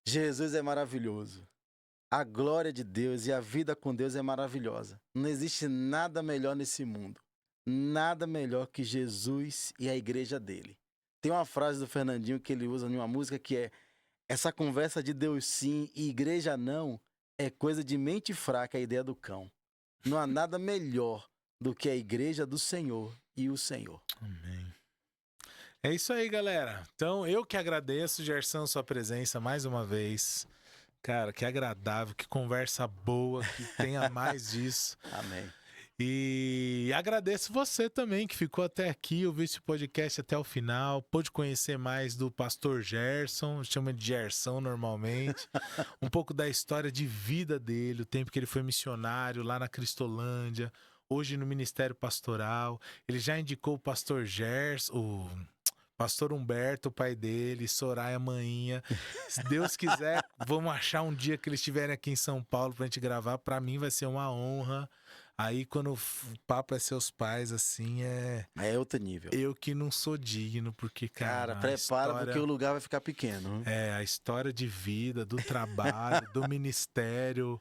B: Jesus é maravilhoso. A glória de Deus e a vida com Deus é maravilhosa. Não existe nada melhor nesse mundo. Nada melhor que Jesus e a igreja dele. Tem uma frase do Fernandinho que ele usa em uma música que é: essa conversa de Deus sim e igreja não é coisa de mente fraca, a ideia do cão. Não há nada melhor do que a igreja do Senhor e o Senhor.
A: Amém. É isso aí, galera. Então, eu que agradeço, Gerson, sua presença mais uma vez. Cara, que agradável, que conversa boa, que tenha mais disso.
B: Amém.
A: E agradeço você também que ficou até aqui, ouviu esse podcast até o final, pôde conhecer mais do pastor Gerson, chama de Gerson normalmente, um pouco da história de vida dele, o tempo que ele foi missionário lá na Cristolândia, hoje no Ministério Pastoral. Ele já indicou o pastor Gerson, o pastor Humberto, o pai dele, Soraya, a maninha. Se Deus quiser, vamos achar um dia que eles estiverem aqui em São Paulo pra gente gravar. Pra mim vai ser uma honra. Aí quando o papo é seus pais, assim,
B: É outro nível.
A: eu que não sou digno, porque,
B: Cara,
A: cara,
B: prepara porque o lugar vai ficar pequeno.
A: a história de vida, do trabalho, do ministério,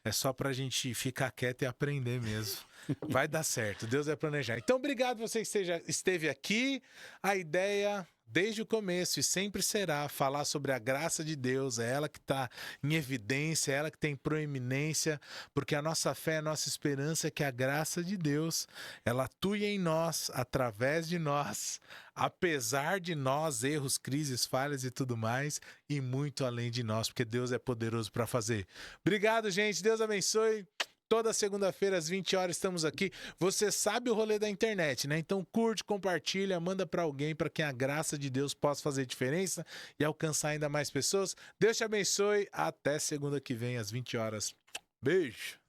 A: é só pra gente ficar quieto e aprender mesmo. Vai dar certo, Deus vai planejar. Então, obrigado você que esteve aqui. A ideia, desde o começo, e sempre será, falar sobre a graça de Deus. É ela que está em evidência, é ela que tem proeminência, porque a nossa fé, a nossa esperança é que a graça de Deus, ela atue em nós, através de nós, apesar de nós, erros, crises, falhas e tudo mais, e muito além de nós, porque Deus é poderoso para fazer. Obrigado, gente. Deus abençoe. Toda segunda-feira, às 20 horas, estamos aqui. Você sabe o rolê da internet, né? Então curte, compartilha, manda pra alguém, para que a graça de Deus possa fazer diferença e alcançar ainda mais pessoas. Deus te abençoe. Até segunda que vem, às 20 horas. Beijo!